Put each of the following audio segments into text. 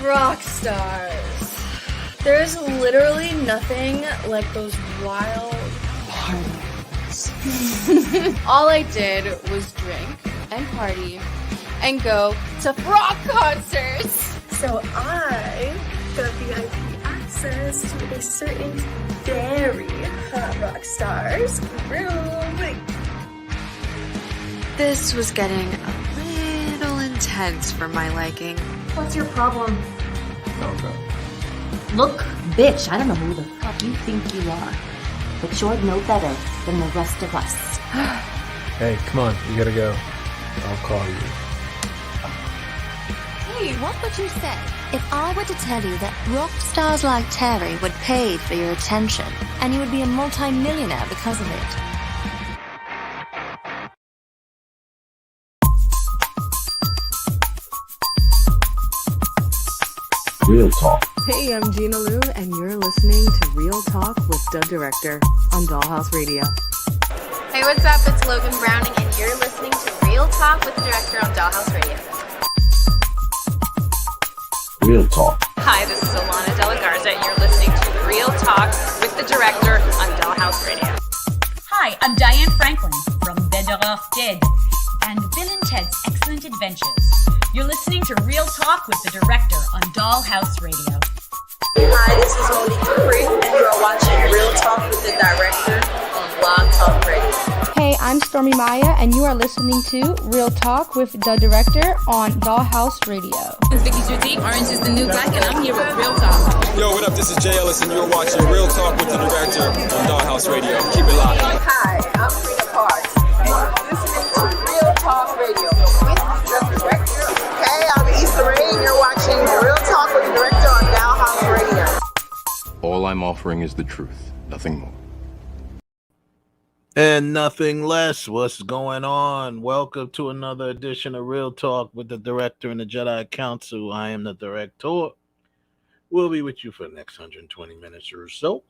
Rock stars. There's literally nothing like those wild parties. All I did was drink and party and go to rock concerts. So I got VIP access to a certain very hot rock star's room. This was getting a little intense for my liking. What's your problem? Okay. Look, bitch, I don't know who the fuck you think you are, but you're no better than the rest of us. Hey, come on, you gotta go. I'll call you. Hey, what would you say if I were to tell you that rock stars like Terry would pay for your attention and you would be a multi-millionaire because of it? Real Talk. Hey, I'm Gina Lou, and you're listening to Real Talk with the Director on Dollhouse Radio. Hey, what's up? It's Logan Browning, and you're listening to Real Talk with the Director on Dollhouse Radio. Real Talk. Hi, this is Alana De La Garza, and you're listening to Real Talk with the Director on Dollhouse Radio. Hi, I'm Diane Franklin from Better Off Dead and Bill and Ted's Excellent Adventures. You're listening to Real Talk with the Director on Dollhouse Radio. Hi, this is Monique Dupree, and you are watching Real Talk with the Director on Blog Talk Radio. Hey, I'm Stormy Maya, and you are listening to Real Talk with the Director on Dollhouse Radio. This is Vicky Judy. Orange is the new black, and I'm here with Real Talk. Yo, what up? This is Jay Ellis, and you're watching Real Talk with the Director on Dollhouse Radio. Keep it locked. Hi, I'm Frida Parks, and you're listening to Real Talk Radio with the Director. Hey, I'm Issa Rae, and you're watching Real Talk with the Director on Dollhouse Radio. All I'm offering is the truth, nothing more. And nothing less. What's going on? Welcome to another edition of Real Talk with the Director and the Jedi Council. I am the Director. We'll be with you for the next 120 minutes or so.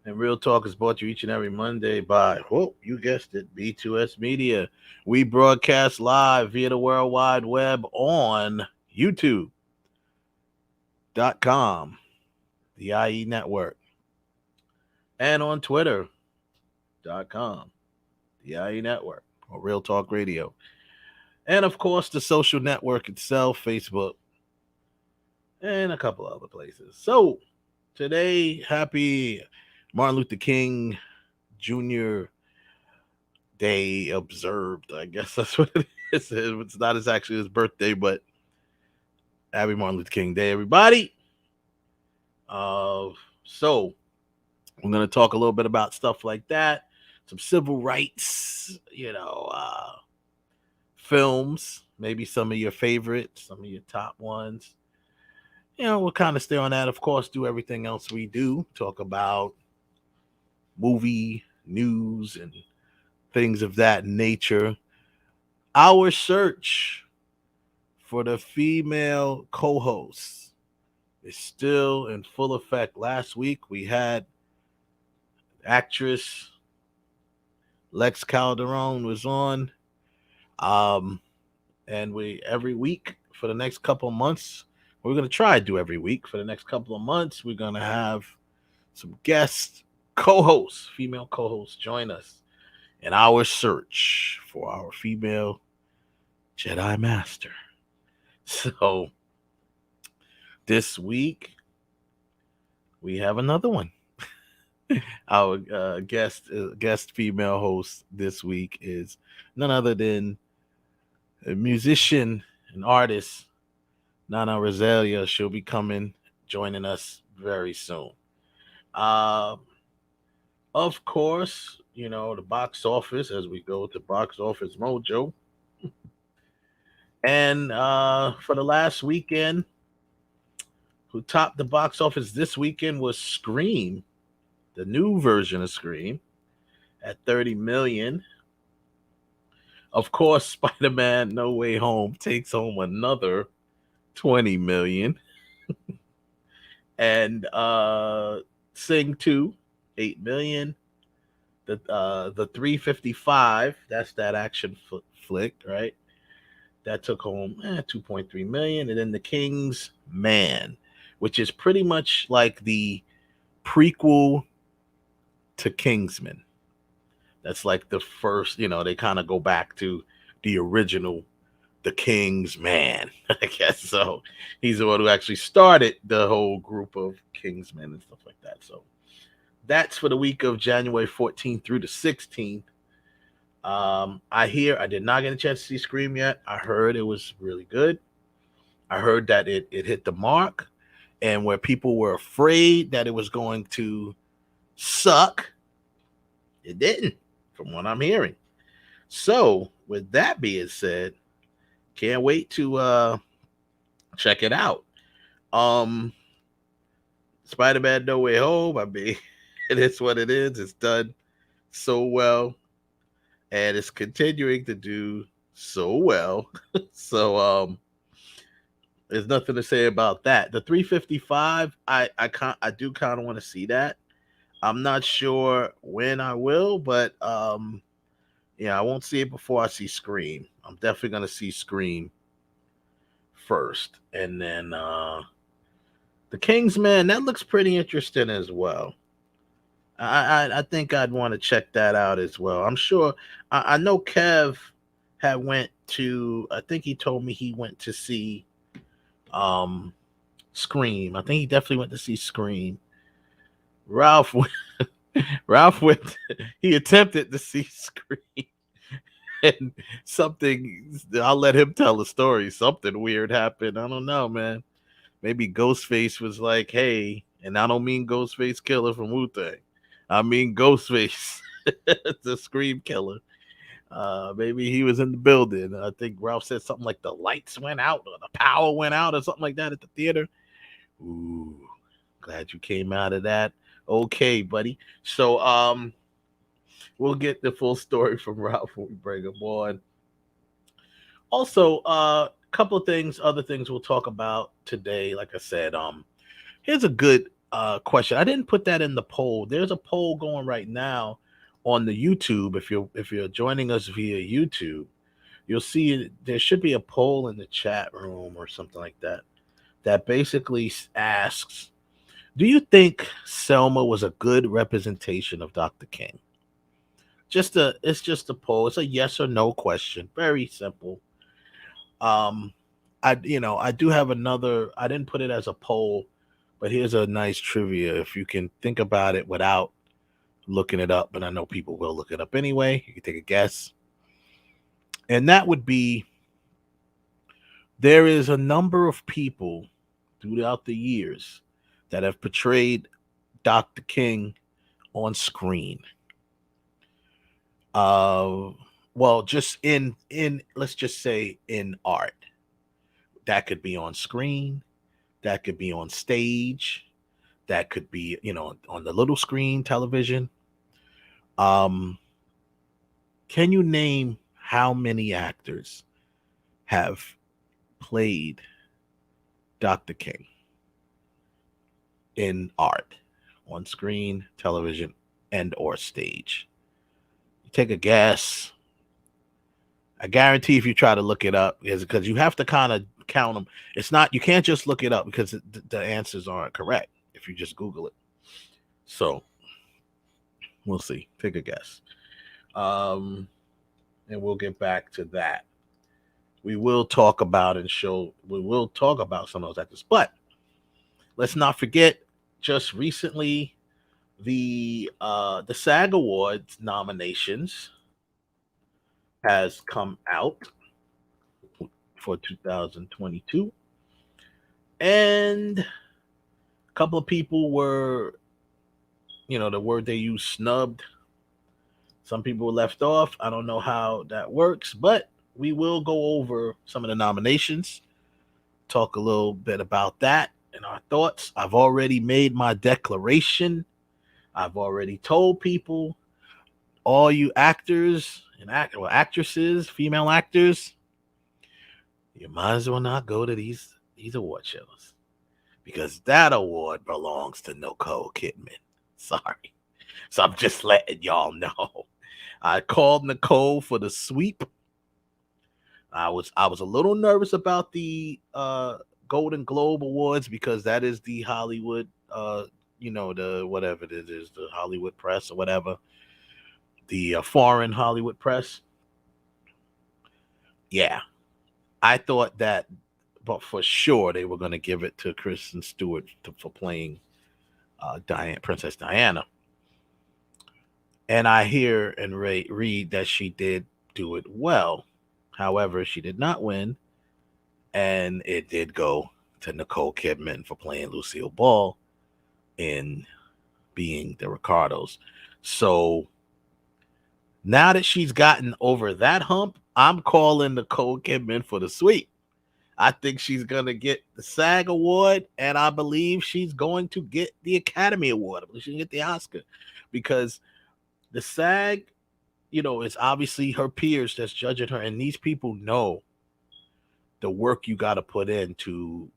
And Real Talk is brought to you each and every Monday by, oh, you guessed it, B2S Media. We broadcast live via the World Wide Web on YouTube.com, the IE Network, and on Twitter.com, the IE Network, or Real Talk Radio. And, of course, the social network itself, Facebook, and a couple other places. So, today, happy Martin Luther King Jr. Day observed. I guess that's what it is. It's not actually his birthday, but happy Martin Luther King Day, everybody. So I'm going to talk a little bit about stuff like that. Some civil rights, films, maybe some of your favorites, some of your top ones. We'll kind of stay on that. Of course, do everything else we do. Talk about movie news and things of that nature. Our search for the female co-host is still in full effect. Last week we had actress Lex Calderon was on, and we every week for the next couple of months, we're going to try to do every week for the next couple of months. We're going to have some guest co-hosts, female co-hosts, join us in our search for our female Jedi Master. So this week we have another one. Our guest female host this week is none other than a musician and artist, Nana Razaia. She'll be joining us very soon. Of course, the box office as we go to Box Office Mojo. And for the last weekend, who topped the box office this weekend was Scream, the new version of Scream, at 30 million. Of course, Spider-Man No Way Home takes home another 20 million. And Sing 2, 8 million. The 355, that's that action flick, right? That took home 2.3 million. And then The King's Man, which is pretty much like the prequel to Kingsman. That's like the first, they kind of go back to the original The King's Man, I guess. So he's the one who actually started the whole group of Kingsmen and stuff like that. So that's for the week of January 14th through the 16th. I did not get a chance to see Scream yet. I heard it was really good. I heard that it hit the mark, and where people were afraid that it was going to suck, it didn't, from what I'm hearing. So with that being said, can't wait to check it out. Spider-Man No Way Home, I mean, it is what it is. It's done so well, and it's continuing to do so well. So there's nothing to say about that. The 355, I do kind of want to see that. I'm not sure when I will, but I won't see it before I see Scream. I'm definitely gonna see Scream first, and then The King's Man, that looks pretty interesting as well. I think I'd want to check that out as well. I'm sure. I know Kev had went to. I think he told me he went to see Scream. I think he definitely went to see Scream. Ralph went. He attempted to see Scream, and something. I'll let him tell the story. Something weird happened. I don't know, man. Maybe Ghostface was like, "Hey," and I don't mean Ghostface Killer from Wu-Tang. I mean Ghostface, the Scream Killer. Maybe he was in the building. I think Ralph said something like the lights went out or the power went out or something like that at the theater. Ooh, glad you came out of that. Okay, buddy. So we'll get the full story from Ralph when we bring him on. Also, a couple of other things we'll talk about today. Like I said, here's a good question. I didn't put that in the poll. There's a poll going right now on the YouTube. If you're joining us via YouTube, you'll see there should be a poll in the chat room or something like that that basically asks, do you think Selma was a good representation of Dr. King? It's just a poll. It's a yes or no question. Very simple. I do have another. I didn't put it as a poll, but here's a nice trivia. If you can think about it without looking it up, but I know people will look it up anyway. You can take a guess. And that would be, there is a number of people throughout the years that have portrayed Dr. King on screen. Well, just in let's just say in art. That could be on screen, that could be on stage, that could be, on the little screen television. Can you name how many actors have played Dr. King in art, on screen, television, and or stage? Take a guess. I guarantee if you try to look it up, because you have to kind of count them. It's not, you can't just look it up because the answers aren't correct if you just Google it. So we'll see. Take a guess. And we'll get back to that. We will talk about some of those actors, but let's not forget, just recently the SAG Awards nominations has come out for 2022, and a couple of people were, the word they use, snubbed. Some people were left off. I don't know how that works, but we will go over some of the nominations, talk a little bit about that and our thoughts. I've already made my declaration. I've already told people, all you actors and actresses, female actors, you might as well not go to these award shows, because that award belongs to Nicole Kidman. Sorry. So I'm just letting y'all know. I called Nicole for the sweep. I was a little nervous about the Golden Globe Awards because that is the Hollywood, the whatever it is, the Hollywood press or whatever, the foreign Hollywood press. Yeah, I thought that, but for sure they were going to give it to Kristen Stewart for playing Princess Diana. And I hear and read that she did do it well. However, she did not win, and it did go to Nicole Kidman for playing Lucille Ball in Being the Ricardos. So now that she's gotten over that hump, I'm calling Nicole Kidman for the sweep. I think she's going to get the SAG Award, and I believe she's going to get the Academy Award. I believe she's going to get the Oscar, because the SAG, it's obviously her peers that's judging her, and these people know the work you got to put in to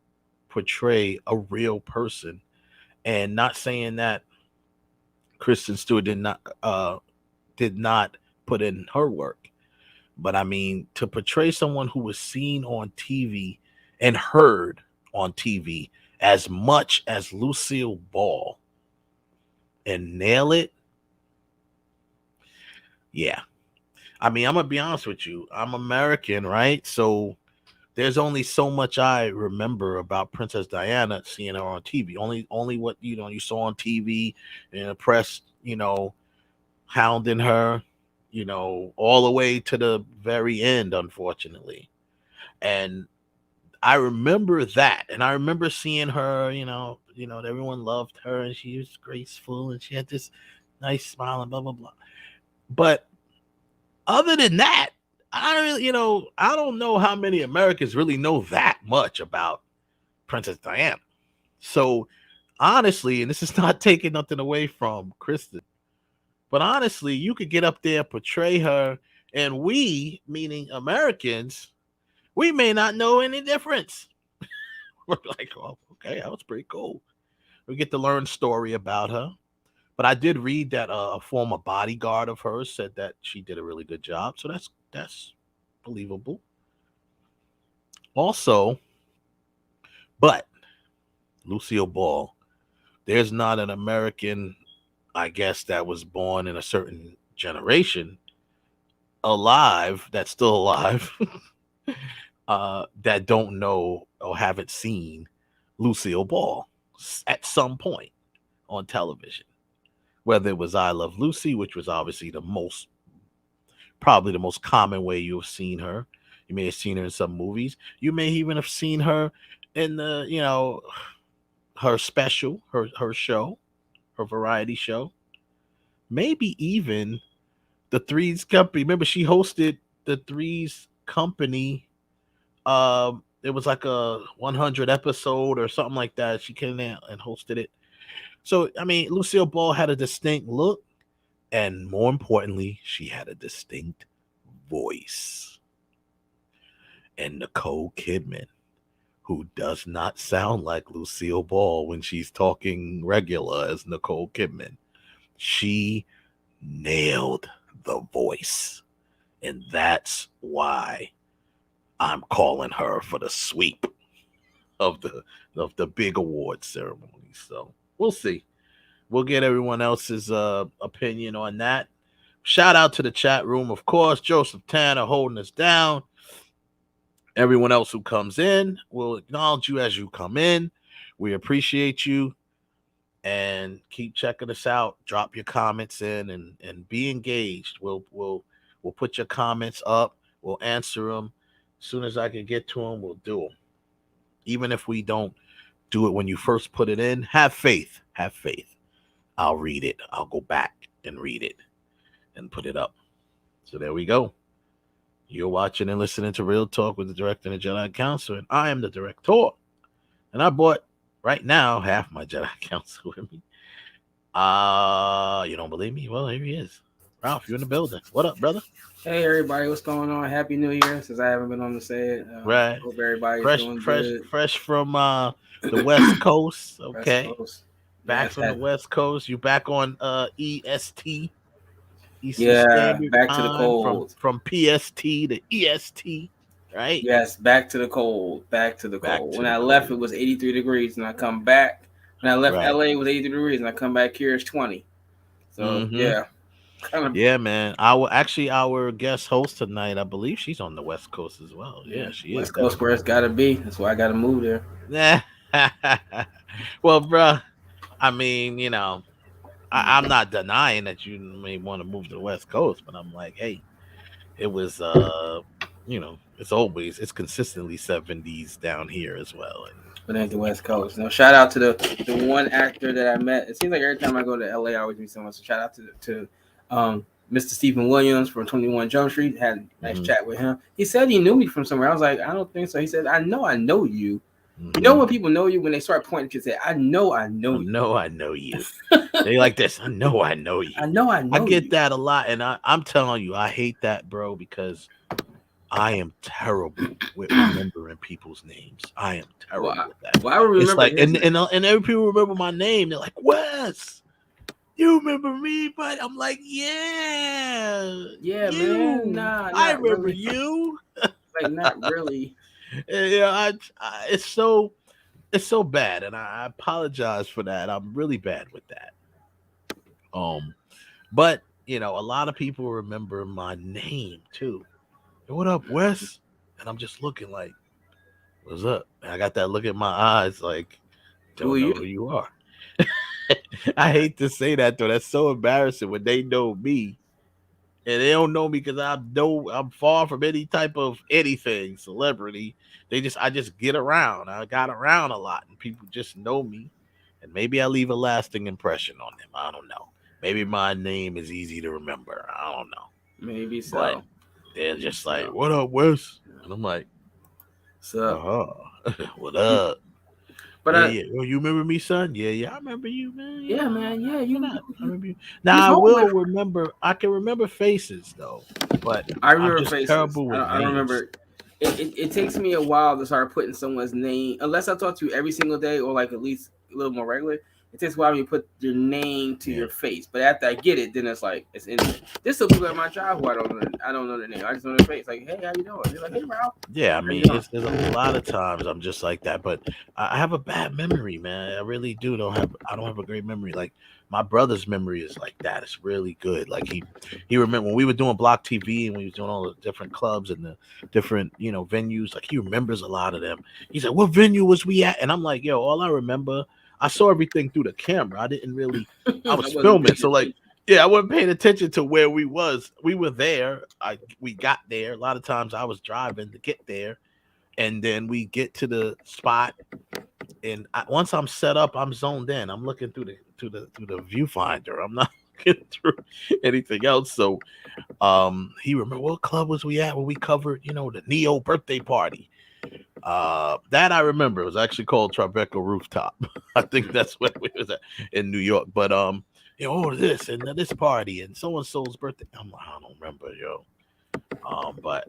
portray a real person. And not saying that Kristen Stewart did not put in her work, but I mean, to portray someone who was seen on TV and heard on TV as much as Lucille Ball and nail it. Yeah. I mean, I'm going to be honest with you. I'm American, right? So there's only so much I remember about Princess Diana, seeing her on TV. Only what, you saw on TV and the press, hounding her, all the way to the very end, unfortunately. And I remember that. And I remember seeing her, everyone loved her and she was graceful and she had this nice smile and blah, blah, blah. But other than that, I don't know how many Americans really know that much about Princess Diana. So honestly, and this is not taking nothing away from Kristen, but honestly, you could get up there, portray her, and we, meaning Americans, we may not know any difference. We're like, oh, okay, that was pretty cool. We get to learn story about her. But I did read that a former bodyguard of hers said that she did a really good job. So that's believable. Also, but Lucille Ball, there's not an American, I guess, that was born in a certain generation alive, that's still alive, that don't know or haven't seen Lucille Ball at some point on television. Whether it was I Love Lucy, which was obviously probably the most common way you've seen her. You may have seen her in some movies. You may even have seen her in the, her special, her show, her variety show. Maybe even the Three's Company. Remember, she hosted the Three's Company. It was like a 100 episode or something like that. She came in and hosted it. So, I mean, Lucille Ball had a distinct look, and more importantly, she had a distinct voice. And Nicole Kidman, who does not sound like Lucille Ball when she's talking regular as Nicole Kidman, she nailed the voice. And that's why I'm calling her for the sweep of the big award ceremony. So we'll see. We'll get everyone else's opinion on that. Shout out to the chat room, of course. Joseph Tanner holding us down. Everyone else who comes in, we'll acknowledge you as you come in. We appreciate you. And keep checking us out. Drop your comments in and be engaged. We'll put your comments up. We'll answer them. As soon as I can get to them, we'll do them. Even if we don't do it when you first put it in, have faith. Have faith. I'll read it. I'll go back and read it and put it up. So there we go. You're watching and listening to Real Talk with the Director and the Jedi Council, and I am the Director. And I bought right now half my Jedi Council with me. You don't believe me? Well, here he is. Ralph, you're in the building. What up, brother? Hey, everybody. What's going on? Happy New Year, since I haven't been on to say it. Right. Hope everybody's doing good. Fresh from the West Coast. Okay. West Coast. Back from the West Coast. You back on EST. Eastern yeah, Standard back Time, to the cold. From PST to EST. right? Yes, back to the cold. Back to the cold. When I left, it was 83 degrees, and I come back. When I left LA, it was 83 degrees, and I come back here, it's 20. So yeah, kind of. Yeah, man. Our guest host tonight, I believe she's on the West Coast as well. Yeah, she West is. Coast where it's gotta be. That's why I gotta move there. Well, bruh, I mean, you know, I'm not denying that you may want to move to the West Coast, but I'm like, hey, it was you know, it's consistently 70s down here as well. But ain't the West Coast. No, shout out to the one actor that I met. It seems like every time I go to LA, I always meet someone. So shout out to Mr. Stephen Williams from 21 Jump Street. Had a nice chat with him. He said he knew me from somewhere. I was like, I don't think so. He said, I know you. You know when people know you, when they start pointing to say, I know you. They like this. I know you. I get that a lot, and I'm telling you, I hate that, bro, because I am terrible with remembering people's names. I am terrible with that. Well, I remember. It's like, and every people remember my name. They're like, Wes, you remember me? But I'm like, yeah, man. Nah, I remember really. you. Like, not really. Yeah, it's so bad, and I apologize for that. I'm really bad with that. But you know, a lot of people remember my name too. Hey, what up, Wes? And I'm just looking like, what's up? And I got that look in my eyes, like, don't know who you are. I hate to say that though. That's so embarrassing when they know me. And they don't know me because I'm far from any type of anything, celebrity. I just get around. I got around a lot, and people just know me. And maybe I leave a lasting impression on them. I don't know. Maybe my name is easy to remember. I don't know. Maybe so. But they're just like, what up, Wes? And I'm like, what up? But yeah. Oh, you remember me, son? Yeah, I remember you, man. Yeah, man. Yeah, you I remember you. Now I can remember faces though, but I remember I'm just faces. terrible with I remember. It takes me a while to start putting someone's name, unless I talk to you every single day or like at least a little more regular. It takes a while to put your name to your face. But after I get it, then it's like it's in there. There's some people at my job who I don't know their name. I just know their face. Like, hey, how you doing? They're like, hey, Ralph. Yeah, I mean, there's a lot of times I'm just like that, but I have a bad memory, man. I really do. I don't have a great memory. Like my brother's memory is like that. It's really good. Like he remember when we were doing Block TV and we was doing all the different clubs and the different venues. Like he remembers a lot of them. He's like, what venue was we at? And I'm like, yo, all I remember. I saw everything through the camera. I didn't really. I was filming, so like, yeah, I wasn't paying attention to where we was. We were there. We got there. A lot of times I was driving to get there, and then we get to the spot, and once I'm set up, I'm zoned in. I'm looking through the viewfinder. I'm not looking through anything else. So, he remember what club was we at when we covered, the Neo birthday party. That I remember. It was actually called Tribeca Rooftop. I think that's where we was at in New York. But this and this party and so and so's birthday. I don't remember, but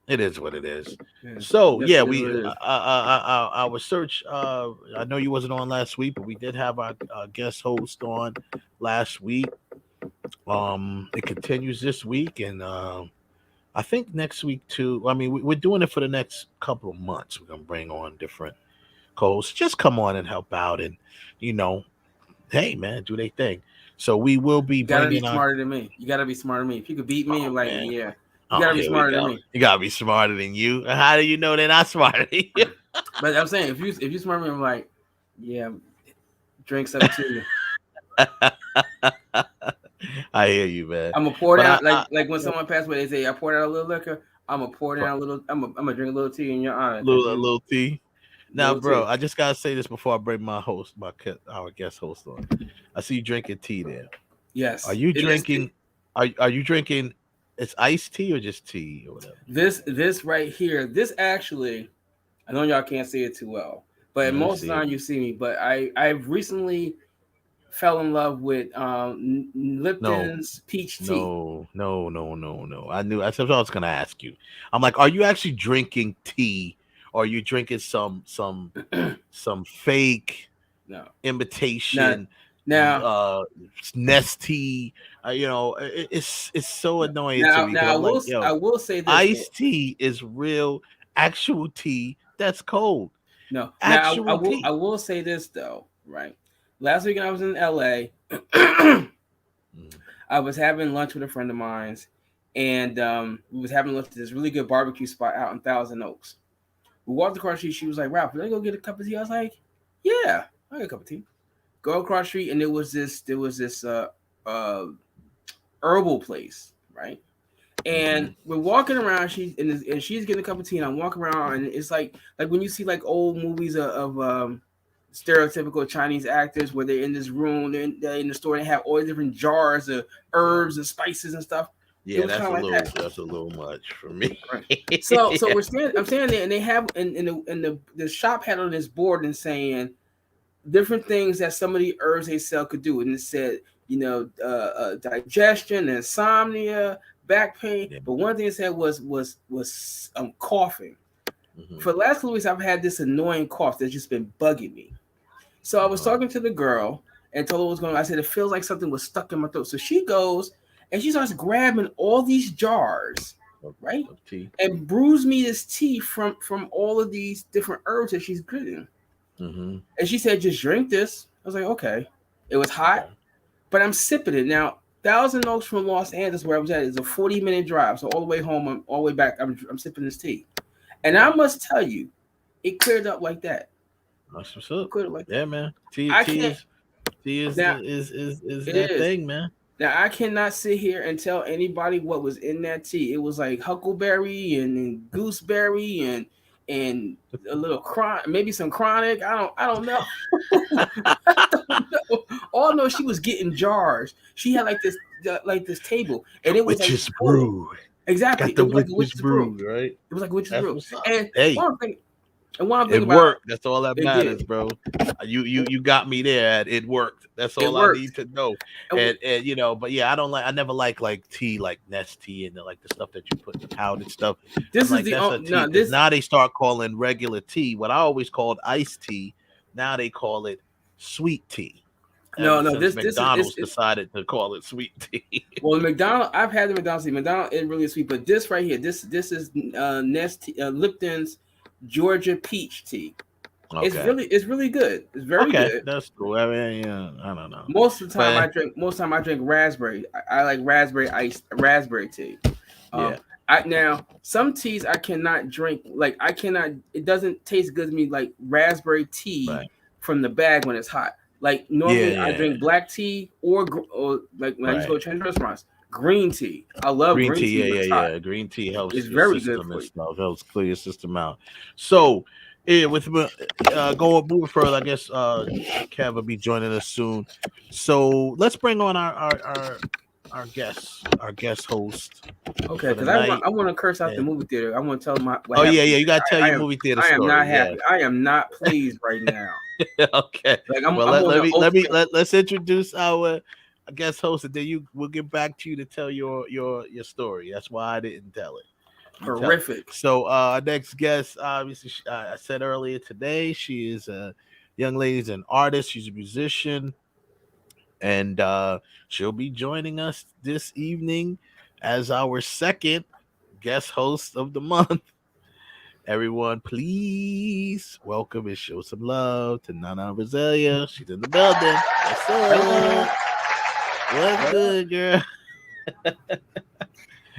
it is what it is. Yeah. So yeah, we our search. I know you wasn't on last week, but we did have our guest host on last week. It continues this week, and I think next week too. I mean, we're doing it for the next couple of months. We're gonna bring on different co-hosts. Just come on and help out, and hey man, do they thing. So we will be. You gotta be smarter than me. You gotta be smarter than me. If you could beat me, man. You gotta be smarter than me. You gotta be smarter than you. How do you know they're not smarter than you? But I'm saying, if you smarter than me, I'm like, yeah, drink something to you. I hear you, man. I'm gonna pour down like when someone passed away, they say I poured out a little liquor. I'm gonna pour down a little. I'm gonna drink a little tea in your honor. A little tea. Now, bro, I just gotta say this before I bring our guest host on. I see you drinking tea there. Yes. Are you drinking? Are you drinking? It's iced tea or just tea or whatever. This right here. This actually, I know y'all can't see it too well, but most of the time you see me. But I've recently fell in love with Lipton's peach tea. No. I knew. That's what I was gonna ask you. I'm like, are you actually drinking tea, or are you drinking some fake imitation Now, Nestea. It's so annoying to me. Now I will say this: iced tea is real, actual tea that's cold. No, actual now tea. I will say this though, right? Last weekend I was in LA. I was having lunch with a friend of mine's, and we was having lunch at this really good barbecue spot out in Thousand Oaks. We walked across the street. She was like, "Ralph, can I go get a cup of tea?" I was like, "Yeah, I get a cup of tea." Go across the street, and there was this herbal place, right? And we're walking around. She's getting a cup of tea, and I'm walking around, and it's like when you see like old movies of stereotypical Chinese actors where they're in this room, they're in the store, they have all these different jars of herbs and spices and stuff. Yeah, that's a little much for me. Right. So I'm standing there, and they have the shop had on this board and saying different things that some of the herbs they sell could do, and it said digestion, insomnia, back pain. Yeah. But one thing it said was coughing. Mm-hmm. For the last couple weeks, I've had this annoying cough that's just been bugging me. So I was talking to the girl and told her what was going on. I said, it feels like something was stuck in my throat. So she goes and she starts grabbing all these jars, right? And brews me this tea from all of these different herbs that she's getting. Mm-hmm. And she said, just drink this. I was like, okay. It was hot, but I'm sipping it. Now, Thousand Oaks from Los Angeles, where I was at, is a 40-minute drive. So all the way home, all the way back, I'm sipping this tea. And I must tell you, it cleared up like that. That's what's up. Like yeah, man. Tea is that thing, man. Now I cannot sit here and tell anybody what was in that tea. It was like huckleberry and gooseberry and a little maybe some chronic. I don't know. I don't know. All I know, she was getting jars. She had like this table, and it was witch's like brew. Exactly. Got the witch's brew, right? It was like witch's brew. And hey, it worked. That's all that matters, bro. You got me there. It worked. That's all I need to know. And but yeah, I never like tea like Nestea and like the stuff that you put in the powdered stuff. This like, is now they start calling regular tea what I always called iced tea. Now they call it sweet tea. This McDonald's decided to call it sweet tea. Well, I've had the McDonald's tea. McDonald's is really sweet, but this right here, this is Lipton's Georgia peach tea. Okay. It's really good. It's very good. That's cool. I mean, I don't know. Most of the time I drink raspberry. I like raspberry tea. Now some teas I cannot drink. Like it doesn't taste good to me like raspberry tea from the bag when it's hot. Like normally I drink black tea or like when I used to go to Chinese restaurants, green tea. I love green tea. Yeah. Green tea helps. It's very good for you. Helps clear your system out. So, with moving further, I guess Kev will be joining us soon. So let's bring on our guest host. Okay, because I want to curse out the movie theater. I want to tell my. You got to tell your movie theater story. I am not happy. I am not pleased right now. Okay. Let's introduce our guest host, and then we'll get back to you to tell your story. That's why I didn't tell it. Horrific. So our next guest, obviously, I said earlier today, she is a young lady, an artist. She's a musician, and she'll be joining us this evening as our second guest host of the month. Everyone, please welcome and show some love to Nana Razaia. She's in the building. What's up? What's good, girl?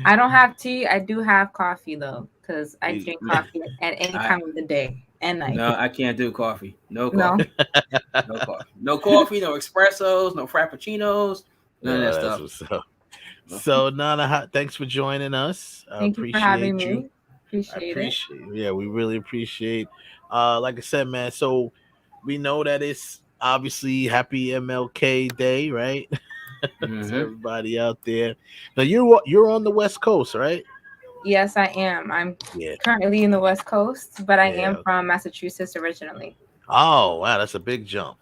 I don't have tea. I do have coffee though, because I drink coffee at any time of the day and night. No, I can't do coffee. No coffee. No coffee. No coffee. No espressos. No frappuccinos. None of that stuff. So Nana, thanks for joining us. Thank you for having me. Appreciate it. Yeah, we really appreciate. Like I said, man. So we know that it's obviously Happy MLK Day, right? To everybody out there. Now you're on the West Coast, right? Yes, I am. I'm currently in the West Coast, but I am from Massachusetts originally. Oh wow, that's a big jump.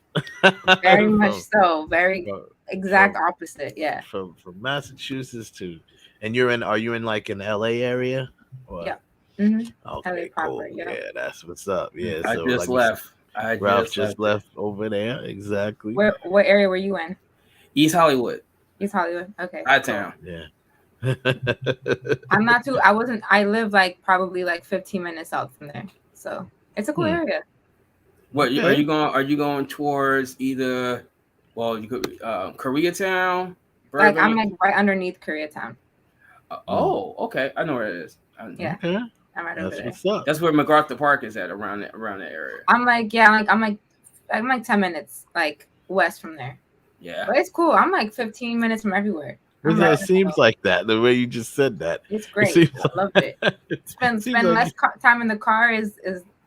Very much so. Very exact opposite. Yeah. From Massachusetts to, and are you in like an LA area? Or? Yeah. Mm-hmm. Okay, cool. Yeah, that's what's up. Yeah, I just left. Ralph just left over there. Exactly. What area were you in? East Hollywood. East Hollywood. Okay. I-town. Yeah. I'm not too. I live like probably like 15 minutes out from there, so it's a cool area. What are you going? Are you going towards either? Well, you could Koreatown. Like I'm like right underneath Koreatown. Oh, okay. I know where it is. Yeah. Okay. I'm right over there. What's up. That's where MacArthur Park is at around that area. I'm like 10 minutes like west from there. Yeah. But it's cool. I'm like 15 minutes from everywhere. It seems like that, the way you just said that. It's great. I loved it. Spend less time in the car is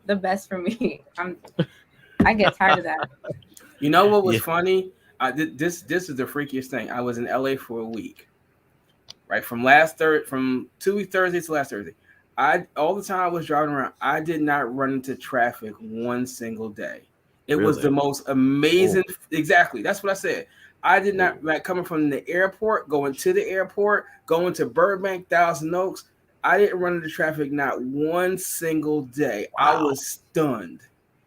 the best for me. I get tired of that. You know what was funny? This is the freakiest thing. I was in LA for a week. Right, from 2 weeks Thursday to last Thursday. All the time I was driving around, I did not run into traffic one single day. It was the most amazing. Exactly. That's what I said. I did not, like, coming from the airport, going to the airport, going to Burbank, Thousand Oaks. I didn't run into traffic not one single day. Wow. I was stunned.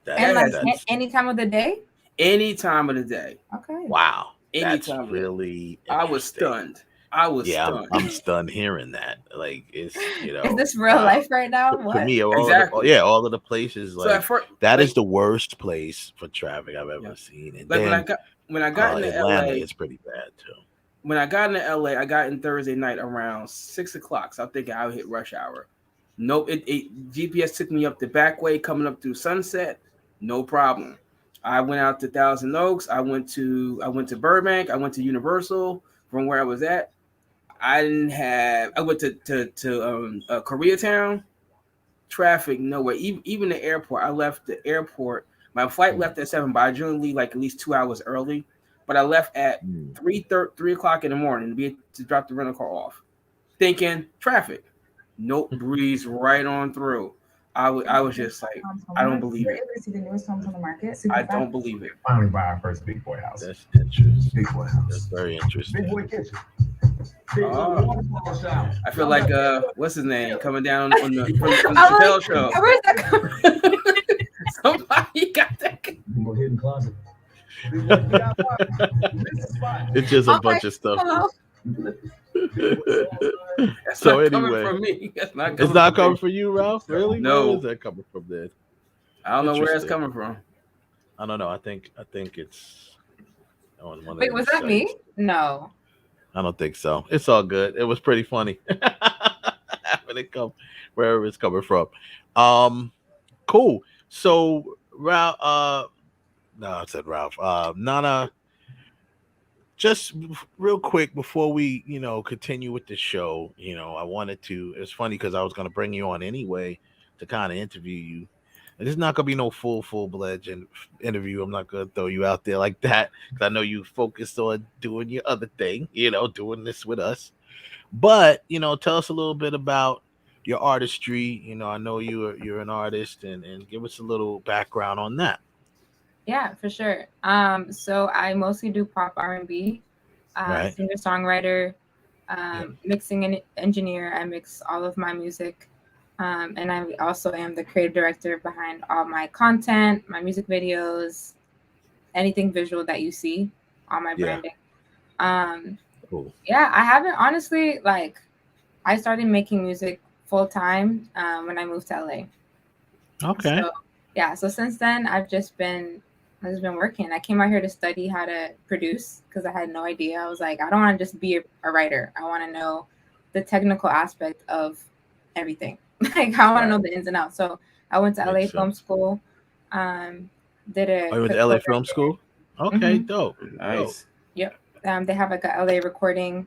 Any time of the day? Any time of the day. Okay. Wow. That's really. I was stunned. I'm stunned hearing that. Like, it's, is this real life right now? What? For me, all of the places, like, that is the worst place for traffic I've ever seen. And like then, when I got into Atlanta, LA, it's pretty bad too. When I got into LA, I got in Thursday night around 6:00. So I'm thinking I would hit rush hour. Nope, GPS took me up the back way, coming up through Sunset. No problem. I went out to Thousand Oaks. I went to Burbank. I went to Universal from where I was at. I went to Koreatown. Traffic nowhere. Even the airport. I left the airport. My flight left at 7, but I generally leave like at least 2 hours early. But I left at 3 o'clock in the morning to drop the rental car off, thinking traffic. Nope, breeze right on through. I was just like, I don't believe it. I don't believe it. Finally buy our first big boy house. That's interesting. Big boy house. That's very interesting. Big boy kitchen. I feel like what's his name coming down on the from the Chappelle show. Where's that coming? Somebody got that. Big boy hidden closet. It's just a bunch of stuff. So anyway, from me. It's not coming from you, Ralph. Really? No. Where is that coming from? Then I don't know where it's coming from. I don't know. I think it's on one. Wait, was that me? No. I don't think so. It's all good. It was pretty funny when it come wherever it's coming from. Cool. So Ralph. No, I said Ralph. Nana. Just real quick before we, continue with the show, I wanted to. It's funny because I was going to bring you on anyway to kind of interview you. And it's not going to be no full-fledged interview. I'm not going to throw you out there like that because I know you focused on doing your other thing, doing this with us. But tell us a little bit about your artistry. I know you're an artist, and give us a little background on that. Yeah, for sure. So I mostly do pop R&B, singer-songwriter, mixing and engineer. I mix all of my music. And I also am the creative director behind all my content, my music videos, anything visual that you see on my branding. Cool. Yeah, I haven't honestly, I started making music full time when I moved to LA. Okay. So since then I've just been working. I came out here to study how to produce because I had no idea. I was like, I don't want to just be a writer. I want to know the technical aspect of everything. I want to know the ins and outs. So I went to LA Film School. Did a. Oh, you went to LA Film School? Okay, dope. Nice. Yep. They have like a LA recording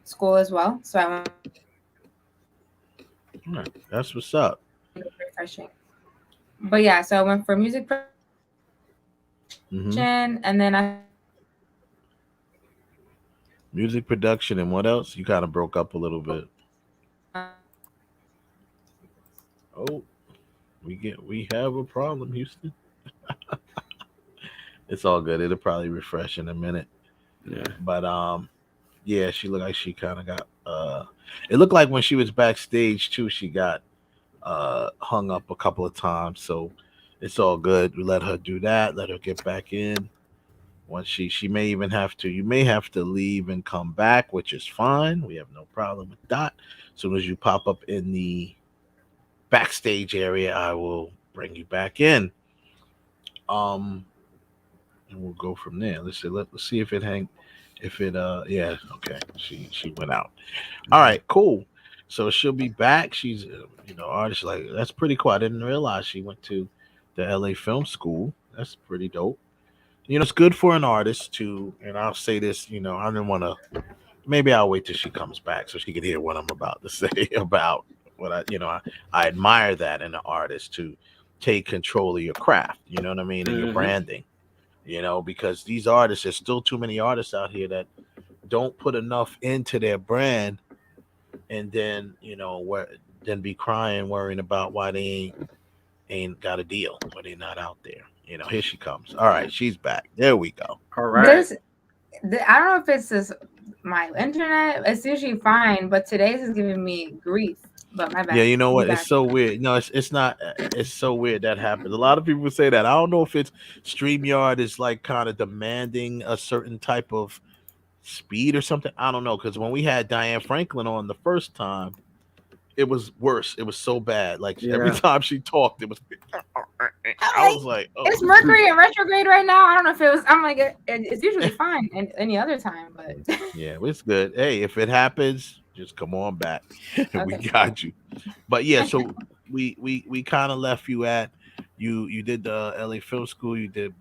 school as well. So I went. That's what's up. Refreshing. But yeah, so I went for music production, and then music production, and what else? You kind of broke up a little bit. We have a problem, Houston. It's all good. It'll probably refresh in a minute. Yeah. But she looked like she kind of got it looked like when she was backstage too, she got hung up a couple of times. So It's all good. We let her do that. Let her get back in. Once she may even have to. You may have to leave and come back, which is fine. We have no problem with that. As soon as you pop up in the backstage area, I will bring you back in. And we'll go from there. Let's see if it yeah, okay. She went out. All right, cool. So she'll be back. She's artist, like, that's pretty cool. I didn't realize she went to the LA Film School. That's pretty dope. It's good for an artist to, and I'll say this, I didn't want to, maybe I'll wait till she comes back so she can hear what I'm about to say about what I admire that in an artist, to take control of your craft, you know what I mean, and your branding, because these artists, there's still too many artists out here that don't put enough into their brand, and then, then be crying, worrying about why they ain't got a deal, why they're not out there. Here she comes. All right, she's back. There we go. All right. I don't know if it's just my internet. It's usually fine, but today's is giving me grief. But my bad. Yeah, you know what? It's so weird. No, it's not. It's so weird that happens. A lot of people say that. I don't know if it's StreamYard is like kind of demanding a certain type of speed or something. I don't know, because when we had Diane Franklin on the first time, it was worse. It was so bad. Like every time she talked, it was. I was like, oh. It's Mercury in retrograde right now. I don't know if it was. I'm like, it's usually fine any other time, but yeah, it's good. Hey, if it happens, just come on back. Okay. We got you. But yeah, so we kind of left you at you did the LA Film School. You did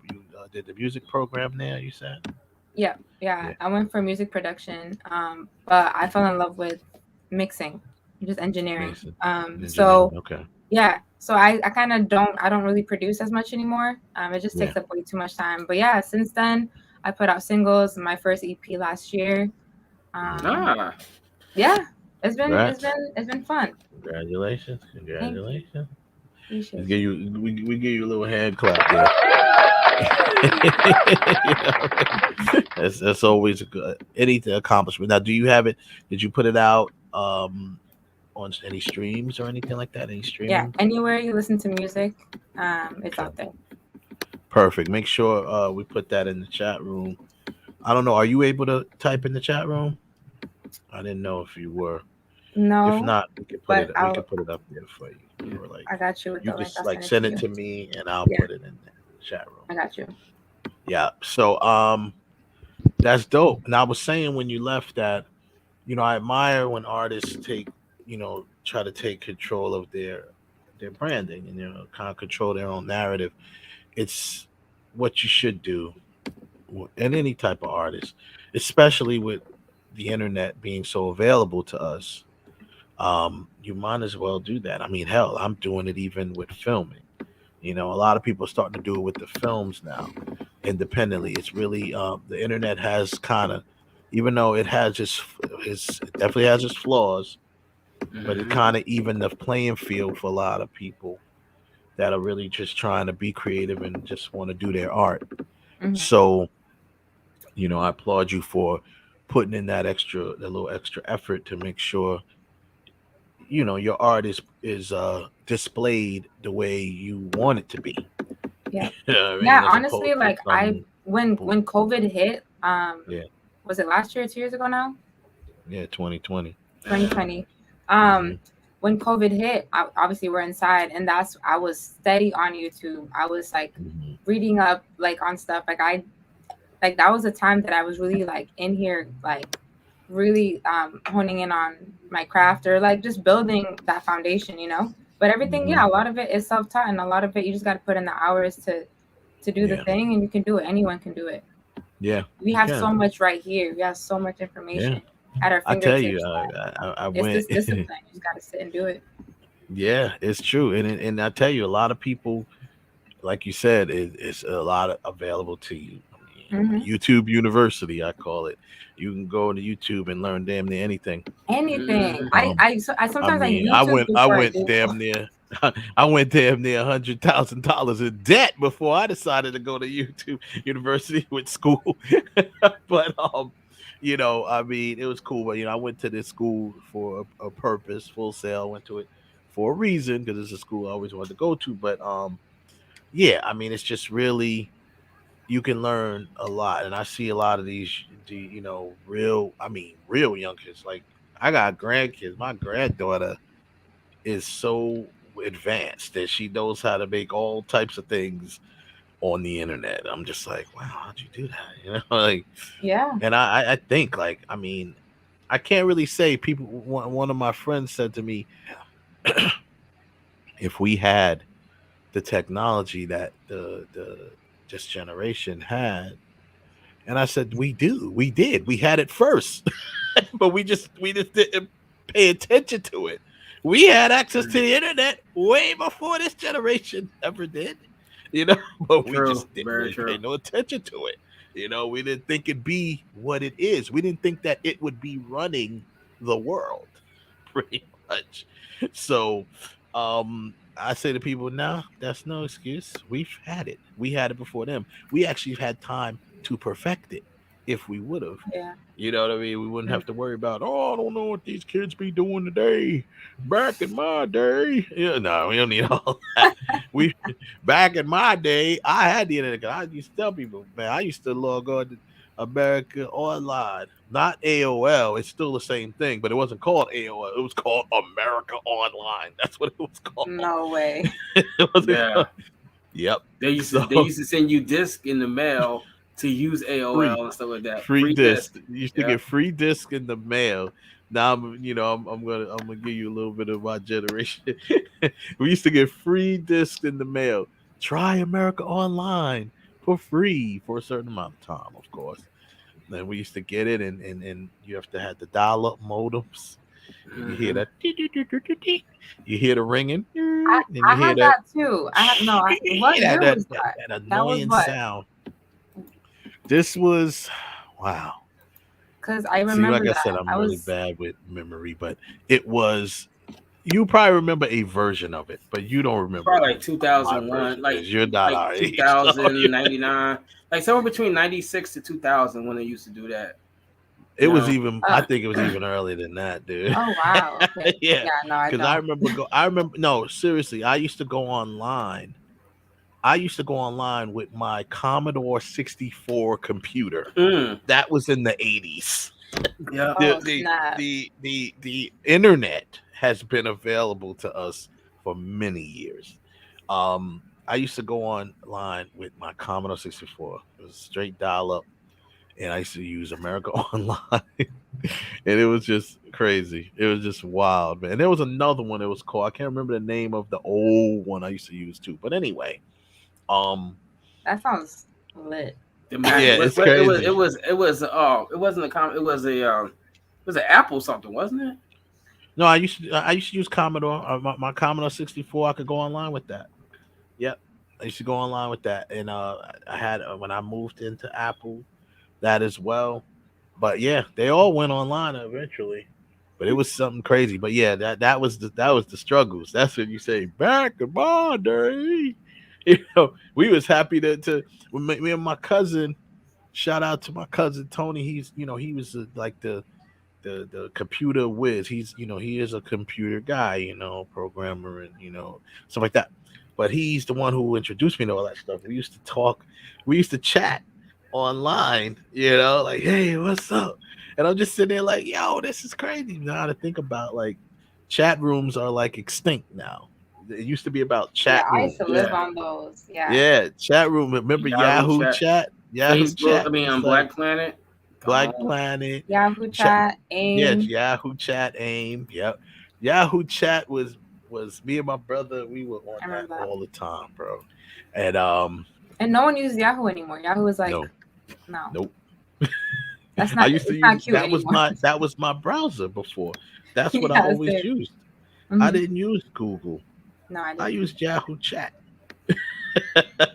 the music program there. You said. Yeah. I went for music production, but I fell in love with mixing, just engineering. So okay. Yeah, so I kind of don't really produce as much anymore. It just takes up way too much time. But yeah, since then I put out singles. My first EP last year. Yeah, it's been fun. Congratulations! We give you a little hand clap there. That's always a good anything accomplishment. Now, do you have it? Did you put it out on any streams or anything like that? Any streaming? Yeah, anywhere you listen to music, it's out there. Perfect. Make sure we put that in the chat room. I don't know. Are you able to type in the chat room? I didn't know if you were. No. If not, we can put it up there for you. Like, I got you. You just like send it to me, and I'll put it in the chat room. I got you. Yeah. So that's dope. And I was saying when you left that, I admire when artists try to take control of their branding and kind of control their own narrative. It's what you should do in any type of artist, especially with the internet being so available to us. You might as well do that. I mean, hell, I'm doing it even with filming. A lot of people are starting to do it with the films now independently. It's really the internet has kind of, even though it has it definitely has its flaws, but it kind of even the playing field for a lot of people that are really just trying to be creative and just want to do their art. So, I applaud you for putting in that little extra effort to make sure, your art is displayed the way you want it to be. Yeah. Yeah, honestly, like when COVID hit, was it last year or 2 years ago now? Yeah, 2020. 2020. When COVID hit, obviously we're inside, and I was steady on YouTube. I was like reading up like on stuff. Like that was a time that I was really like in here, like really honing in on my craft or like just building that foundation, But everything, a lot of it is self-taught, and a lot of it you just got to put in the hours to do the thing, and you can do it. Anyone can do it. Yeah, we have so much right here. We have so much information at our fingertips. I tell you, I went. It's this discipline. You just got to sit and do it. Yeah, it's true, and I tell you, a lot of people, like you said, it's a lot available to you. YouTube University, I call it. You can go to YouTube and learn damn near anything. Anything. I sometimes I went damn near $100,000 in debt before I decided to go to YouTube University with school. But I mean, it was cool. But I went to this school for a purpose, Full Sail. Went to it for a reason because it's a school I always wanted to go to. But yeah, I mean, it's just really you can learn a lot, and I see a lot of these, real young kids. Like I got grandkids. My granddaughter is so advanced that she knows how to make all types of things on the internet. I'm just like, wow, how'd you do that? Like, Yeah. and I think like, I mean, I can't really say people. One of my friends said to me, if we had the technology that the this generation had, and I said, we did, we had it first, but we just didn't pay attention to it. We had access to the internet way before this generation ever did, but we just didn't really pay no attention to it. We didn't think it'd be what it is. We didn't think that it would be running the world, pretty much. So, I say to people, now that's no excuse. We've had it. We had it before them. We actually had time to perfect it if we would have. Yeah. You know what I mean? We wouldn't have to worry about, I don't know what these kids be doing today. Back in my day. Yeah, no, we don't need all that. Back in my day, I had the internet. I used to tell people, man, I used to log on to America Online, not AOL. It's still the same thing, but it wasn't called AOL. It was called America Online. That's what it was called. No way. Yeah. Yep. They used to send you disc in the mail to use AOL and stuff like that. Free disc. You used to get free disc in the mail. Now I'm gonna give you a little bit of my generation. We used to get free disc in the mail. Try America Online for free for a certain amount of time, of course. Then we used to get it, and you have to have the dial-up modems. You hear that? You hear the ringing. I had that too. What year was that? That annoying sound. This was wow. Because I remember. Like I said, I'm really bad with memory, but it was. You probably remember a version of it, but you don't remember. Probably like 2001, like you're not like 2000, 99, like somewhere between 96 to 2000 when they used to do that. It was even. I think it was even earlier than that, dude. Oh wow! Okay. Yeah, no, because I remember. No, seriously, I used to go online. With my Commodore 64 computer. That was in the 80s. Yeah. The internet has been available to us for many years. I used to go online with my Commodore 64. It was straight dial-up, and I used to use America Online, and it was just crazy. It was just wild, man. And there was another one that was called, I can't remember the name of the old one I used to use too. But anyway, that sounds lit. It's crazy. It was an Apple something, wasn't it? No, I used to use Commodore. My Commodore 64. I could go online with that. Yep, I used to go online with that, and I had when I moved into Apple, that as well. But yeah, they all went online eventually. But it was something crazy. But yeah, that was the struggles. That's what you say. Back in my day, we was happy to me and my cousin. Shout out to my cousin Tony. He's he was like the computer whiz. He's he is a computer guy, programmer and stuff like that. But he's the one who introduced me to all that stuff. We used to talk, we used to chat online, like, hey, what's up? And I'm just sitting there like, yo, this is crazy. Now to think about, like, chat rooms are like extinct now. It used to be about chat rooms. I used to live on those. Yeah, chat room. Remember Yahoo chat? Yahoo Facebook, chat. Black Planet. Black Planet. Yahoo Chat, AIM. Yeah, Yahoo Chat, AIM. Yep. Yahoo Chat was me and my brother. We were on that all the time, bro. And no one uses Yahoo anymore. Yahoo is like, no. Nope. That's not. I used to use that was my browser before. That's what I always used. Mm-hmm. I didn't use Google. No, I didn't. I used Yahoo Chat.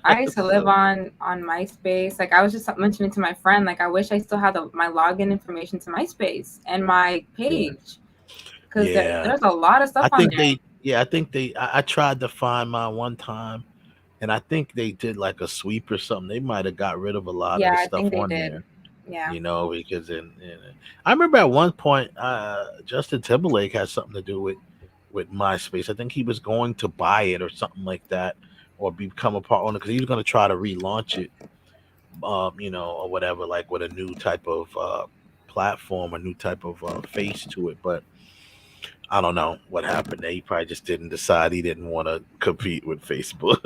I used to live on MySpace. Like I was just mentioning to my friend, like I wish I still had my login information to MySpace and my page, because there's a lot of stuff on there. I tried to find mine one time, and I think they did like a sweep or something. They might have got rid of a lot of the stuff on there. Yeah, because I remember at one point, Justin Timberlake had something to do with MySpace. I think he was going to buy it or something like that or become a part owner because he was going to try to relaunch it, or whatever, like with a new type of platform, a new type of face to it. But I don't know what happened there. He probably just didn't decide he didn't want to compete with Facebook.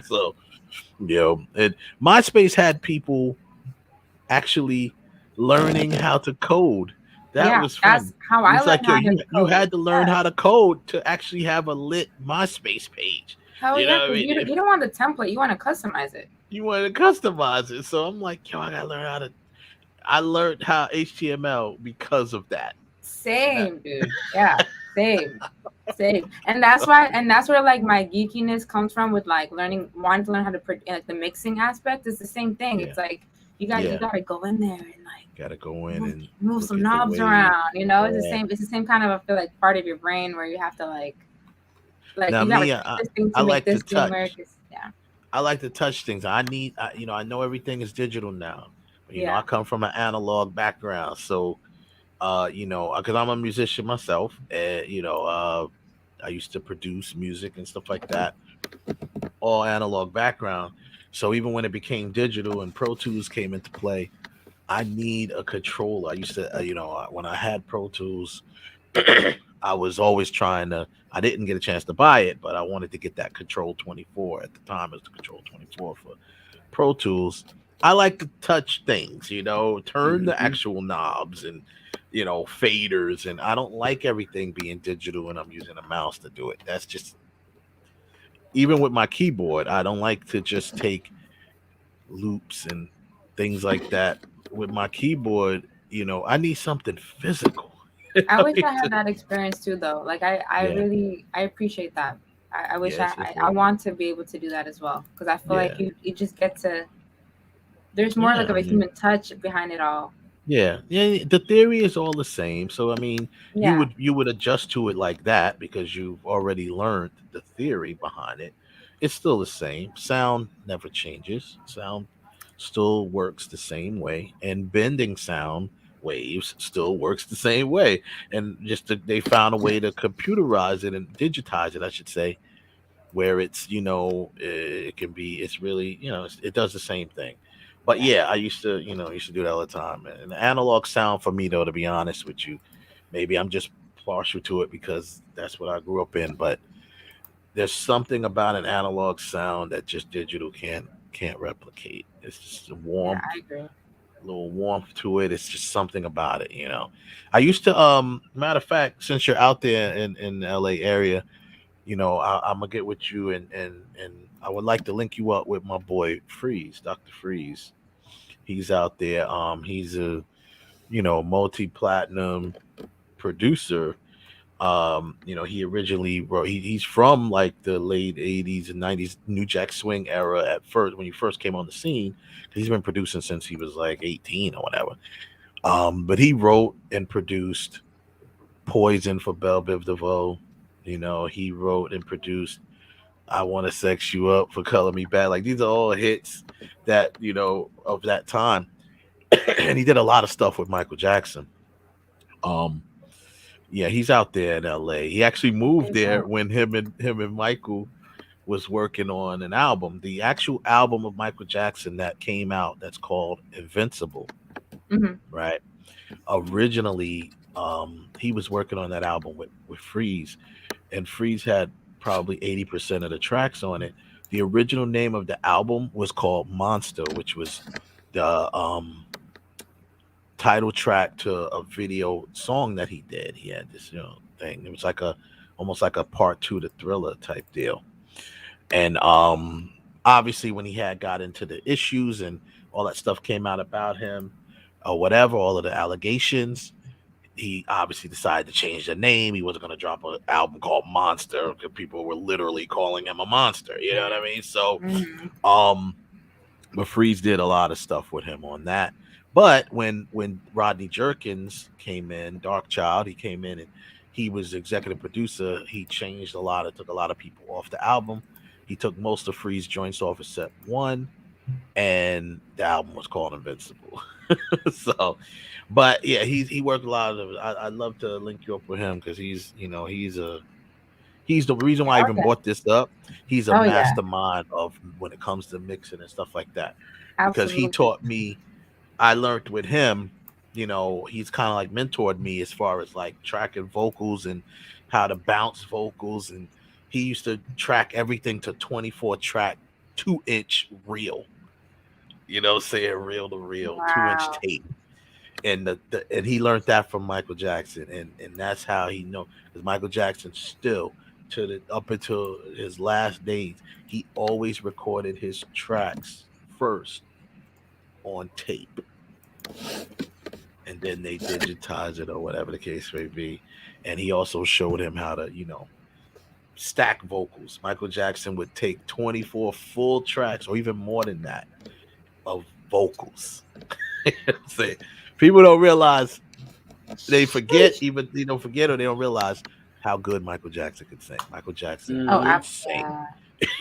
So, MySpace had people actually learning how to code. That was fun. That's how I learned how to code. You had to learn how to code to actually have a lit MySpace page. Hell yeah, you don't want the template, you want to customize it. You want to customize it. So I'm like, I gotta learn how to. I learned how HTML because of that. Same, dude. Yeah, same. And that's where like my geekiness comes from with like wanting to learn how to like the mixing aspect. It's the same thing. Yeah. It's like you gotta go in there and like gotta go in and move some knobs around. It's the same kind of, I feel like, part of your brain where you have to like now, you gotta this thing to I make like this to thing touch. work. I like to touch things. I know everything is digital now. But, I come from an analog background, so because I'm a musician myself, and I used to produce music and stuff like that, all analog background. So even when it became digital and Pro Tools came into play, I need a controller. I used to, when I had Pro Tools, I was always I didn't get a chance to buy it, but I wanted to get that Control 24 at the time. It was the Control 24 for Pro Tools. I like to touch things, turn the actual knobs and, faders. And I don't like everything being digital and I'm using a mouse to do it. That's just, even with my keyboard, I don't like to just take loops and things like that. With my keyboard, I need something physical. I wish I had that experience too, though. Like I really appreciate that. I wish I want to be able to do that as well, because I feel like you just get to. There's more like of a human touch behind it all. Yeah. The theory is all the same. So I mean, you would adjust to it like that because you've already learned the theory behind it. It's still the same. Sound never changes. Sound still works the same way, and bending sound waves still works the same way. And just they found a way to computerize it and digitize it, I should say, where it's it can be. It's really it does the same thing. But I used to do that all the time. And the analog sound for me, though, to be honest with you, maybe I'm just partial to it because that's what I grew up in. But there's something about an analog sound that just digital can't replicate. It's just a warm, little warmth to it. It's just something about it, I used to, matter of fact, since you're out there in the LA area, I'm gonna get with you and I would like to link you up with my boy Freeze, Dr. Freeze. He's out there. He's a multi-platinum producer. He originally wrote. He's from like the late '80s and '90s New Jack Swing era. At first, when he first came on the scene, he's been producing since he was like 18 or whatever. But he wrote and produced "Poison" for Belle Biv DeVoe. He wrote and produced "I Want to Sex You Up" for Color Me Bad. Like, these are all hits that, of that time. And he did a lot of stuff with Michael Jackson. He's out there in LA. He actually moved there when him and Michael was working on an album. The actual album of Michael Jackson that came out, that's called Invincible. Mm-hmm. Right. Originally, he was working on that album with Freeze, and Freeze had probably 80% of the tracks on it. The original name of the album was called Monster, which was the title track to a video song that he did. He had this thing. It was like almost like a part 2 to Thriller type deal. And obviously when he had got into the issues and all that stuff came out about him or whatever, all of the allegations, he obviously decided to change the name. He wasn't going to drop an album called Monster because people were literally calling him a monster. You know what I mean? So, but Freeze did a lot of stuff with him on that. But when Rodney Jerkins came in, Dark Child, he came in and he was executive producer. He changed took a lot of people off the album. He took most of Freeze joints off except one, and the album was called Invincible. So, but yeah, he worked a lot of it. I'd love to link you up with him because he's He's the reason why I even brought this up. He's a Oh, yeah. mastermind of when it comes to mixing and stuff like that. Because he Absolutely. taught me, I learned with him, you know, he's kind of like mentored me as far as like tracking vocals and how to bounce vocals. And he used to track everything to 24 track, 2-inch reel, you know, saying reel to reel, 2-inch tape. And and he learned that from Michael Jackson. And that's how he know, because Michael Jackson still up until his last days, he always recorded his tracks first on tape, and then they digitize it or whatever the case may be. And he also showed him how to, you know, stack vocals. Michael Jackson would take 24 full tracks or even more than that of vocals. Say, people don't realize, they forget, even they don't forget or they don't realize how good Michael Jackson could sing. Michael Jackson could sing.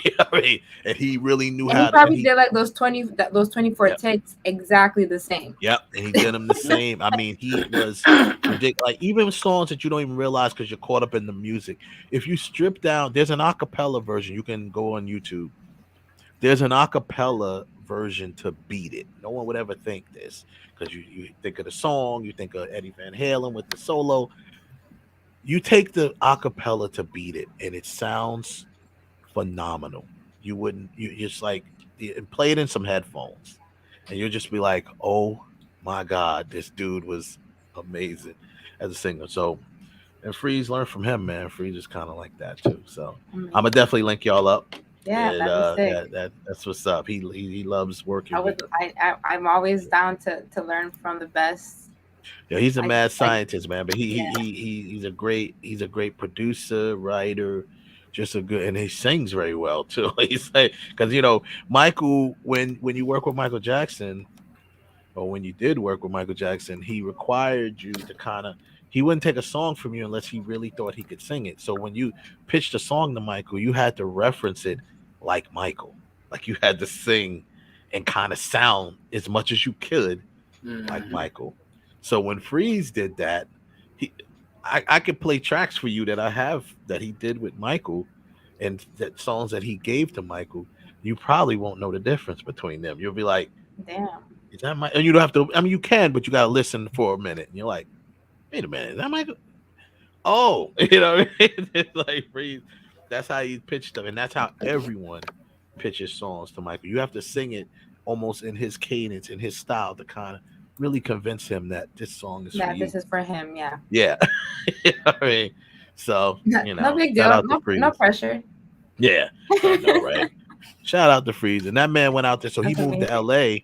You know what I mean? And he really knew And how he probably to. did like those 24 takes exactly the same. Yep, and he did them the same. I mean, he was ridiculous. Like even songs that you don't even realize because you're caught up in the music. If you strip down, there's an acapella version. You can go on YouTube. There's an acapella version to Beat It. No one would ever think this because you think of the song, you think of Eddie Van Halen with the solo. You take the acapella to Beat It, and it sounds phenomenal. You just like play it in some headphones, and you'll just be like, "Oh my God, this dude was amazing as a singer." So, and Freeze learned from him, man. Freeze is kind of like that too. So, I'm gonna definitely link y'all up. Yeah, and, that's what's up. He loves working. I'm always down to learn from the best. Yeah, he's a mad scientist, man. But he's a great producer, writer, just a good, and he sings very well too. He's like, because you know, Michael, when you work with Michael Jackson, or when you did work with Michael Jackson, he required you to he wouldn't take a song from you unless he really thought he could sing it. So when you pitched a song to Michael, you had to reference it like Michael, like you had to sing and kind of sound as much as you could like Michael. So when Freeze did that, I could play tracks for you that I have that he did with Michael, and that songs that he gave to Michael. You probably won't know the difference between them. You'll be like, "Damn, is that Michael?" And you don't have to. I mean, you can, but you got to listen for a minute. And you're like, "Wait a minute, is that Michael?" Oh, you know, it's like Freeze. That's how he pitched them, and that's how everyone pitches songs to Michael. You have to sing it almost in his cadence, in his style, to kind of really convince him that this song is for you. This is for him. Yeah. Yeah. You know what I mean? So, you know, no big deal. No pressure. Yeah. I know, right? Shout out to Freeze. And that man went out there. So he moved to LA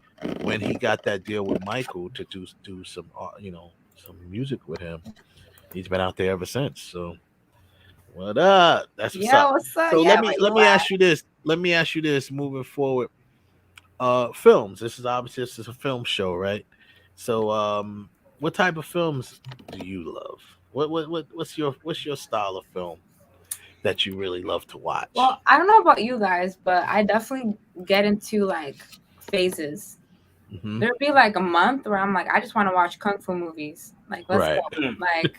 when he got that deal with Michael to do some, some music with him. He's been out there ever since. So, what up? That's what's up. What's up? So let me ask you this. Let me ask you this moving forward. Films. This is a film show, right? So, what type of films do you love? What's your style of film that you really love to watch? Well, I don't know about you guys, but I definitely get into like phases. Mm-hmm. There'd be like a month where I'm like, I just want to watch kung fu movies. Like, let's go. Like,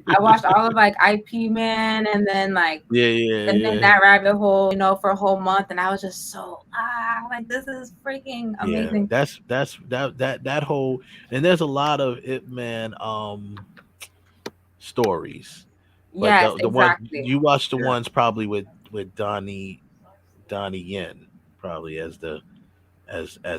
I watched all of like IP Man, and then like then that rabbit hole, for a whole month, and I was just so like this is freaking amazing. Yeah, that whole, and there's a lot of Ip Man stories. But yes, the exactly. One you watch the ones probably with Donnie Yen probably as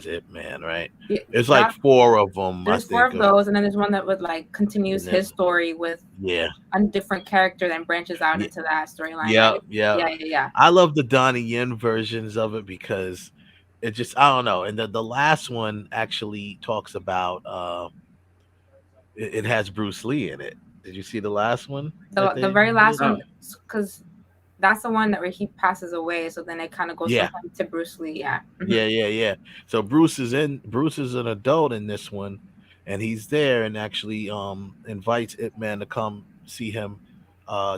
Ip Man, right? Yeah, it's like 4 of them. There's 4 of those, and then there's one that would like continues his story with a different character, then branches out into that storyline. Yeah. I love the Donnie Yen versions of it because it just, I don't know. And the last one actually talks about it has Bruce Lee in it. Did you see the last one? The very last one, because that's the one where he passes away. So then it kind of goes from him to Bruce Lee. Yeah. Mm-hmm. Yeah. So Bruce is an adult in this one, and he's there and actually invites Ip Man to come see him.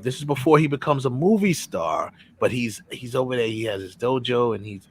This is before he becomes a movie star, but he's over there. He has his dojo, and he's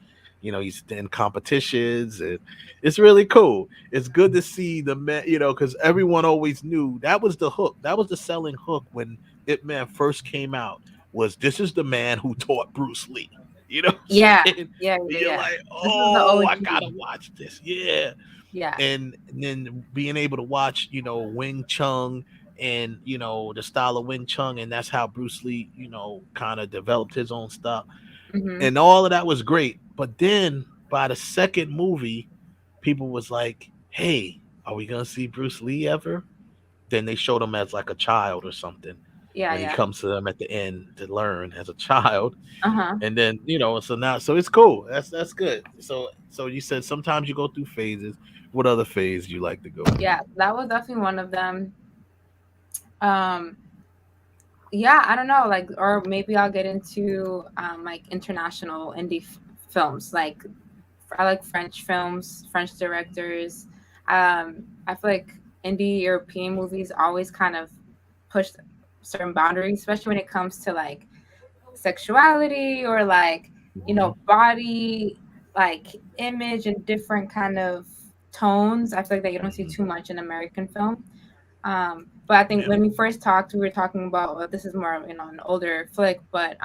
in competitions, and it's really cool. It's good to see the man, because everyone always knew that was the hook. That was the selling hook when Ip Man first came out. was this is the man who taught Bruce Lee. You know what I'm Yeah, saying? yeah, And yeah. you're yeah. like, This is the oh, I OG. gotta watch this. Yeah. Yeah. And then being able to watch, you know, Wing Chun and, you know, the style of Wing Chun, and that's how Bruce Lee, you know, kind of developed his own style. Mhm. And all of that was great. But then by the second movie, people was like, hey, are we gonna see Bruce Lee ever? Then they showed him as like a child or something. Yeah, When he yeah. comes to them at the end to learn as a child. Uh-huh. And then, you know, so now, so it's cool. That's good. So you said sometimes you go through phases. What other phase you like to go through? Yeah, that was definitely one of them. Yeah, I don't know, like, or maybe I'll get into like international indie films. Like, I like French films, French directors. I feel like indie European movies always kind of push certain boundaries, especially when it comes to like sexuality or like, you know, body, like image and different kind of tones. I feel like that you don't see too much in American film. But I think when we first talked, we were talking about, well, this is more, you know, an older flick, but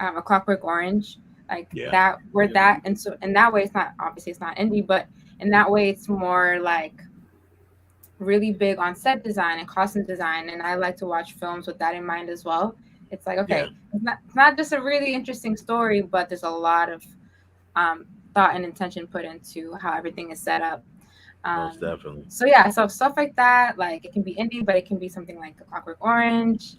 A Clockwork Orange, like that, where that, and so in that way, it's not, obviously it's not indie, but in that way, it's more like really big on set design and costume design. And I like to watch films with that in mind as well. It's like, okay, it's not just a really interesting story, but there's a lot of thought and intention put into how everything is set up. Most definitely. So yeah, so stuff like that, like it can be indie, but it can be something like A Clockwork Orange.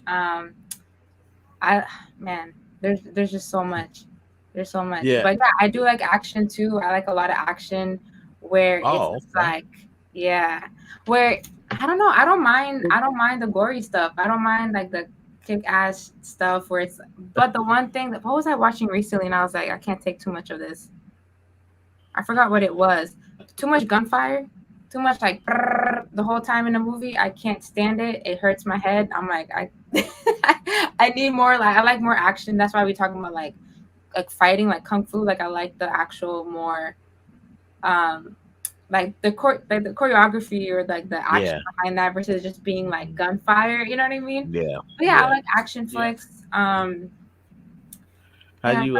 There's just so much. There's so much. Yeah. But yeah, I do like action too. I like a lot of action where it's just like, yeah, where I don't know, I don't mind the gory stuff. I don't mind like the kick ass stuff where it's, but the one thing that, what was I watching recently and I was like, I can't take too much of this. I forgot what it was. Too much gunfire, too much like the whole time in the movie. I can't stand it. It hurts my head. I'm like, I need more, like I like more action. That's why we talking about like fighting, like kung fu. Like I like the actual more like the choreography or like the action behind that versus just being like gunfire. You know what I mean? Yeah. But yeah, I like action flicks. How you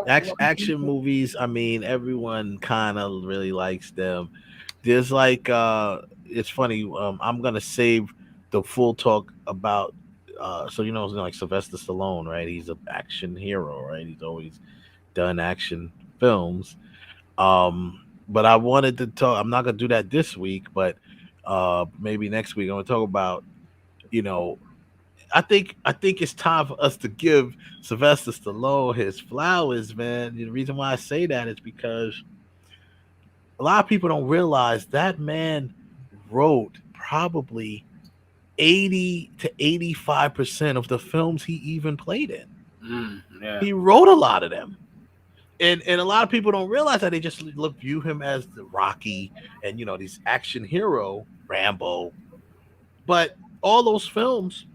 action movies? I mean, everyone kind of really likes them. There's like it's funny. I'm gonna save the full talk about so you know like Sylvester Stallone, right? He's an action hero, right? He's always done action films. But I wanted to talk. I'm not gonna do that this week, but maybe next week I'm gonna talk about, you know, I think it's time for us to give Sylvester Stallone his flowers, man. The reason why I say that is because a lot of people don't realize that man wrote probably 80 to 85% of the films he even played in. He wrote a lot of them. And a lot of people don't realize that. They just view him as the Rocky and, you know, these action hero, Rambo. But all those films,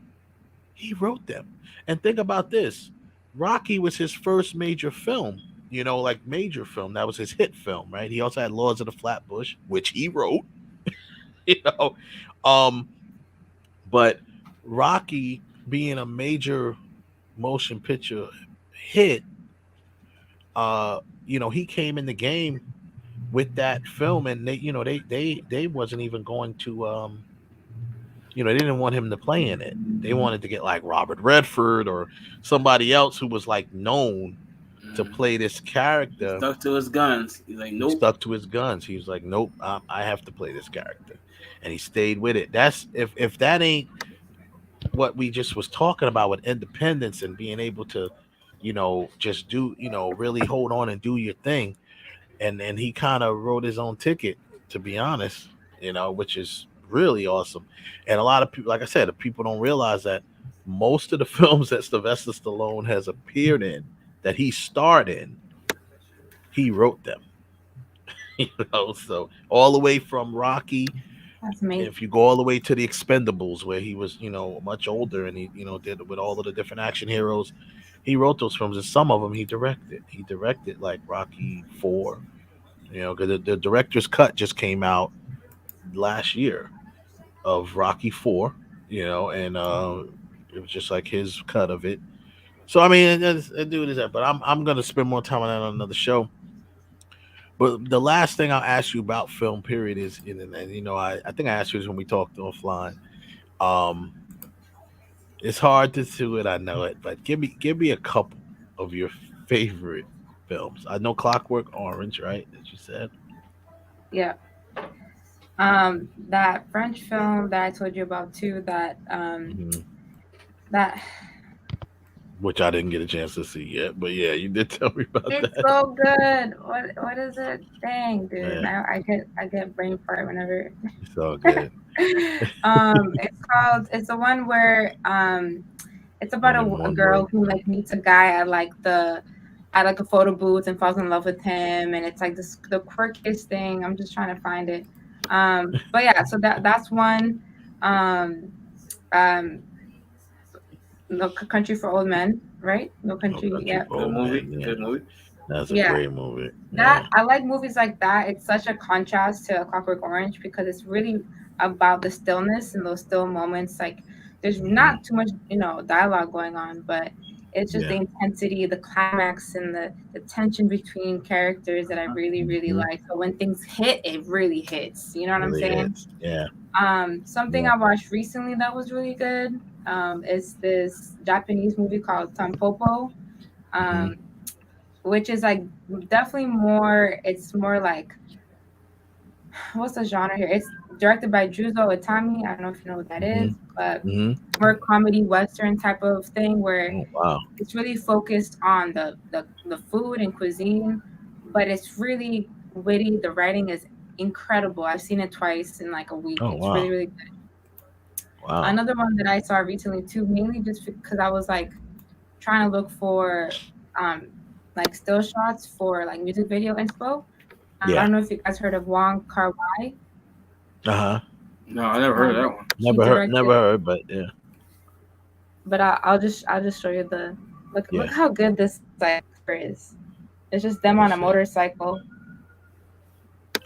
he wrote them. And think about this. Rocky was his first major film, you know, like major film. That was his hit film, right? He also had Lords of the Flatbush, which he wrote, you know. But Rocky being a major motion picture hit, you know, he came in the game with that film, and they wasn't even going to you know, they didn't want him to play in it. They wanted to get like Robert Redford or somebody else who was like known to play this character. He stuck to his guns. He's like, nope. He stuck to his guns. He was like, nope, I have to play this character, and he stayed with it. That's if that ain't what we just was talking about with independence and being able to, you know, just do, you know, really hold on and do your thing. And he kind of wrote his own ticket, to be honest, you know, which is really awesome. And a lot of people, like I said, people don't realize that most of the films that Sylvester Stallone has appeared in, that he starred in, he wrote them. You know, so all the way from Rocky. That's amazing. If you go all the way to the Expendables, where he was, you know, much older, and he, you know, did with all of the different action heroes, he wrote those films, and some of them he directed. He directed like Rocky 4, you know, because the director's cut just came out last year of Rocky 4, you know, and it was just like his cut of it. So I mean, it do that, but I'm gonna spend more time on that on another show. But the last thing I'll ask you about film period is, and you know, I think I asked you this when we talked offline. Um, it's hard to do it, I know it, but give me a couple of your favorite films. I know Clockwork Orange, right? That you said. Yeah. That French film that I told you about too. That Which I didn't get a chance to see yet, but yeah, you did tell me about it's that. so good. What is it? Dang, dude. Yeah, I get brain fart whenever. it's all good. It's the one where it's about Only a one girl word. who like meets a guy at like a photo booth and falls in love with him, and it's like the quirkiest thing. I'm just trying to find it. But yeah, so that's one. Um, um, No Country for Old Men, right? No No Country, Country yeah. for Good Old movie. Men. Yeah, Good movie. that's a Yeah. great movie. That Yeah, I like movies like that. It's such a contrast to Clockwork Orange because it's really about the stillness and those still moments. Like there's not too much, dialogue going on, but it's just the yeah. intensity, the climax, and the tension between characters that I really, really Mhm. like. So when things hit, it really hits. You know what I'm Really saying? is. Yeah. Something Yeah. I watched recently that was really good is this Japanese movie called Tampopo, Mhm. um, which is like definitely more. It's more like what's the genre here? It's directed by Juzo Itami. I don't know if you know what that Mhm. is, but Mhm. more comedy western type of thing where Oh wow. it's really focused on the food and cuisine, but it's really witty. The writing is incredible. I've seen it twice in like a week. Oh It's really wow. really good. Wow. Another one that I saw recently too, mainly just because I was like trying to look for um like still shots for like music video inspo. I Yeah. don't know if you guys heard of Wong Kar Wai. Uh huh. No, I never heard of that one. He Never heard. Never directed, heard. But yeah. but I'll just show you the look Yeah. how good this like is. It's just them Let me on a see. motorcycle. You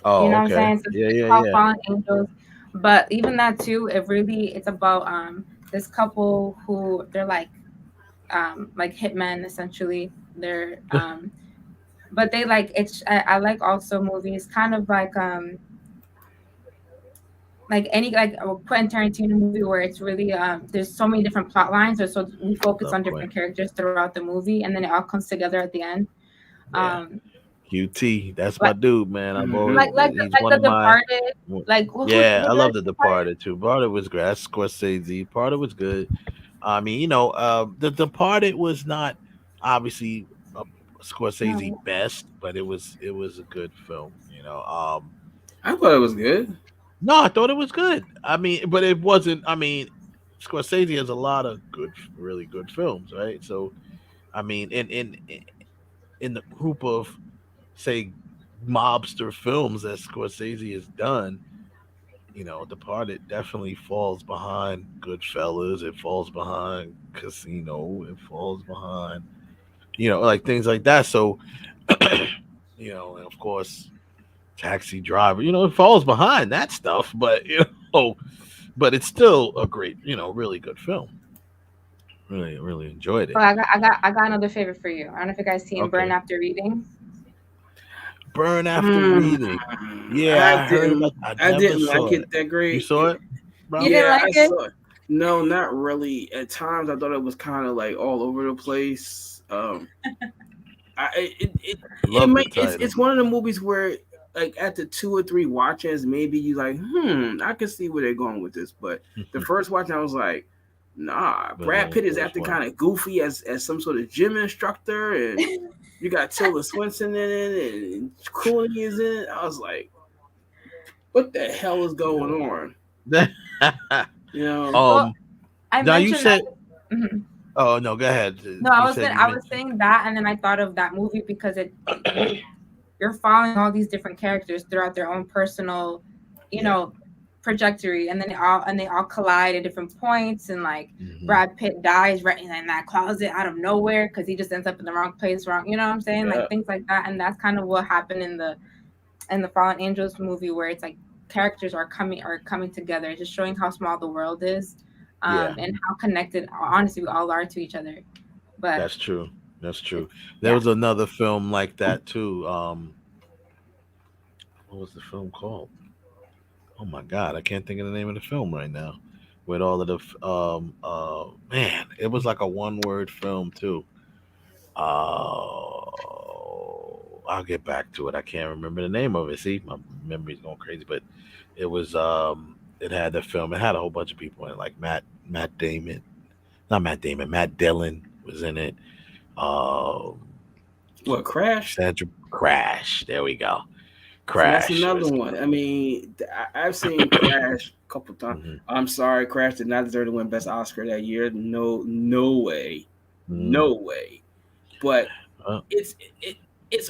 Oh know what I'm okay. saying? So Yeah. it's Yeah. called Yeah. Fallen Angels. But even that too, it's about this couple who they're like hitmen essentially. They're but they like it's I like also movies kind of like any like a Quentin Tarantino movie where it's really there's so many different plot lines or so we focus Love on Quentin. different characters throughout the movie and then it all comes together at the end. Yeah. Um QT. That's my like dude, man. I've always. like like the, He's like one the of my. Departed, like Yeah, who I love directed The Departed? Departed too. Departed was great. That's Scorsese. Departed was good. I mean, The Departed was not obviously a Scorsese No. best, but it was a good film. I thought it was good. No, I thought it was good. I mean, but it wasn't. I mean, Scorsese has a lot of good, really good films, right? So, I mean, in the group of say mobster films that Scorsese has done, Departed definitely falls behind Goodfellas. It falls behind Casino. It falls behind, like things like that. So, and of course, Taxi Driver. It falls behind that stuff, but but it's still a great, really good film. Really, really enjoyed it. Oh, I got another favorite for you. I don't know if you guys seen Burn Okay, After Reading. Burn After Reading. Yeah, I heard about. I I never didn't like saw it. it that great. You saw it, bro? You didn't Yeah, like I it? saw it. No, not really. At times, I thought it was kind of like all over the place. Love the title. It's one of the movies where, like, after 2 or 3 watches, maybe you like, I can see where they're going with this. But the first watch, I was like, nah. Brad Pitt is acting kind of goofy as some sort of gym instructor, and you got Tilda Swinton in it, and Clooney is in it. I was like, what the hell is going on? Well, I now you mentioned said. that. Mhm. Oh no, go ahead. No, I was saying that, and then I thought of that movie because you're following all these different characters throughout their own personal, trajectory, and then they all collide at different points, and like Brad Pitt dies right in that closet out of nowhere because he just ends up in the wrong place, wrong. You know what I'm saying? Yeah. Like things like that, and that's kind of what happened in the Fallen Angels movie, where it's like characters are coming together, just showing how small the world is, and how connected honestly we all are to each other. But that's true. There was another film like that too. What was the film called? Oh my God, I can't think of the name of the film right now. With all of the man, it was like a one-word film too. I'll get back to it. I can't remember the name of it. See, my memory's going crazy, but it was it had the film. It had a whole bunch of people in it, like Matt Damon, not Matt Damon, Matt Dillon was in it. What, Crash? Crash. There we go. So Crash. that's another one. I mean, I've seen Crash a couple times. Mm-hmm. I'm sorry, Crash did not deserve to win Best Oscar that year. No way. No way. But it's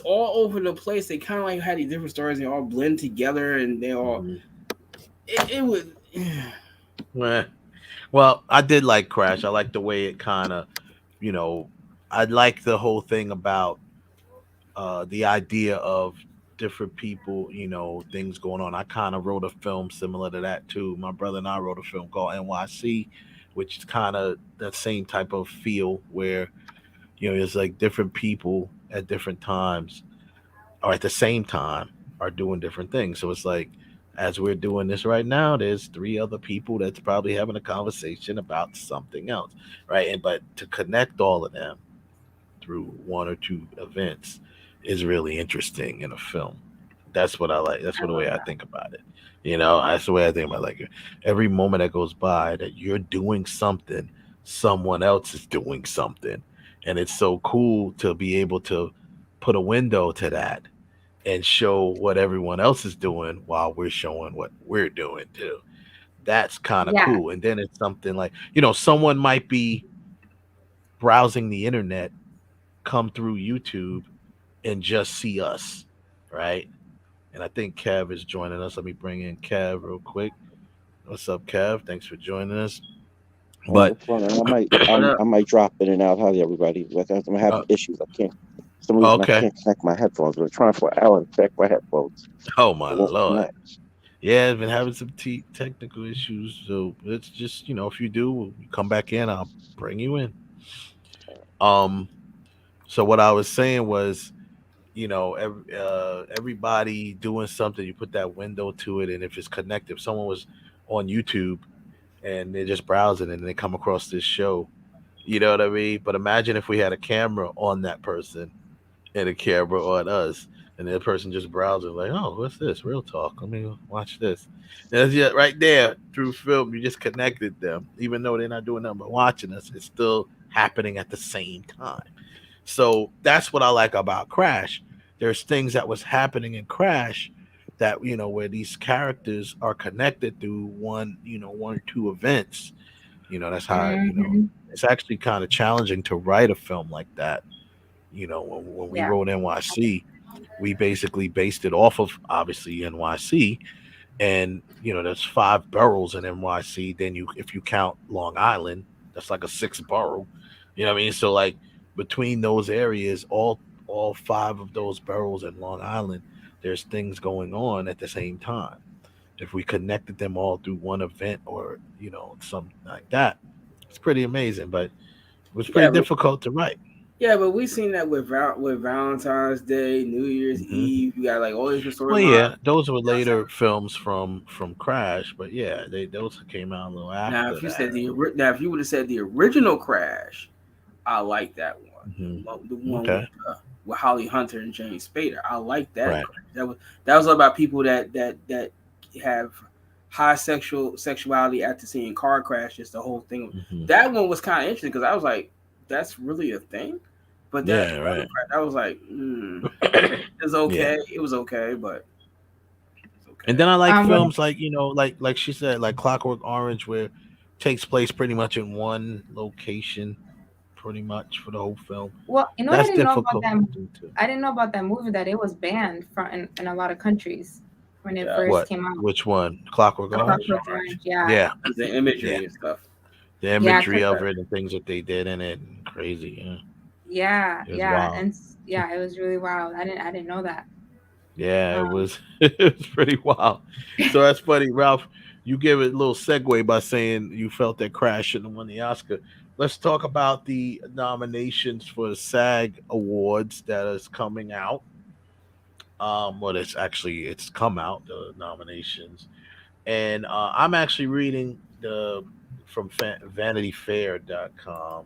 all over the place. They kind of like had these different stories. They all blend together, and they all it was. Well, I did like Crash. I like the way it kind of, I like the whole thing about the idea of different people, things going on. I kind of wrote a film similar to that too. My brother and I wrote a film called NYC, which is kind of that same type of feel where, it's like different people at different times or at the same time are doing different things. So it's like, as we're doing this right now, there's 3 other people that's probably having a conversation about something else, right? But to connect all of them through 1 or 2 events is really interesting in a film. That's what I like. That's the way I think about it. That's the way I think about it. Like every moment that goes by that you're doing something, someone else is doing something. And it's so cool to be able to put a window to that and show what everyone else is doing while we're showing what we're doing too. That's kind of cool. And then it's something like, someone might be browsing the internet, come through YouTube and just see us, right? And I think Kev is joining us. Let me bring in Kev real quick. What's up, Kev? Thanks for joining us. But I might drop in and out. Howdy, everybody. I'm having issues. I can't. For some reason, I can't connect my headphones. I've been trying for an hour to connect my headphones. Oh my Lord! Yeah, I've been having some technical issues. So it's just if you do come back in, I'll bring you in. So what I was saying was, everybody doing something. You put that window to it, and if it's connected, if someone was on YouTube and they're just browsing and they come across this show, you know what I mean? But imagine if we had a camera on that person and a camera on us, and the person just browsing like, oh, what's this? Real Talk. Let me watch this. And it's just right there through film. You just connected them, even though they're not doing nothing but watching us. It's still happening at the same time. So that's what I like about Crash. There's things that was happening in Crash that, where these characters are connected through 1 or 2 events. That's how, it's actually kind of challenging to write a film like that. When we wrote NYC, we basically based it off of obviously NYC, and there's 5 boroughs in NYC. Then if you count Long Island, that's like a 6th borough. You know what I mean? So like between those areas, all 5 of those boroughs in Long Island, there's things going on at the same time. If we connected them all through one event or something like that, it's pretty amazing. But it was pretty difficult to write. Yeah, but we've seen that with Valentine's Day, New Year's Eve. You got like all these stories. Well, yeah, those were later films from Crash, but yeah, those came out a little after. Now, if you would have said the original Crash, I like that one. Mm-hmm. The one with Holly Hunter and James Spader. I like that. Right. That was all about people that have high sexuality after seeing car crashes. The whole thing. Mm-hmm. That one was kind of interesting because I was like, that's really a thing. But that I was like, it was okay. Yeah. It was okay, but it's okay. And then I like films like like she said, like Clockwork Orange, where it takes place pretty much in one location, pretty much for the whole film. Well, I didn't know about that. I didn't know about that movie that it was banned in a lot of countries when it first came out. Which one? Clockwork Orange. Yeah. The imagery and stuff. The imagery of it and things that they did in it, and crazy. Yeah, and it was really wild. I didn't know that. Yeah, it was pretty wild. So that's funny, Ralph. You give it a little segue by saying you felt that Crash shouldn't have won the Oscar. let's talk about the nominations for the SAG Awards that is coming out. Well, it's come out, the nominations, and I'm actually reading from VanityFair.com,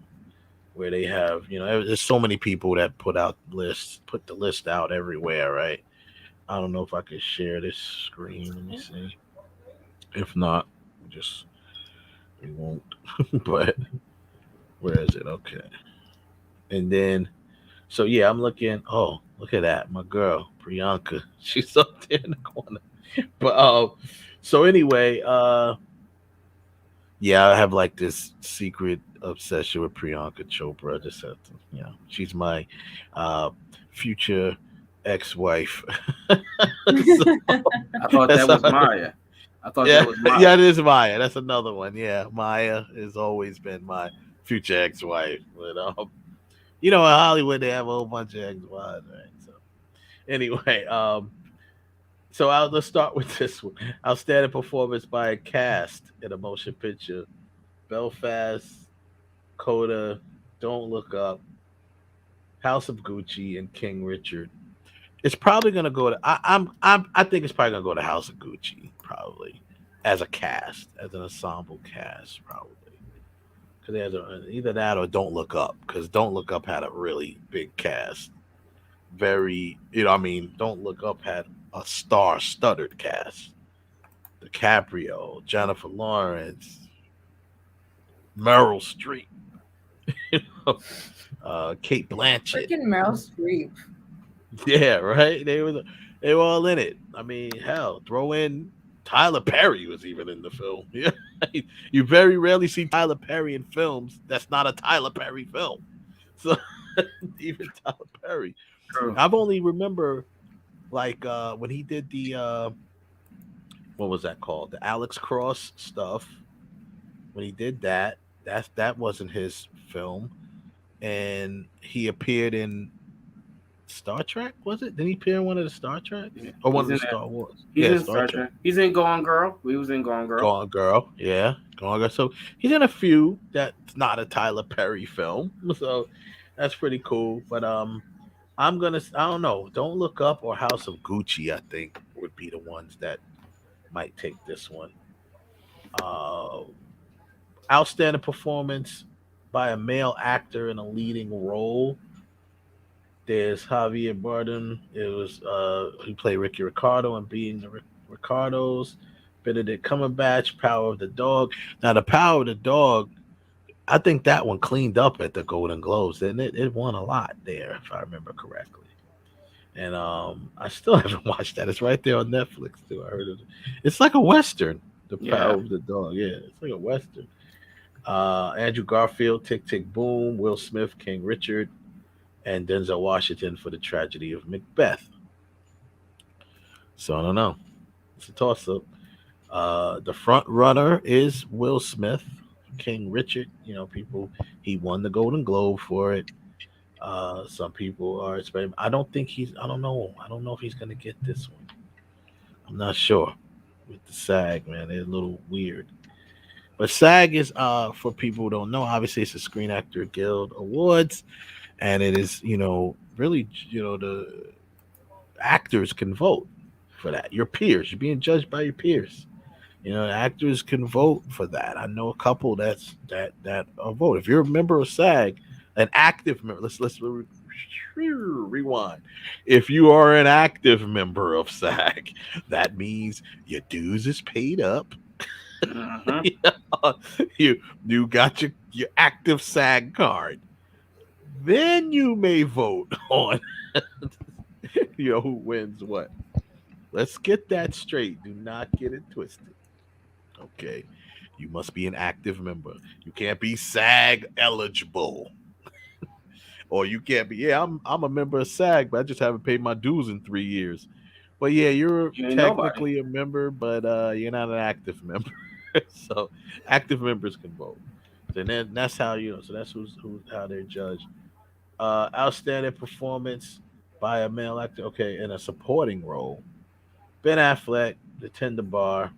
where they have, there's so many people that put the list out everywhere, right? I don't know if I could share this screen. Let me see. If not, we won't. But where is it? Okay. And then, so yeah, I'm looking. Oh, look at that, my girl Priyanka. She's up there in the corner. But so anyway, yeah, I have like this secret obsession with Priyanka Chopra. I just have to, she's my future ex-wife. I thought that was Maya. That was Maya. Yeah, it is Maya. That's another one. Yeah, Maya has always been my future ex-wife. But in Hollywood they have a whole bunch of ex-wives, right? So anyway, let's start with this one. Outstanding performance by a cast in a motion picture: Belfast, Coda, Don't Look Up, House of Gucci, and King Richard. It's probably gonna go to. I think it's probably gonna go to House of Gucci, probably, as a cast, as an ensemble cast, probably. Because they had either that or Don't Look Up, because Don't Look Up had a really big cast. Don't Look Up had a star-studded cast. DiCaprio, Jennifer Lawrence, Meryl Streep, Kate Blanchett. Freaking Meryl Streep. Yeah, right. They were all in it. I mean, hell, throw in Tyler Perry was even in the film. Yeah, you very rarely see Tyler Perry in films that's not a Tyler Perry film. So even Tyler Perry. True. I've only remember like when he did the what was that called? The Alex Cross stuff. When he did that wasn't his film, and he appeared in Star Trek. Was it? Did he appear in one of the Star Trek or one of the Star Wars? He's in Star Trek. He's in Gone Girl. He was in Gone Girl. Gone Girl, yeah, Gone Girl. So he's in a few that's not a Tyler Perry film. So that's pretty cool. But I don't know. Don't Look Up or House of Gucci, I think, would be the ones that might take this one. Outstanding performance by a male actor in a leading role. There's Javier Bardem. It was he played Ricky Ricardo and Being the Ricardos. Benedict Cumberbatch, Power of the Dog. Now, the Power of the Dog, I think that one cleaned up at the Golden Globes, didn't it? It won a lot there, if I remember correctly. And I still haven't watched that. It's right there on Netflix too. I heard it. It's like a Western. The Power of the Dog. Yeah, it's like a Western. Andrew Garfield, Tick Tick Boom, Will Smith, King Richard, and Denzel Washington for The Tragedy of Macbeth. So I don't know. It's a toss-up. The front runner is Will Smith, King Richard. He won the Golden Globe for it. Some people are expecting. I don't know if he's going to get this one. I'm not sure. With the SAG, man, they're a little weird. But SAG is, for people who don't know, obviously it's a Screen Actor Guild Awards, and it is, really, the actors can vote for that. Your peers, you're being judged by your peers. Actors can vote for that. I know a couple that vote. If you're a member of SAG, an active member, let's rewind. If you are an active member of SAG, that means your dues is paid up. You got your active SAG card. Then you may vote on who wins what. Let's get that straight. Do not get it twisted. Okay. You must be an active member. You can't be SAG eligible. Or you can't be, I'm a member of SAG, but I just haven't paid my dues in 3 years. But yeah, you're technically a member, but you're not an active member. So active members can vote. And then that's how so that's how they're judged. Outstanding performance by a male actor, okay, in a supporting role. Ben Affleck, The Tender Bar,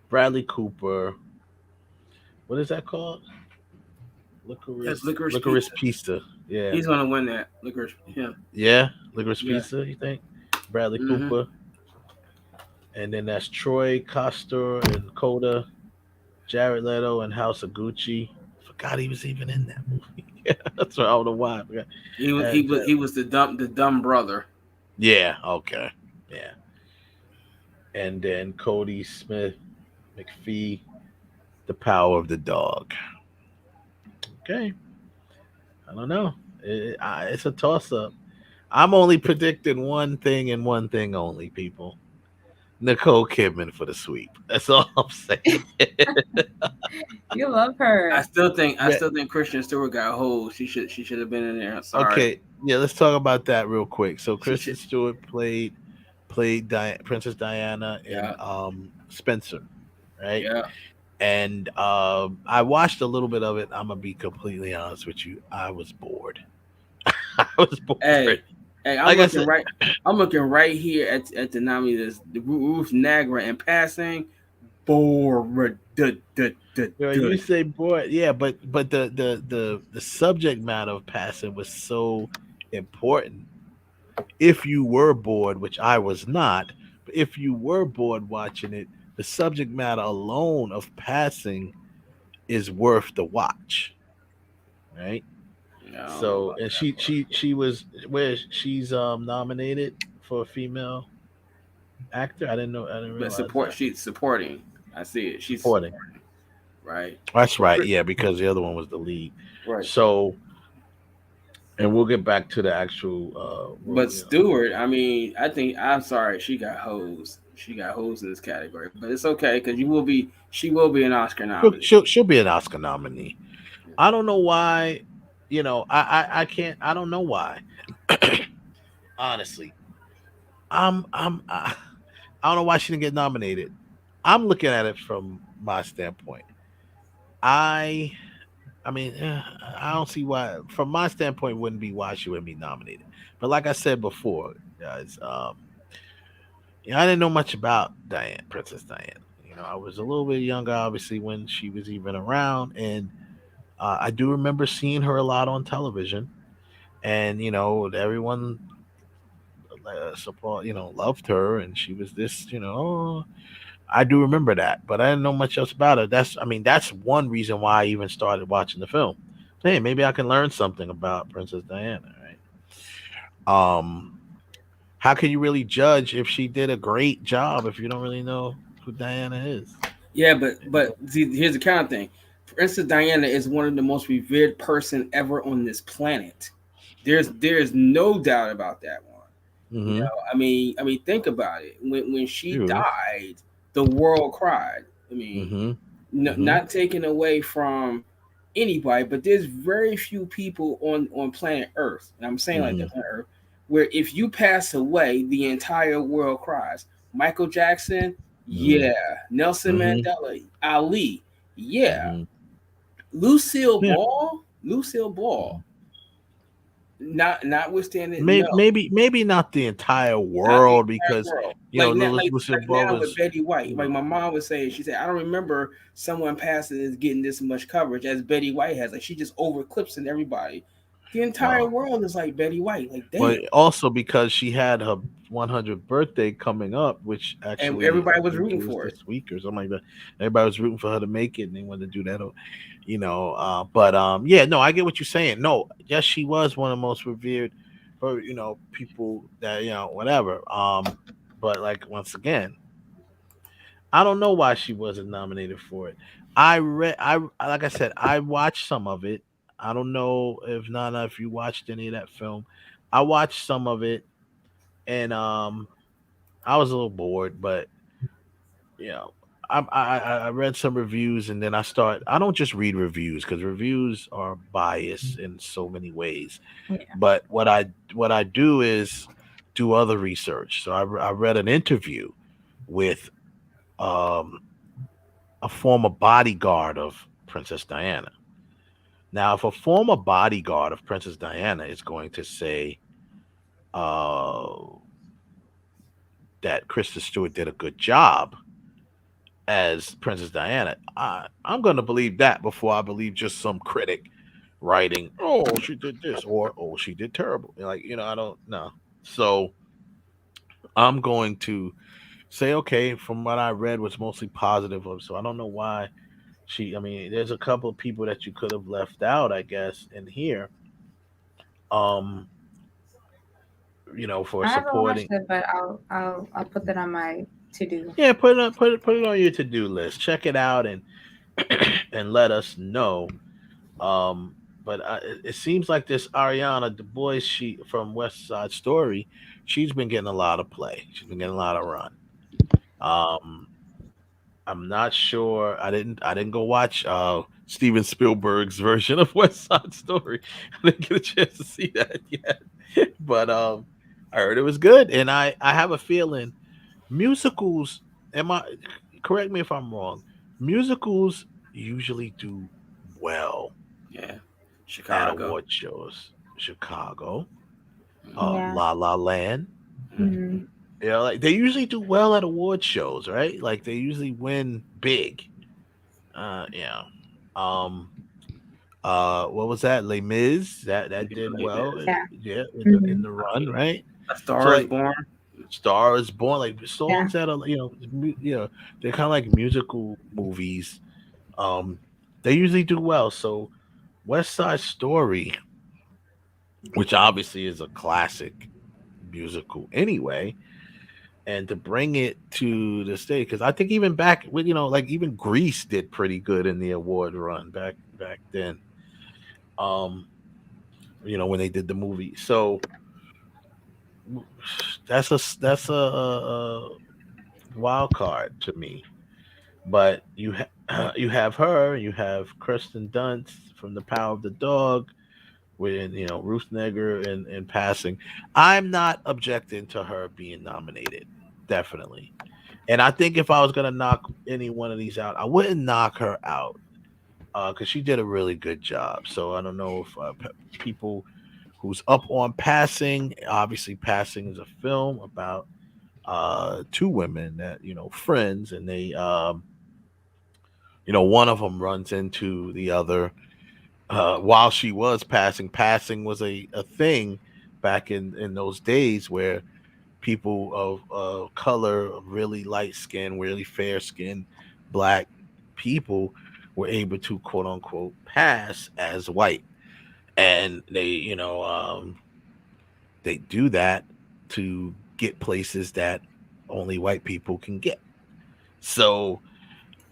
Bradley Cooper. What is that called? That's Licorice Pizza. Yeah, he's gonna win that. Licorice. Yeah, Licorice Yeah. Pizza. You think? Bradley Mhm. Cooper, and then that's Troy Coster and Coda, Jared Leto and House of Gucci. Forgot he was even in that movie. Yeah, that's right. I don't know why. I forgot. He was the dumb brother. Yeah. Okay. Yeah. And then Cody Smith McPhee, The Power of the Dog. Okay. I don't know. It's a toss up. I'm only predicting one thing and one thing only, people. Nicole Kidman for the sweep. That's all I'm saying. You love her. I still think Kristen Stewart got hold. She should have been in there. Sorry. Okay, yeah, let's talk about that real quick. So Kristen Stewart played Princess Diana in Spencer, right? Yeah. And I watched a little bit of it. I'm gonna be completely honest with you. I was bored. I was bored. Hey, I'm looking right here at the nominees. The Ruth Nagra in passing. Bored. You say bored, yeah, but the subject matter of passing was so important. If you were bored, which I was not, but if you were bored watching it, the subject matter alone of passing is worth the watch, right? So, and she was she's nominated for a female actor. I didn't realize. She's supporting. I see it. She's supporting. Right. That's right. Yeah, because the other one was the lead. Right. So, and we'll get back to the actual. But Stewart, I mean, I'm sorry, she got hosed. She got hosed in this category, but it's okay because she will be an Oscar nominee. She'll be an Oscar nominee. I don't know why. I can't. I don't know why. Honestly, I don't know why she didn't get nominated. I'm looking at it from my standpoint. I mean, I don't see why. From my standpoint, wouldn't be why she wouldn't be nominated. But like I said before, guys, I didn't know much about Princess Diana. I was a little bit younger, obviously, when she was even around, and I do remember seeing her a lot on television, and everyone loved her, and she was this, I do remember that, but I didn't know much else about her. That's one reason why I even started watching the film. Hey, maybe I can learn something about Princess Diana, right? How can you really judge if she did a great job if you don't really know who Diana is? Yeah, but see, here's the kind of thing. Princess Diana is one of the most revered person ever on this planet. There's no doubt about that one. Mm-hmm. I mean, think about it. When she died, the world cried. I mean, not taken away from anybody, but there's very few people on planet Earth, and I'm saying like that, planet Earth, where if you pass away, the entire world cries. Michael Jackson, yeah. Nelson Mandela, Ali, yeah. Lucille Ball. Notwithstanding, maybe not the entire world, because Lucille Ball was with Betty White. Like my mom was saying, she said, I don't remember someone passing is getting this much coverage as Betty White has. Like she just overclips everybody. The entire world is like Betty White. Like damn. But also because she had her 100th birthday coming up, which actually and everybody was rooting for this week or something like that. Everybody was rooting for her to make it, and they wanted to do that. I get what you're saying. No, yes, she was one of the most revered, people that whatever. But like once again, I don't know why she wasn't nominated for it. Like I said, I watched some of it. I don't know if Nana, if you watched any of that film. I watched some of it, and I was a little bored, but I read some reviews, and then I don't just read reviews because reviews are biased in so many ways. Yeah. But what I do is do other research. So I read an interview with a former bodyguard of Princess Diana. Now, if a former bodyguard of Princess Diana is going to say that Kristen Stewart did a good job as Princess Diana, I'm going to believe that before I believe just some critic writing, oh, she did this, or oh, she did terrible. Like, I don't know. So I'm going to say, okay, from what I read was mostly positive. So I don't know why there's a couple of people that you could have left out, I guess, in here. For I haven't watched supporting. it, but I'll put that on my to do. Yeah, put it on your to do list. Check it out and let us know. But it seems like this Ariana Du Bois, she from West Side Story, she's been getting a lot of play. She's been getting a lot of run. I'm not sure. I didn't go watch Steven Spielberg's version of West Side Story. I didn't get a chance to see that yet. But I heard it was good, and I have a feeling musicals. Correct me if I'm wrong. Musicals usually do well. Yeah, Chicago at award shows. Chicago, Yeah. La La Land. Mhm. Like they usually do well at award shows, right? Like they usually win big. Yeah. What was that? Les Mis. That did well. Yeah. In the run, right? A Star is Born. Star is Born, like songs that are they're kind of like musical movies. They usually do well. So West Side Story, which obviously is a classic musical anyway, and to bring it to the stage, because I think even back with like even Grease did pretty good in the award run back then. When they did the movie. So that's a wild card to me. But you have her, you have Kristen Dunst from The Power of the Dog, with Ruth Negger in Passing. I'm not objecting to her being nominated, definitely. And I think if I was gonna knock any one of these out, I wouldn't knock her out because she did a really good job. So I don't know if people who's up on Passing. Obviously, Passing is a film about two women that friends, and they one of them runs into the other while she was passing. Passing was a thing back in those days where people of color, really light skin, really fair skin, black people were able to quote unquote pass as white, and they they do that to get places that only white people can get. So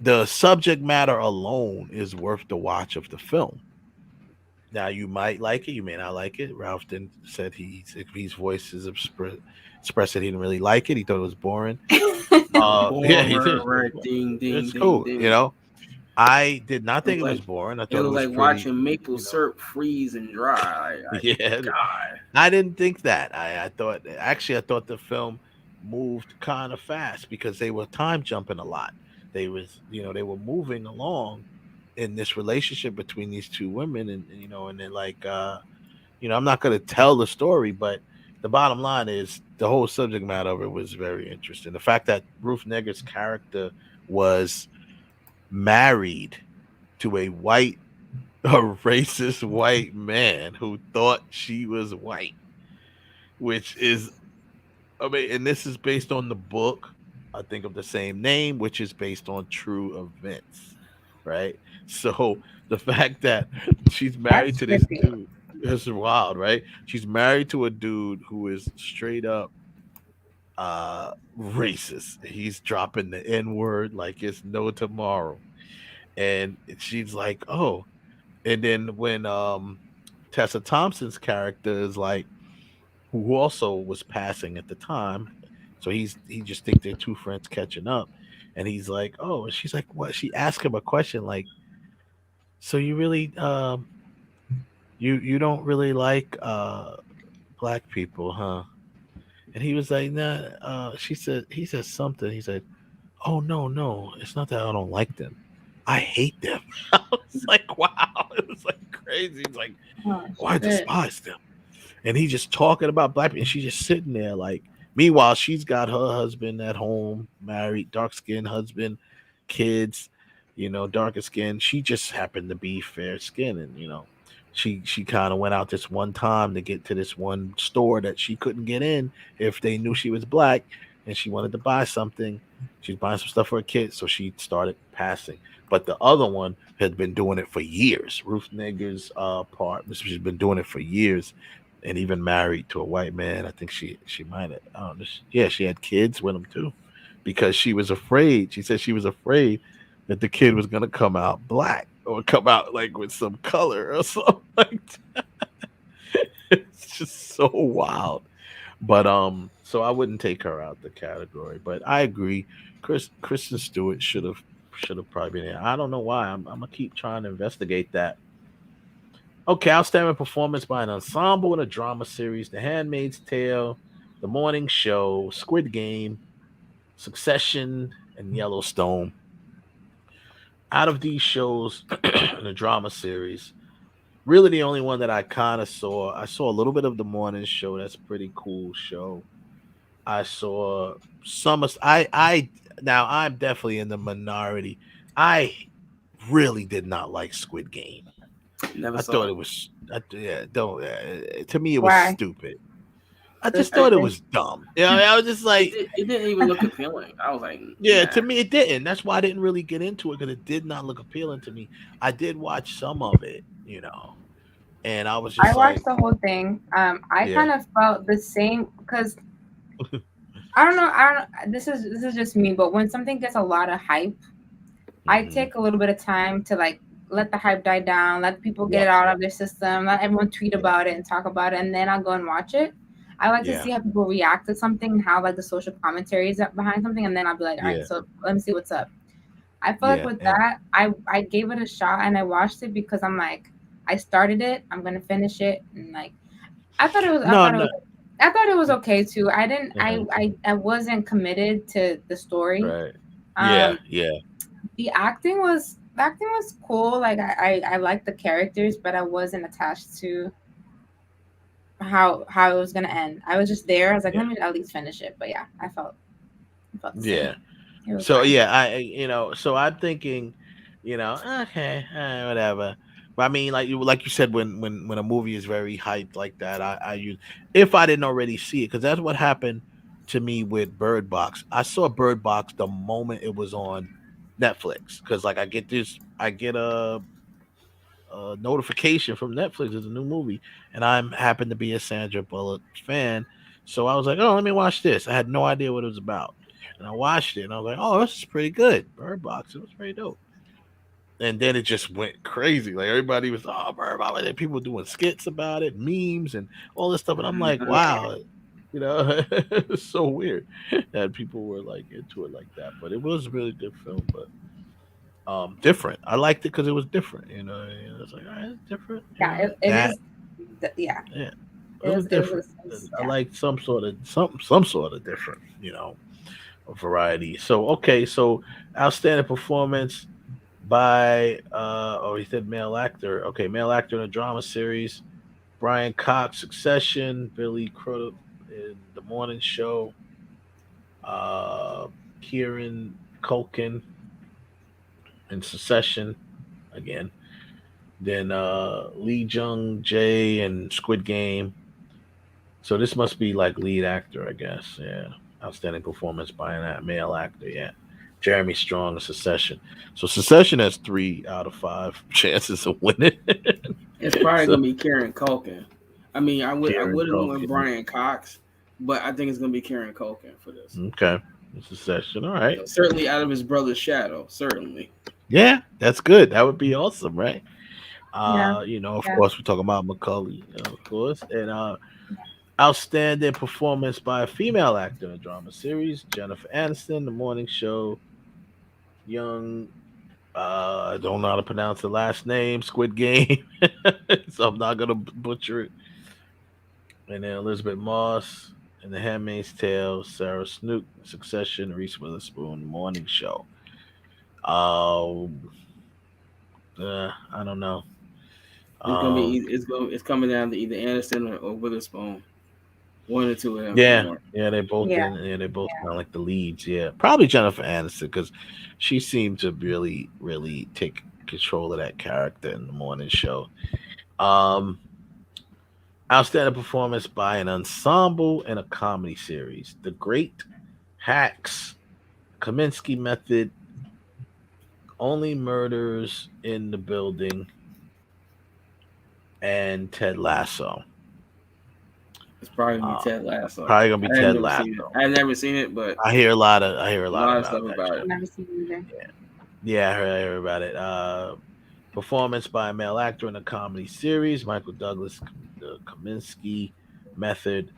the subject matter alone is worth the watch of the film. Now you might like it, you may not like it. Ralph said his voice is expressed that he didn't really like it. He thought it was boring. Yeah, he did. Ding, ding, it's ding, cool. ding. I did not think it was boring. I thought it was like pretty, watching maple syrup freeze and dry. Yeah, God. I didn't think that. I thought the film moved kind of fast because they were time jumping a lot. They were moving along in this relationship between these two women, and they're like, I'm not going to tell the story, but the bottom line is the whole subject matter of it was very interesting. The fact that Ruth Negger's character was married to a racist white man who thought she was white, which is, and this is based on the book, I think, of the same name, which is based on true events, right? So the fact that she's married to this dude is wild, right? She's married to a dude who is straight up racist. He's dropping the N-word like it's no tomorrow. And she's like, oh. And then when Tessa Thompson's character is like, who also was passing at the time, so he just thinks they're two friends catching up, and he's like, oh, and she's like, what? She asked him a question like, so you really you don't really like black people, huh? And he was like, nah. He said something. He said, oh no, it's not that I don't like them. I hate them. I was like, wow. It was like crazy. It's like, I despise them. And he just talking about black people, and she's just sitting there like, meanwhile, she's got her husband at home, married, dark-skinned husband, kids, darker skin. She just happened to be fair-skinned, and she kind of went out this one time to get to this one store that she couldn't get in if they knew she was black, and she wanted to buy something. She's buying some stuff for her kids, so she started passing. But the other one had been doing it for years. Ruth Negger's part, she's been doing it for years, and even married to a white man. I think she might have. I don't know. Yeah, she had kids with him too, because she was afraid. She said she was afraid that the kid was gonna come out black or come out like with some color or something like that. It's just so wild. But so I wouldn't take her out the category. But I agree, Kristen Stewart should have probably been there. I don't know why. I'm gonna keep trying to investigate that. Okay, outstanding performance by an ensemble in a drama series: The Handmaid's Tale, The Morning Show, Squid Game, Succession, and Yellowstone. Out of these shows in the drama series, really the only one that I kind of saw, I saw a little bit of The Morning Show. That's a pretty cool show. I saw some. Now I'm definitely in the minority. I really did not like Squid Game. I thought it was. To me, it was stupid. I just thought it was dumb. I was just like, it didn't even look appealing. I was like, to me, it didn't. That's why I didn't really get into it, because it did not look appealing to me. I did watch some of it, and I was just. I watched the whole thing. I kind of felt the same because I don't know. This is just me, but when something gets a lot of hype, I take a little bit of time to like let the hype die down, let people get it out of their system, let everyone tweet about it and talk about it, and then I'll go and watch it. I like to see how people react to something and how like the social commentary is behind something, and then I'll be like, all right, so let me see what's up. I feel like with that, I gave it a shot and I watched it because I'm like, I started it, I'm gonna finish it, and like I thought it was I thought it was okay too. I didn't I wasn't committed to the story. Right. The acting was cool. Like I liked the characters, but I wasn't attached to how it was gonna end. I was just there. I was like, let me at least finish it. But yeah, I felt the same. So fine. So I'm thinking, okay, whatever. But I mean, like you said, when a movie is very hyped like that, I use, if I didn't already see it, because that's what happened to me with Bird Box. I saw Bird Box the moment it was on Netflix, because like I get a notification from Netflix. There's a new movie, and I happen to be a Sandra Bullock fan, so I was like, oh, let me watch this. I had no idea what it was about, and I watched it, and I was like, oh, this is pretty good. Bird Box, it was pretty dope. And then it just went crazy. Like everybody was, oh, Bird Box, and people doing skits about it, memes, and all this stuff. And I'm like, wow, it's so weird that people were like into it like that. But it was a really good film, but different. I liked it because it was different. It was like, all right, it's different. Yeah, it is. Yeah. It was different. I like some sort of different, variety. So okay, so outstanding performance by he said male actor. Okay, male actor in a drama series: Brian Cox, Succession; Billy Crudup in The Morning Show; Kieran Culkin in Succession again; then Lee Jung Jae in Squid Game. So this must be like lead actor, I guess. Yeah, outstanding performance by a male actor. Yeah. Jeremy Strong in Succession. So Succession has 3 out of 5 chances of winning. It's probably gonna be Kieran Culkin. I mean, I would have went Brian Cox, but I think it's gonna be Kieran Culkin for this. Okay, Succession. All right. Certainly out of his brother's shadow. Certainly. Yeah, that's good. That would be awesome, right? Of course, we're talking about Macaulay, of course, and outstanding performance by a female actor in a drama series: Jennifer Aniston, The Morning Show. Young, I don't know how to pronounce the last name, Squid Game, so I'm not gonna butcher it. And then Elizabeth Moss in The Handmaid's Tale, Sarah Snook, Succession, Reese Witherspoon, Morning Show. I don't know. It's coming down to either Aniston or Witherspoon. One or two of them. They both they both kind of like the leads. Yeah, probably Jennifer Aniston, because she seemed to really, really take control of that character in The Morning Show. Outstanding performance by an ensemble in a comedy series. The Great, Hacks, Kaminsky Method, Only Murders in the Building, and Ted Lasso. It's probably gonna be Ted Lasso. Probably gonna be Ted Lasso. I've never seen it, but I hear a lot of stuff about it. Never seen it either. Yeah, I heard about it. Performance by a male actor in a comedy series. Michael Douglas, the Kaminsky Method,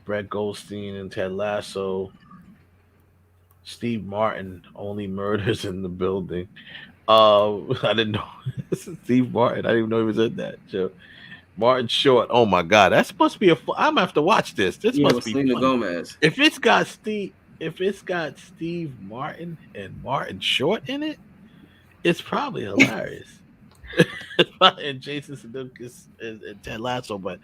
Brett Goldstein, and Ted Lasso. Steve Martin, Only Murders in the Building. I didn't know Steve Martin. I didn't even know he was in that show. Martin Short. Oh my God, that's supposed to be I'm gonna have to watch this. This must be Selena fun. Gomez. If it's got Steve Martin and Martin Short in it, it's probably hilarious. And Jason Sudeikis and Ted Lasso, but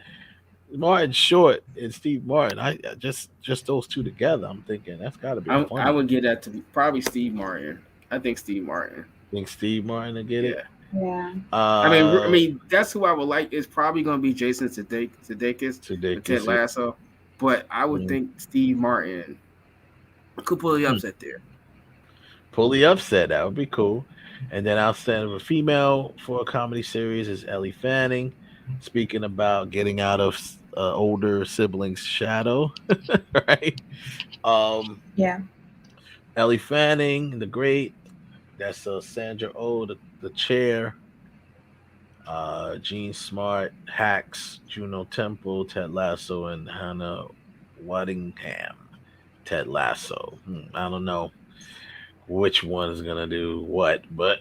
Martin Short and Steve Martin, I just those two together. I'm thinking that's got to be fun. I would get that to be probably Steve Martin. I think Steve Martin. Think Steve Martin to get it? Yeah. I mean, that's who I would like. It's probably going to be Jason Sudeikis and Ted Lasso, but I would think Steve Martin could pull the upset there. Pull the upset, that would be cool. And then outstanding of a female for a comedy series is Ellie Fanning, speaking about getting out of older siblings' shadow, right? Yeah. Ellie Fanning, the Great. That's Sandra Oh, the Chair. Jean Smart, Hacks, Juno Temple, Ted Lasso, and Hannah Waddingham. Ted Lasso. I don't know which one is gonna do what, but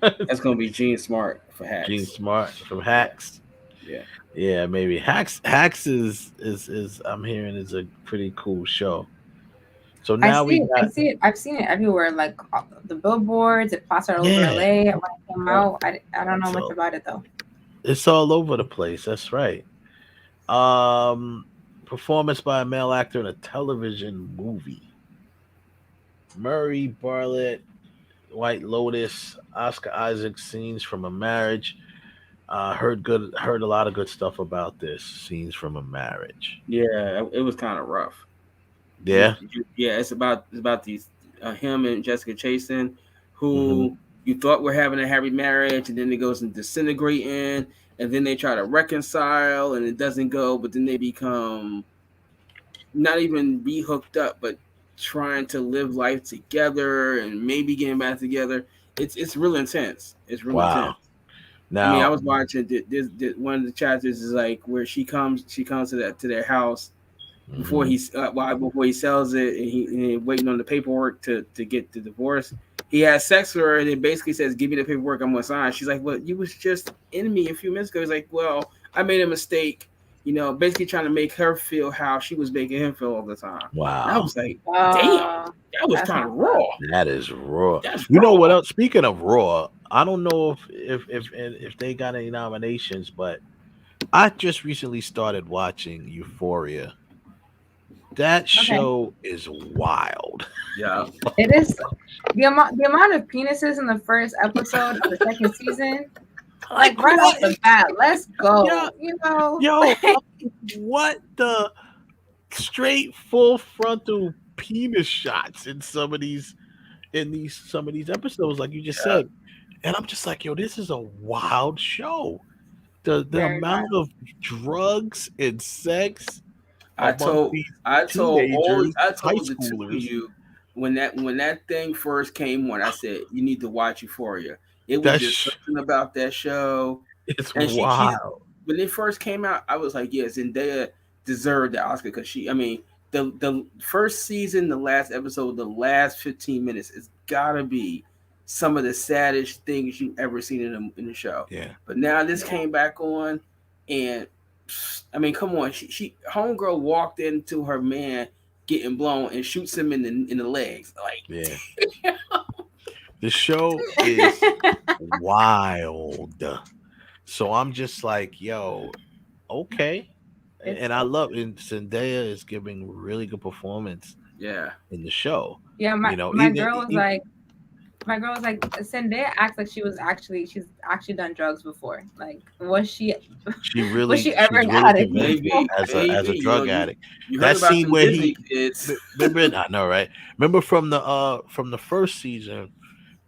that's gonna be Jean Smart for Hacks. Jean Smart from Hacks. Yeah, maybe Hacks is I'm hearing is a pretty cool show. So now I've seen it everywhere, like the billboards. It plastered all over LA when it came out. I don't know much about it though. It's all over the place. That's right. Performance by a male actor in a television movie. Murray Bartlett, White Lotus, Oscar Isaac, Scenes from a Marriage. Heard a lot of good stuff about this. Scenes from a Marriage. Yeah, it was kind of rough. Yeah. Yeah, it's about these him and Jessica Chastain, who you thought were having a happy marriage, and then it goes and disintegrating, and then they try to reconcile, and it doesn't go, but then they become not even be hooked up, but trying to live life together and maybe getting back together. It's real intense. It's really intense. Now, I mean, I was watching one of the chapters is like where she comes to their house before he sells it, and he waiting on the paperwork to get the divorce. He has sex with her, and it basically says, "Give me the paperwork, I'm gonna sign." She's like, "Well, you was just in me a few minutes ago." He's like, "Well, I made a mistake." Basically trying to make her feel how she was making him feel all the time. Wow. And I was like, damn, that was kind of raw. That is raw. You know what else? Speaking of raw, I don't know if they got any nominations, but I just recently started watching Euphoria. That show is wild. Yeah, it is. The amount of penises in the first episode of the second season. Like right off the bat, let's go. What the straight full frontal penis shots in some of these episodes, like you just said, and I'm just like, this is a wild show. The amount of drugs and sex. I told the two of you when that thing first came on, I said you need to watch Euphoria. It was just something about that show. It's wild. When it first came out, I was like, yes, Zendaya deserved the Oscar because the first season, the last episode, the last 15 minutes, it's gotta be some of the saddest things you've ever seen in the show. Yeah. But now this came back on, and I mean, come on, she homegirl walked into her man getting blown and shoots him in the legs. Like, yeah. The show is wild. So I'm just like, okay. And I love it. Zendaya is giving really good performance. Yeah. In the show. Yeah, my girl was like, my girl was like, Zendaya acts like she's actually done drugs before. Like, was she She's ever really an addict? convincing as a drug addict. You heard That about scene them where Disney he kids. remember, I know, right? Remember from the first season.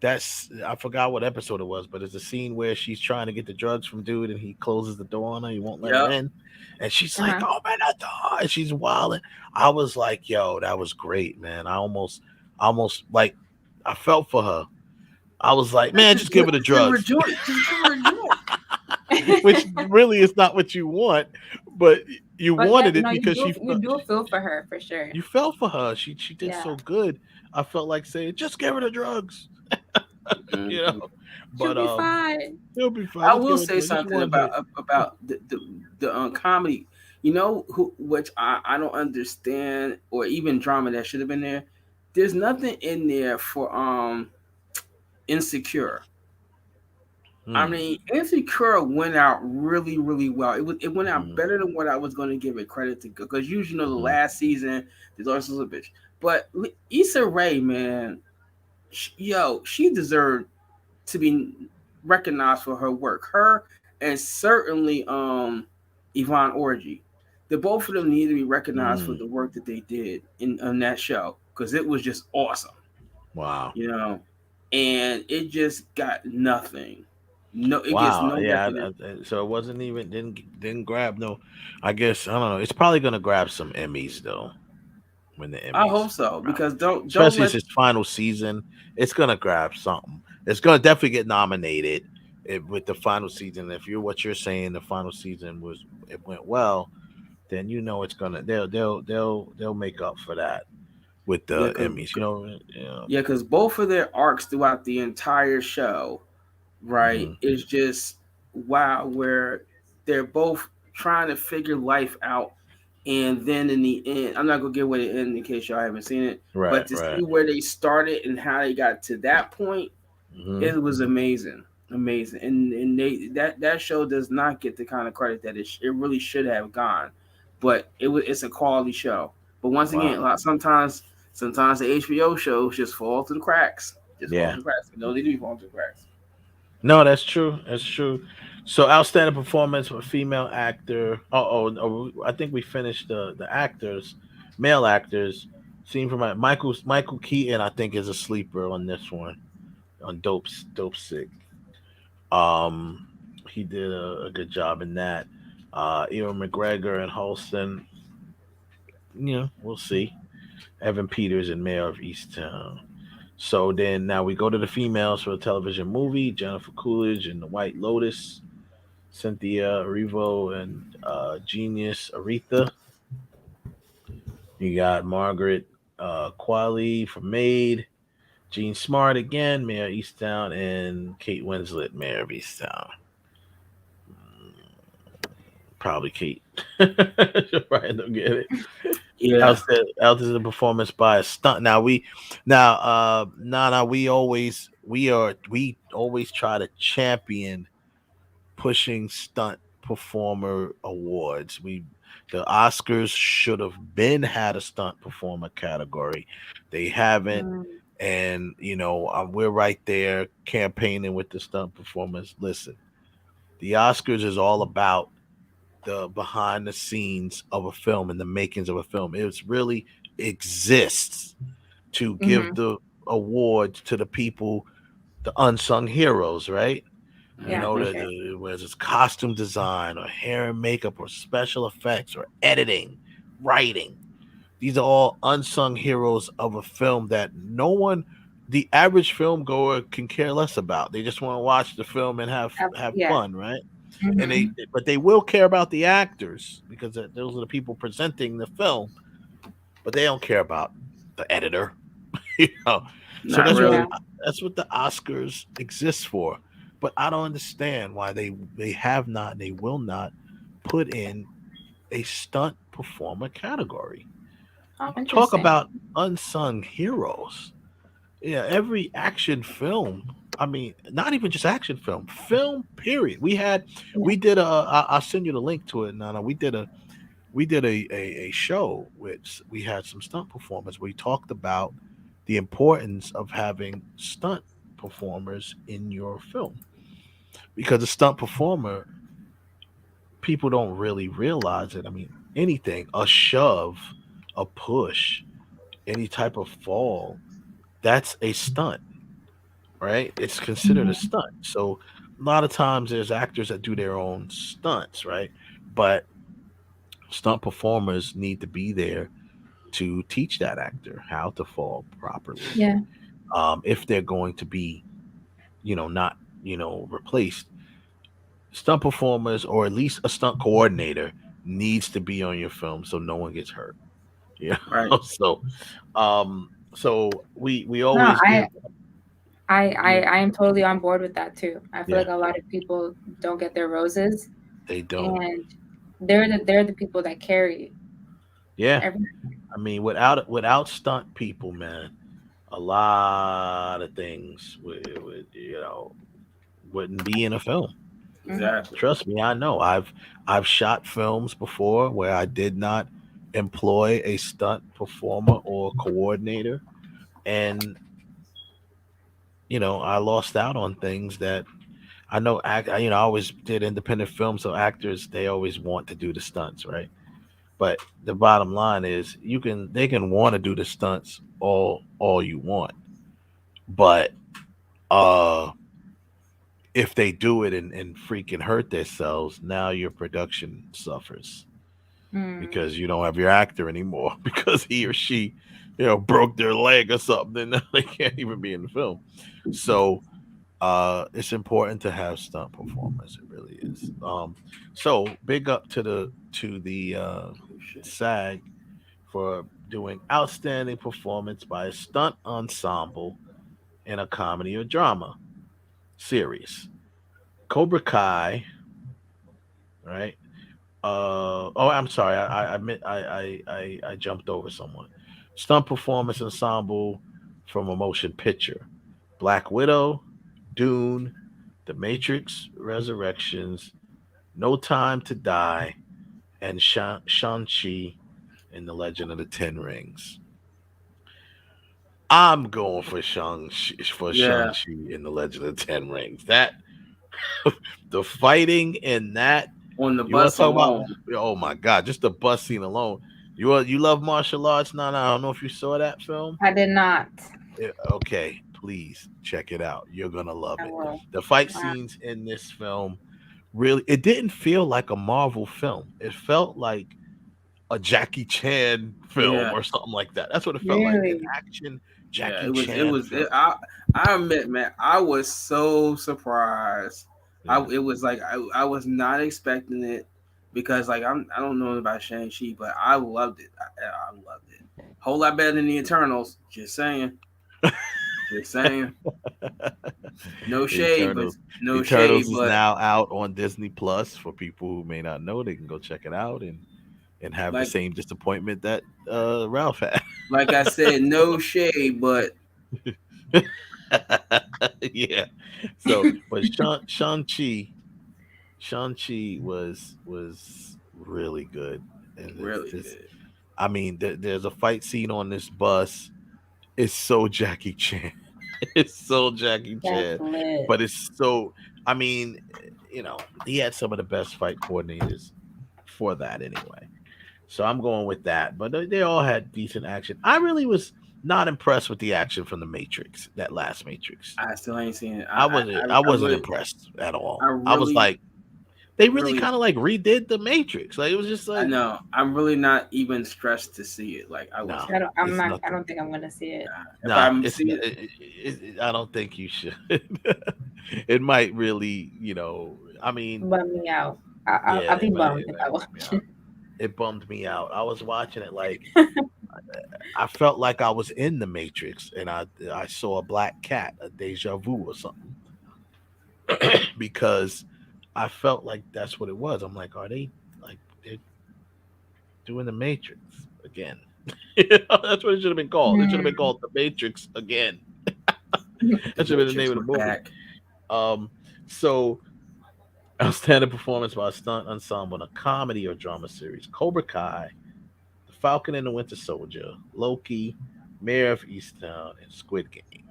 That's I forgot what episode it was, but it's a scene where she's trying to get the drugs from dude, and he closes the door on her. He won't let her in, and she's like, "Oh man, that door!" And she's wilding. I was like, "Yo, that was great, man." I almost like I felt for her. I was like, "Man, just give her the drugs," which really is not what you want, but you wanted it because you do feel for her for sure. You felt for her. She did so good. I felt like saying, "Just give her the drugs." You know, but she'll be fine. She'll be fine. I will say something about the comedy. You know which I don't understand, or even drama that should have been there. There's nothing in there for Insecure. I mean, Insecure went out really, really well. It went out better than what I was going to give it credit to, because usually, the last season there's also a bitch. But Issa Rae, man, she deserved to be recognized for her work. Her and certainly Yvonne Orji. The both of them need to be recognized for the work that they did on that show, because it was just awesome. Wow. You know, and it just got nothing. No, it wow. gets no Yeah. So it wasn't even didn't grab no. I guess I don't know. It's probably gonna grab some Emmys though. When the Emmys, I hope so, because especially it's its final season, it's gonna grab something. It's gonna definitely get nominated with the final season. If what you're saying, the final season it went well, then you know it's gonna they'll make up for that with the Emmys. You know. Yeah, because both of their arcs throughout the entire show, right, is just wow, where they're both trying to figure life out. And then in the end, I'm not gonna give away the end in case y'all haven't seen it. Right, but to see where they started and how they got to that point, it was amazing. And that show does not get the kind of credit that it really should have gone. But it's a quality show. But once again, sometimes the HBO shows just fall through the cracks. Fall through the cracks. No, they do fall through the cracks. No, that's true. That's true. So outstanding performance for female actor. I think we finished the actors, male actors. Seen from Michael Keaton, I think, is a sleeper on this one, on Dope Sick. He did a good job in that. Ewan McGregor and Halston. We'll see. Evan Peters and Mayor of Easttown. So then now we go to the females for a television movie. Jennifer Coolidge and The White Lotus. Cynthia Erivo and Genius Aretha. You got Margaret Qualley from Maid. Jean Smart again, Mayor of Easttown. And Kate Winslet, Mayor of Easttown. Probably Kate. She'll probably end up getting it. Yeah. Else is a performance by a stunt. We always try to champion pushing stunt performer awards. The Oscars should have had a stunt performer category. They haven't. And we're right there campaigning with the stunt performers. Listen, the Oscars is all about the behind the scenes of a film and the makings of a film. It really exists to give the awards to the people, the unsung heroes, right? Whether it's costume design or hair and makeup or special effects or editing, writing. These are all unsung heroes of a film that the average film goer can care less about. They just want to watch the film and have fun, right? And they will care about the actors because those are the people presenting the film, but they don't care about the editor. So that's what the Oscars exist for. But I don't understand why they have not and they will not put in a stunt performer category. Talk about unsung heroes. Yeah, every action film. I mean, not even just action film period. We did I'll send you the link to it, Nana. We did a show which we had some stunt performers. We talked about the importance of having stunt performers in your film. Because a stunt performer, people don't really realize it. I mean, anything, a shove, a push, any type of fall, that's a stunt, right? It's considered a stunt. So a lot of times there's actors that do their own stunts, right? But stunt performers need to be there to teach that actor how to fall properly. Yeah. If they're going to be, not, replaced. Stunt performers, or at least a stunt coordinator, needs to be on your film so no one gets hurt. Yeah. Right. So we No, always give. I am totally on board with that too. I feel Yeah. like a lot of people don't get their roses, They don't. and they're the people that carry Yeah. everything. I mean, without stunt people, man, a lot of things would wouldn't be in a film. Exactly. Trust me, I know. I've shot films before where I did not employ a stunt performer or coordinator, and I lost out on things that I know. I always did independent films, so actors, they always want to do the stunts, right? But the bottom line is, they can want to do the stunts all you want, but if they do it and freaking hurt themselves, now your production suffers because you don't have your actor anymore because he or she, broke their leg or something. Then they can't even be in the film. So it's important to have stunt performers. It really is. So big up to the SAG for doing outstanding performance by a stunt ensemble in a comedy or drama series. Cobra Kai, right? I'm sorry. I jumped over someone. Stunt performance ensemble from a motion picture: Black Widow, Dune, The Matrix Resurrections, No Time to Die, and Shang-Chi in The Legend of the Ten Rings. I'm going for Shang-Chi in The Legend of the Ten Rings. That the fighting in that on the bus alone. Oh my god, just the bus scene alone. You love martial arts? No, I don't know if you saw that film. I did not. Okay, please check it out. You're gonna love it. Will. The fight scenes in this film, really, it didn't feel like a Marvel film. It felt like a Jackie Chan film or something like that. That's what it felt like. An action Jackie Chan. I admit, man, I was so surprised. It was like I was not expecting it because I don't know about Shang-Chi, but I loved it. I loved it. Whole lot better than the Eternals. Just saying. Just saying. No shade, but no Eternals shade. Is now out on Disney Plus. For people who may not know, they can go check it out and have the same disappointment that Ralph had. Like I said, no shade, but yeah. So, but Shang-Chi was really good. And really good. I mean, there's a fight scene on this bus. It's so Jackie Chan. It's so Jackie Chan. But it's so, I mean, he had some of the best fight coordinators for that anyway. So I'm going with that. But they all had decent action. I really was not impressed with the action from the Matrix, that last Matrix. I still ain't seen it. I wasn't impressed at all. I was like, they really kind of like redid the Matrix. Like, it was just like, I know. I'm really not even stressed to see it. Like, I was. I don't think I'm gonna see it. I don't think you should. It might really, I mean, bum me out. I'll be bummed if I watch it. It bummed me out. I was watching it like I felt like I was in the Matrix, and I saw a black cat, a deja vu or something, because I felt like that's what it was. I'm like, are they like they're doing the Matrix again? That's what it should have been called. It should have been called The Matrix Again. That should have been the name of the movie. So, outstanding performance by a stunt ensemble in a comedy or drama series: Cobra Kai, The Falcon and the Winter Soldier, Loki, Mayor of Easttown, and Squid Game.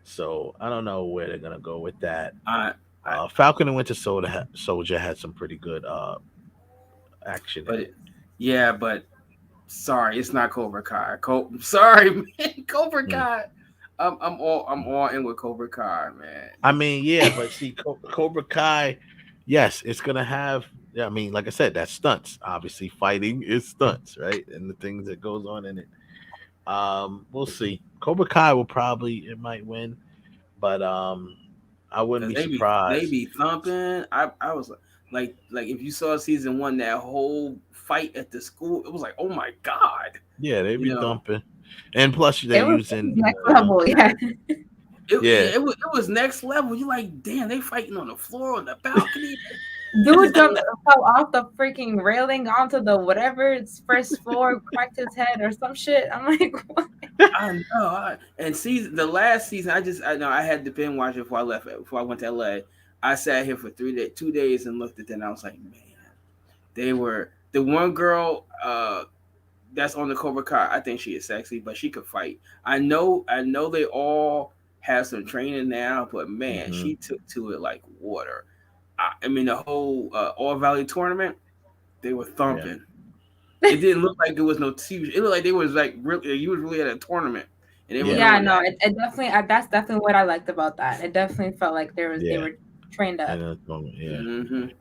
So I don't know where they're gonna go with that. Falcon and Winter Soldier had some pretty good action. But sorry, it's not Cobra Kai. Sorry, man, Cobra Kai. I'm all in with Cobra Kai, man. I mean, yeah, but see, Cobra Kai, yes, it's gonna have. I mean, like I said, that's stunts. Obviously, fighting is stunts, right? And the things that goes on in it. We'll see. Cobra Kai it might win, but I wouldn't be surprised. They be thumping. I was like if you saw season 1, that whole fight at the school, it was like, oh my god. Yeah, they be thumping, and plus they're using next level. Yeah. It was next level. You like, damn, they fighting on the floor, on the balcony. Dude fell off the freaking railing onto the whatever it's first floor, cracked his head or some shit. I'm like, what? I know. The last season, I had to binge watch it before I went to LA. I sat here for 2 days and looked at it, and I was like, man, they were the one girl that's on the Cobra Kai. I think she is sexy, but she could fight. I know they all have some training now, but man, she took to it like water. I mean, the whole All Valley tournament, they were thumping. Yeah. It didn't look like there was no TV. It looked like they was like really. You was really at a tournament. And it definitely. That's definitely what I liked about that. It definitely felt like they were trained up.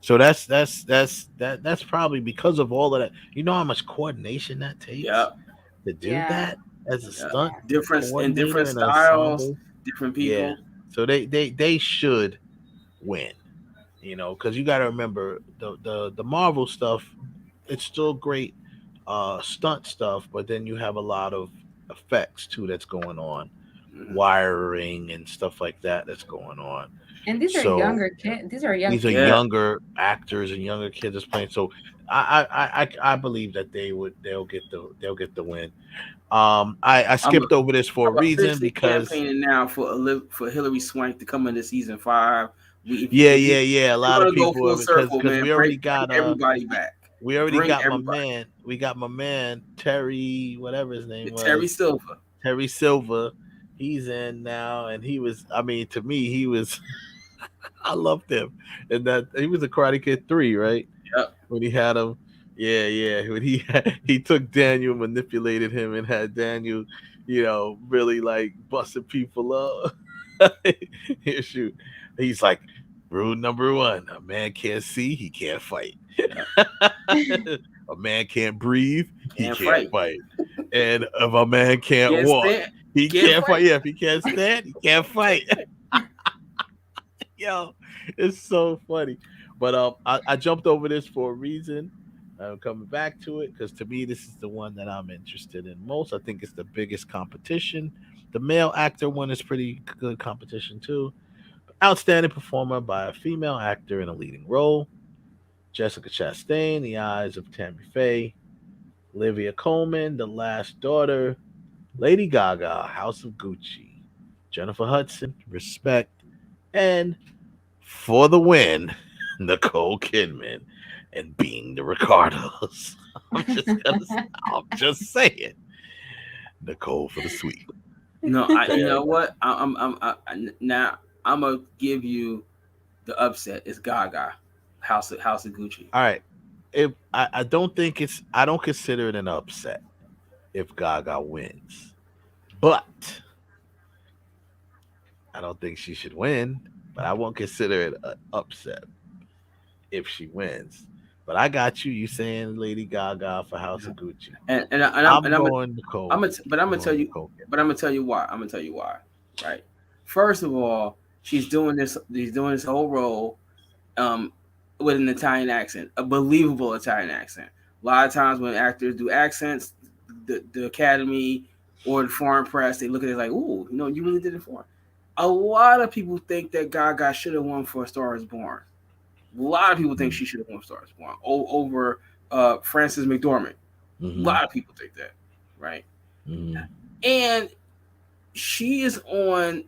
So that's probably because of all of that. You know how much coordination that takes to do that as a stunt. Different styles, different people. Yeah. So they should win. You know, because you got to remember the Marvel stuff. It's still great stunt stuff, but then you have a lot of effects too that's going on, wiring and stuff like that's going on. And these are younger kids. These are younger actors and younger kids that's playing. So I believe that they'll get the win. I skipped over this for a reason because campaigning now for Hilary Swank to come into season 5. A lot of people because we already got everybody back. We already got everybody. My man. We got my man Terry, whatever his name was. Terry Silver. He's in now, and he was. I mean, to me, he was. I loved him, and that he was a Karate Kid 3, right? Yep. When he had him, when he took Daniel, manipulated him, and had Daniel, really like busting people up. Here, shoot. He's like, rule number 1: a man can't see, he can't fight. A man can't breathe, he can't fight. And if a man can't walk, he can't fight. Yeah, if he can't stand, he can't fight. Yo, it's so funny. But I jumped over this for a reason. I'm coming back to it because to me, this is the one that I'm interested in most. I think it's the biggest competition. The male actor one is pretty good competition too. Outstanding performer by a female actor in a leading role. Jessica Chastain, The Eyes of Tammy Faye. Olivia Colman, The Last Daughter. Lady Gaga, House of Gucci. Jennifer Hudson, Respect. And for the win, Nicole Kidman and Being the Ricardos. I'm just saying. Nicole for the sweep. No, you know what? I'm gonna give you the upset. It's Gaga, House of Gucci. All right. I don't consider it an upset if Gaga wins, but I don't think she should win. But I won't consider it an upset if she wins. But I got you. You saying Lady Gaga for House of Gucci, and I'm going Nicole. I'm gonna tell you why. Right. First of all, she's doing this whole role with an Italian accent, a believable Italian accent. A lot of times when actors do accents, the Academy or the foreign press, they look at it like, ooh, you really did it for her. A lot of people think that Gaga should have won for A Star Is Born. A lot of people think she should have won Star Is Born over Frances McDormand. Mm-hmm. A lot of people think that, right? Mm-hmm. And she is on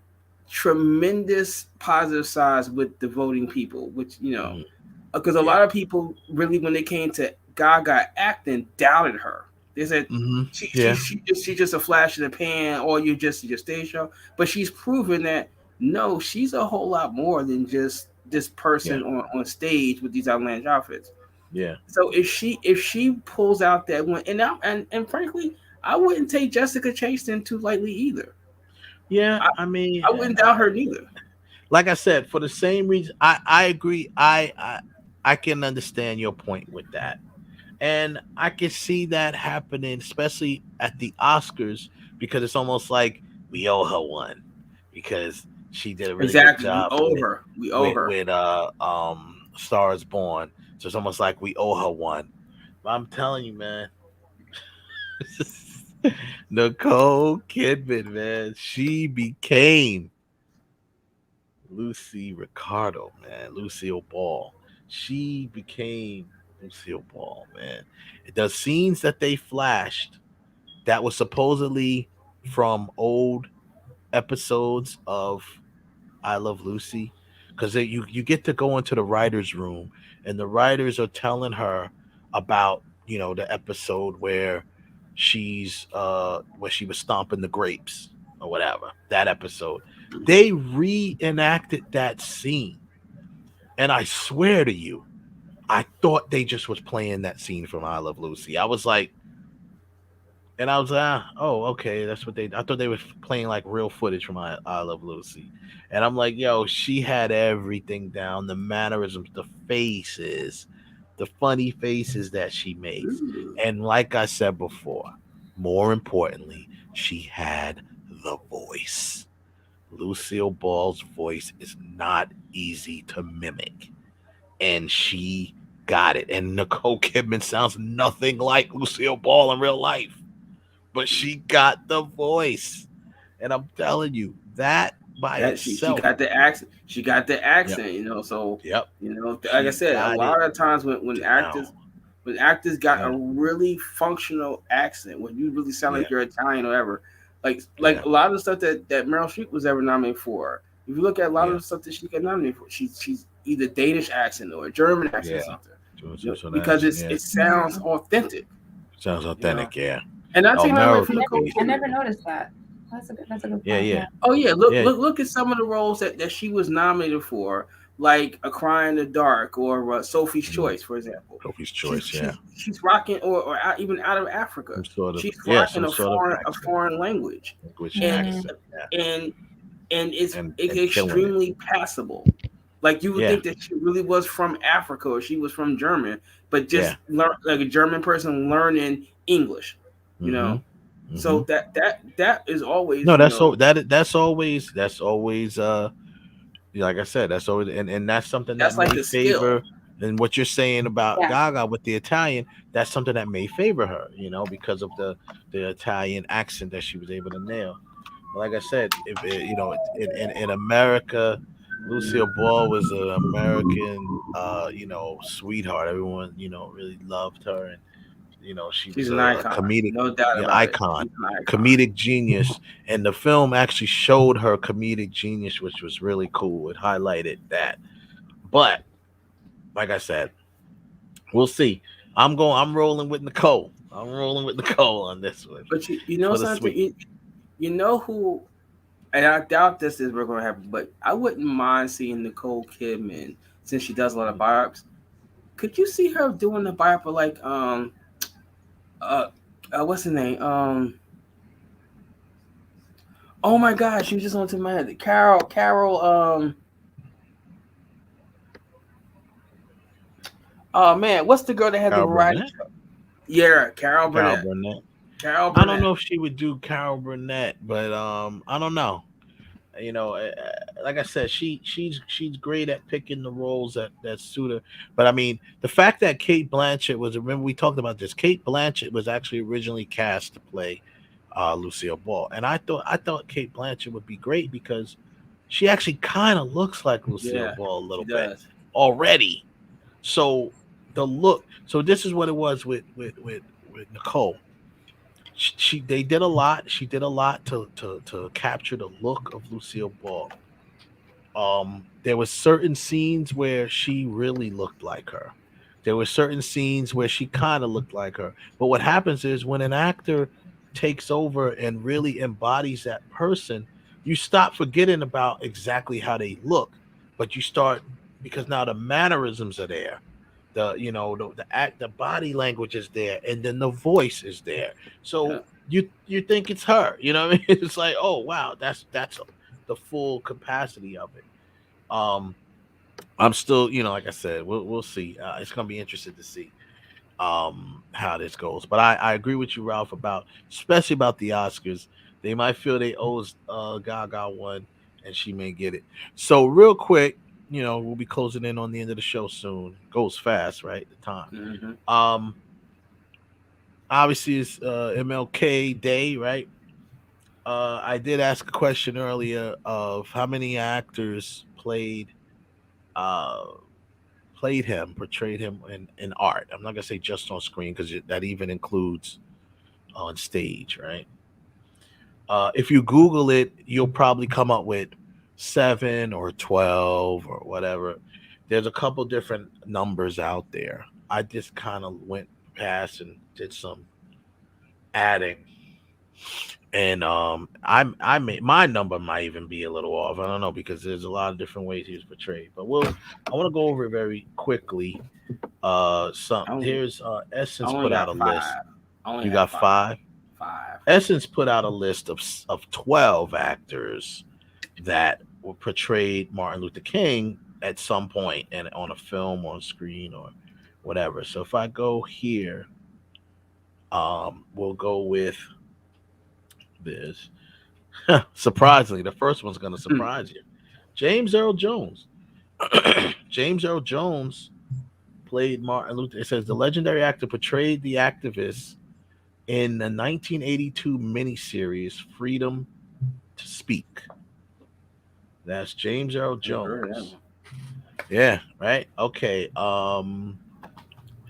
tremendous positive sides with the voting people, which, because a lot of people really, when they came to Gaga acting, doubted her. They said she's just a flash in the pan, or you just stage show. But she's proven that no, she's a whole lot more than just this person on stage with these outlandish outfits. Yeah. So if she pulls out that one, and frankly, I wouldn't take Jessica Chastain too lightly either. Yeah, I mean, I wouldn't doubt her neither. Like I said, for the same reason, I agree. I can understand your point with that. And I can see that happening, especially at the Oscars, because it's almost like we owe her one because she did a really good job. We owe her with Star is Born. So it's almost like we owe her one. But I'm telling you, man, Nicole Kidman, man, she became Lucy Ricardo, man, Lucille Ball. She became Lucille Ball, man. The scenes that they flashed that was supposedly from old episodes of I Love Lucy, because you get to go into the writer's room and the writers are telling her about, the episode where she was stomping the grapes or whatever, that episode. They reenacted that scene. And I swear to you, I thought they just was playing that scene from I Love Lucy. I was like, oh, okay, that's what I thought they were playing like real footage from I Love Lucy. And I'm like, yo, she had everything down, the mannerisms, the faces, the funny faces that she makes. And like I said before, more importantly, she had the voice. Lucille Ball's voice is not easy to mimic. And she got it. And Nicole Kidman sounds nothing like Lucille Ball in real life. But she got the voice. And I'm telling you, that by itself. She got the accent. She got the accent, so like I said, a lot of times when actors got a really functional accent, when you really sound like you're Italian or whatever, like a lot of the stuff that Meryl Streep was ever nominated for. If you look at a lot of the stuff that she got nominated for, she's either Danish accent or a German accent or something. Because it sounds authentic. Sounds authentic, yeah. And I take my way from I never noticed that. That's a good point. Yeah. Oh yeah, look at some of the roles that she was nominated for, like A Cry in the Dark or Sophie's Choice, for example. Sophie's Choice, she's rocking, or even Out of Africa. She's rocking a foreign language, and it's extremely passable. Like you would think that she really was from Africa or she was from German, but just learn like a German person learning English, So that is always that's always like I said, that's always and that's something that may favor. And what you're saying about Gaga with the Italian, that's something that may favor her, because of the Italian accent that she was able to nail. Like I said, if in America, Lucille Ball was an American, sweetheart. Everyone, really loved her, and she's an icon, comedic, no doubt about icon, comedic genius. And the film actually showed her comedic genius, which was really cool. It highlighted that. But like I said, we'll see. I'm rolling with Nicole. I'm rolling with Nicole on this one. But you know something, you know who. And I doubt this is we're going to happen, but I wouldn't mind seeing Nicole Kidman, since she does a lot of biopics. Could you see her doing a biopic like what's her name? Oh my gosh, she was just on to my head. Carol. Oh man, what's the girl that had the variety show? Yeah, Carol Burnett. Carol Burnett. I don't know if she would do Carol Burnett, but I don't know. Like I said, she's great at picking the roles that suit her. But I mean, the fact that Cate Blanchett remember we talked about this. Cate Blanchett was actually originally cast to play Lucille Ball, and I thought Cate Blanchett would be great because she actually kind of looks like Lucille Ball a little bit already. So the look. So this is what it was with Nicole. They did a lot. She did a lot to capture the look of Lucille Ball. There was certain scenes where she really looked like her. There were certain scenes where she kind of looked like her. But what happens is when an actor takes over and really embodies that person, you stop forgetting about exactly how they look, but you start, because now the mannerisms are there. The body language is there, and then the voice is there. So you think it's her. You know what I mean? It's like, oh wow, that's the full capacity of it. I'm still, like I said, we'll see. It's gonna be interesting to see how this goes. But I agree with you, Ralph, especially about the Oscars. They might feel they owe Gaga one, and she may get it. So real quick, we'll be closing in on the end of the show soon. Goes fast, right? The time. Obviously it's MLK Day, right? I did ask a question earlier of how many actors portrayed him in art. I'm not gonna say just on screen because that even includes on stage, right? If you Google it, you'll probably come up with 7 or 12 or whatever. There's a couple different numbers out there. I just kind of went past and did some adding, and I made my number might even be a little off. I don't know, because there's a lot of different ways he was portrayed. But I want to go over it very quickly. Here's Essence put out a list. You got 5? 5. Essence put out a list of 12 actors that were portrayed Martin Luther King at some point, and on a film, on screen, or whatever. So if I go here, we'll go with this. Surprisingly, the first one's going to surprise you. James Earl Jones. James Earl Jones played Martin Luther. It says the legendary actor portrayed the activist in the 1982 miniseries Freedom to Speak. That's James Earl Jones. Yeah, right. Okay.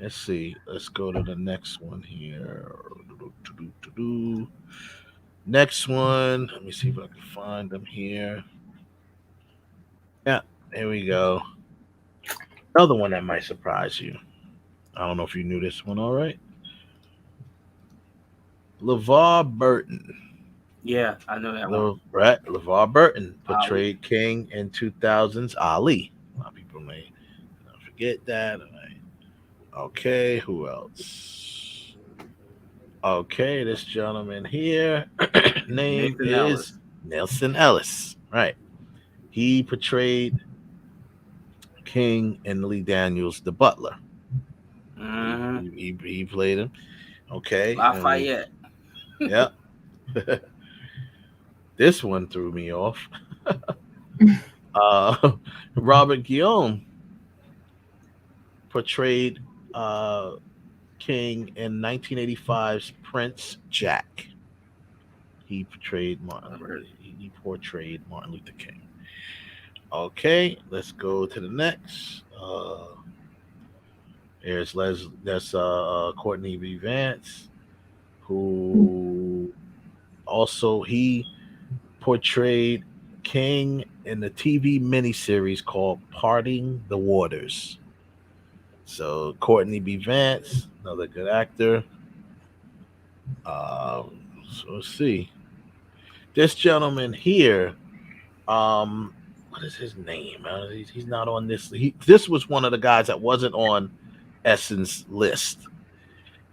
Let's see. Let's go to the next one here. Next one. Let me see if I can find them here. Yeah, there we go. Another one that might surprise you. I don't know if you knew this one. All right. LeVar Burton. Yeah, I know that one. Right. LeVar Burton portrayed King in 2000's Ali. A lot of people may forget that. Okay, who else? Okay, this gentleman here, name is Nelson Ellis. Right. He portrayed King and Lee Daniels, the butler. He played him. Okay. Lafayette. Yeah. This one threw me off. Robert Guillaume portrayed King in 1985's Prince Jack. He portrayed Martin Luther King. Okay, let's go to the next. That's Courtney Vance, who also he portrayed King in the TV miniseries called Parting the Waters. So Courtney B. Vance, another good actor. So let's see. This gentleman here, what is his name? He's not on this. This was one of the guys that wasn't on Essence list.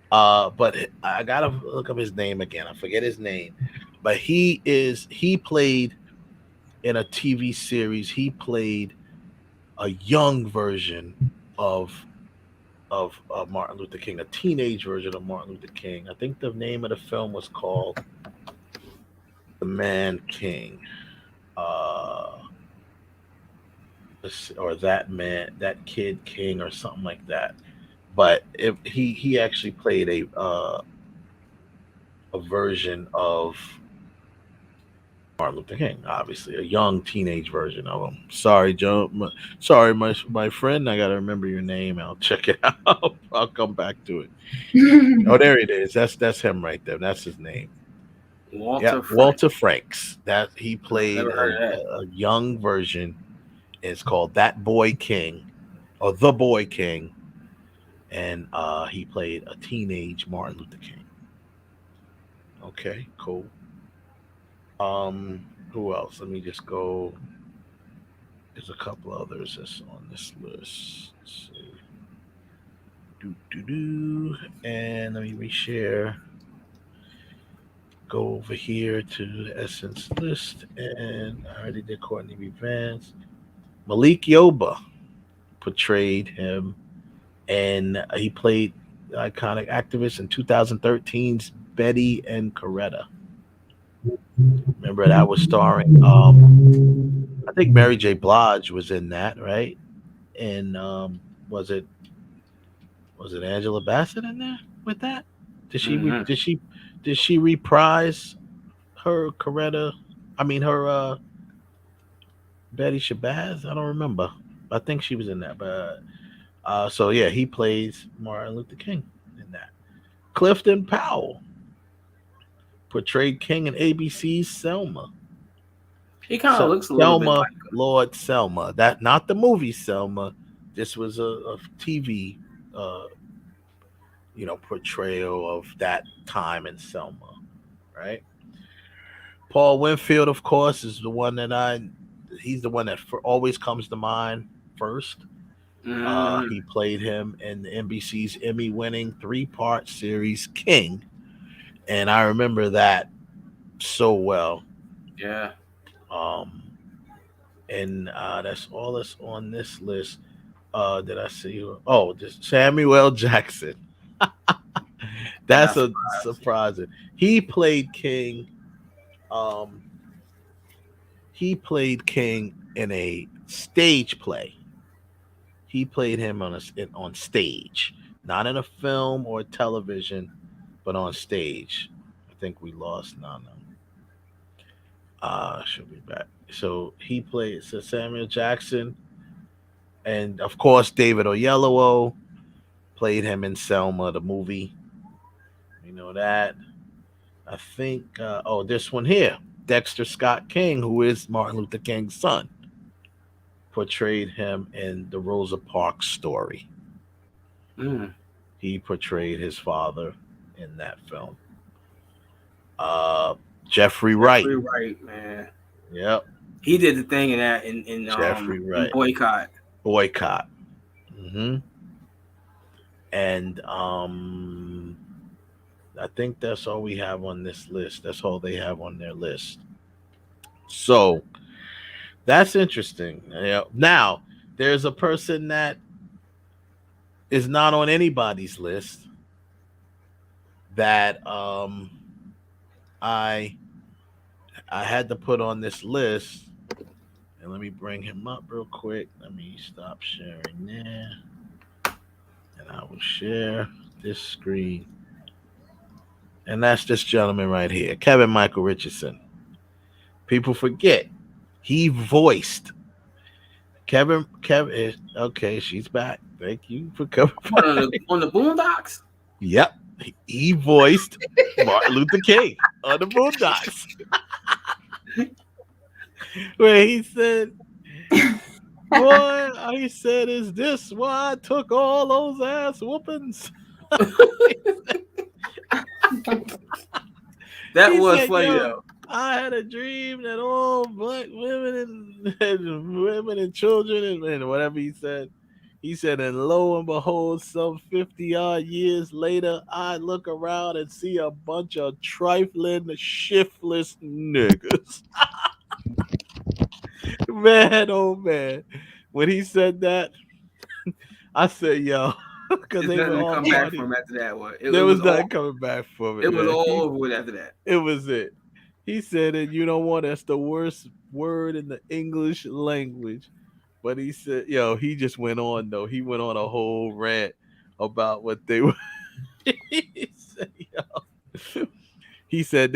But I gotta look up his name again. I forget his name. But he played in a TV series. He played a young version of Martin Luther King, a teenage version of Martin Luther King. I think the name of the film was called The Man King, or that Kid King, or something like that. But he actually played a version of Martin Luther King, obviously a young teenage version of him. Sorry, Joe. Sorry, my friend. I gotta remember your name. I'll check it out. I'll come back to it. Oh, there it is. That's him right there. That's his name. Walter Franks. That he played a young version. It's called That Boy King, or The Boy King, and he played a teenage Martin Luther King. Okay, cool. Who else? Let me just go. There's a couple others that's on this list. Let's see. And let me reshare. Go over here to the Essence list, and I already did Courtney Vance. Malik Yoba portrayed him, and he played the iconic activist in 2013's Betty and Coretta. Remember that was starring I think Mary J. Blige was in that, right? And was it Angela Bassett in there with that? Did she reprise her Coretta? I mean her Betty Shabazz? I don't remember. I think she was in that, but so yeah, he plays Martin Luther King in that. Clifton Powell portrayed King in ABC's Selma. He kind of looks a little bit like Lord Selma. That not the movie Selma. This was a TV, portrayal of that time in Selma, right? Paul Winfield, of course, is the one that he's the one that always comes to mind first. He played him in the NBC's Emmy-winning 3-part series King, and I remember that so well. Yeah. And that's all that's on this list. Did I see? Oh, just Samuel L. Jackson. That's a surprising. He played King. He played King in a stage play. He played him on stage, not in a film or television, but on stage. I think we lost Nana. She'll be back. So he played Samuel Jackson, and of course David Oyelowo played him in Selma, the movie. You know that. I think. This one here, Dexter Scott King, who is Martin Luther King's son, portrayed him in the Rosa Parks story. He portrayed his father in that film. Jeffrey Wright. Jeffrey Wright, man. Yep. He did the thing in that in Jeffrey Wright. In Boycott. Mm-hmm. And I think that's all we have on this list. That's all they have on their list. So that's interesting. Now, there's a person that is not on anybody's list that I had to put on this list. And let me bring him up real quick. Let me stop sharing there. And I will share this screen. And that's this gentleman right here, Kevin Michael Richardson. People forget he voiced Kevin. Okay, she's back. Thank you for coming on the Boondocks. Yep, he voiced Martin Luther King on the Boondocks. Where he said, "Boy," he said, "is this why I took all those ass whoopings?" That was funny though. I had a dream that all black women and women and children and whatever he said. He said, and lo and behold, some 50-odd years later, I look around and see a bunch of trifling, shiftless niggas. Man, oh man. When he said that, I said, yo, because they were all come back from after that one. There was nothing coming back from it. It was all over with after that. It was it. He said, and you know what? That's the worst word in the English language. But he said, yo, he just went on, though. He went on a whole rant about what they were. He said,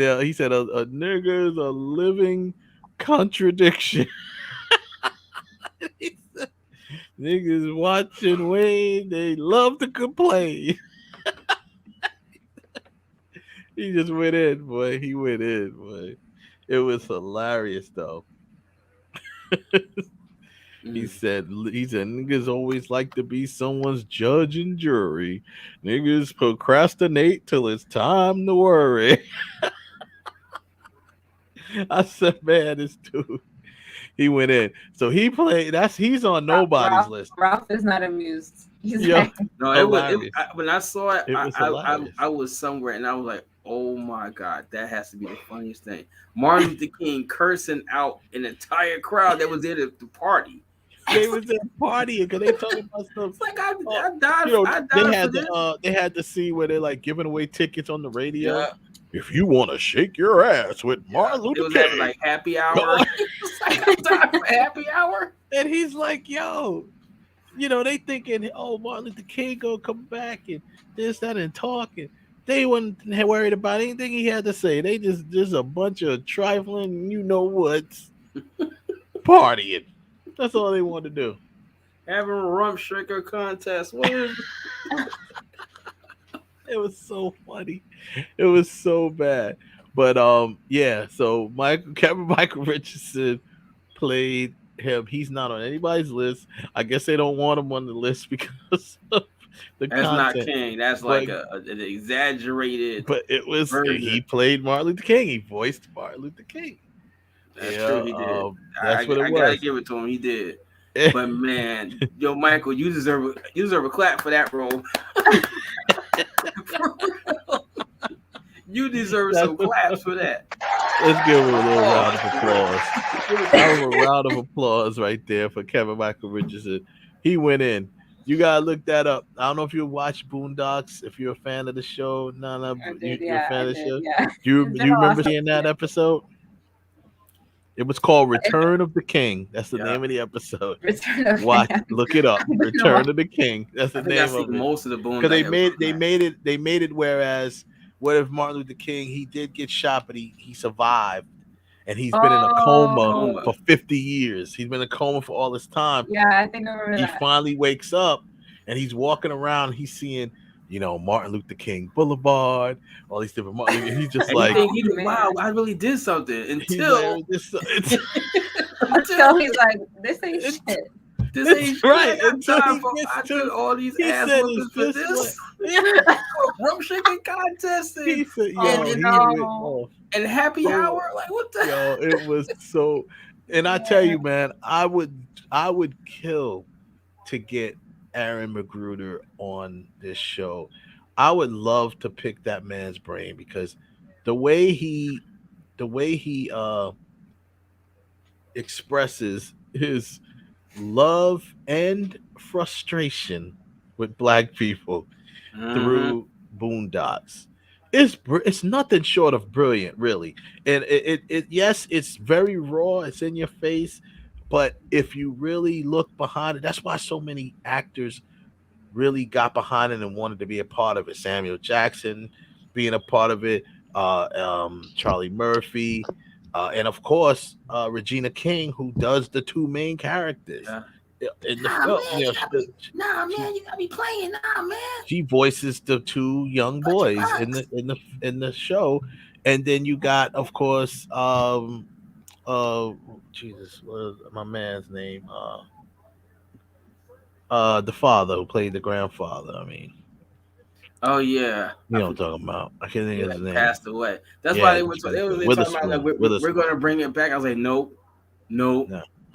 a nigger is a living contradiction. He said, niggas watching Wayne, they love to complain. He just went in, boy. He went in, boy. It was hilarious, though. He said niggas always like to be someone's judge and jury. Niggas procrastinate till it's time to worry. I said, man, this dude, he went in. So he played. He's on nobody's list. Ralph is not amused. He's Yo, like, No, when I saw it, was hilarious. I was somewhere and I was like, oh my God, that has to be the funniest thing. Martin Luther King cursing out an entire crowd that was there to party. They was there partying because they talking about stuff. It's like I died. You know, I died they had the scene where they're like giving away tickets on the radio. Yeah. If you want to shake your ass with Martin Luther was King, having like happy hour. It's like I'm dying for happy hour. And he's like, yo, you know, they thinking, oh, Martin Luther King gonna come back and this, that, and talking. They wasn't worried about anything he had to say. They just a bunch of trifling, you know what, partying. That's all they wanted to do. Having a rump shaker contest. What is It was so funny. It was so bad. But yeah, so Kevin Michael Richardson played him. He's not on anybody's list. I guess they don't want him on the list because of the That's content. not King. That's like an exaggerated. But it was version. He played Martin Luther King. He voiced Martin Luther King. That's true. He did. That's what it was. I gotta give it to him. He did. But man, yo, Michael, you deserve a clap for that role. You deserve some claps for that. Let's give him a little round of applause. That was a round of applause right there for Kevin Michael Richardson. He went in. You gotta look that up. I don't know if you watch Boondocks. If you're a fan of the show, you're a fan of the show. Yeah. Do you remember seeing that episode? It was called Return of the King. That's the name of the episode. Look it up. Return of the King. That's the name of it. Most of the Boondocks. Because they made it. Whereas, what if Martin Luther King? He did get shot, but he survived, and he's been in a coma for 50 years. He's been in a coma for all this time. Yeah, I think I remember that. He finally wakes up, and he's walking around. He's seeing, Martin Luther King Boulevard, all these different Martin. He's just like, wow, I really did something until until he's like, this ain't shit. This ain't right. I took all these ass whoopings for this. Rump shaking contest and happy hour. Like what the? Yo, it was so. And I tell you, man, I would kill to get Aaron Magruder on this show. I would love to pick that man's brain because the way he expresses his love and frustration with black people through Boondocks. It's nothing short of brilliant, really. And yes, it's very raw. It's in your face. But if you really look behind it, that's why so many actors really got behind it and wanted to be a part of it. Samuel Jackson being a part of it, Charlie Murphy, and of course Regina King, who does the two main characters in the film. You gotta be playing now, man. She voices the two young boys in the show, and then you got, of course, Jesus, what is my man's name? The father who played the grandfather. I mean, oh yeah, you know what I'm talking about. I can't think of his name. Passed away. That's why they were talking about like we're gonna bring it back. I was like, nope,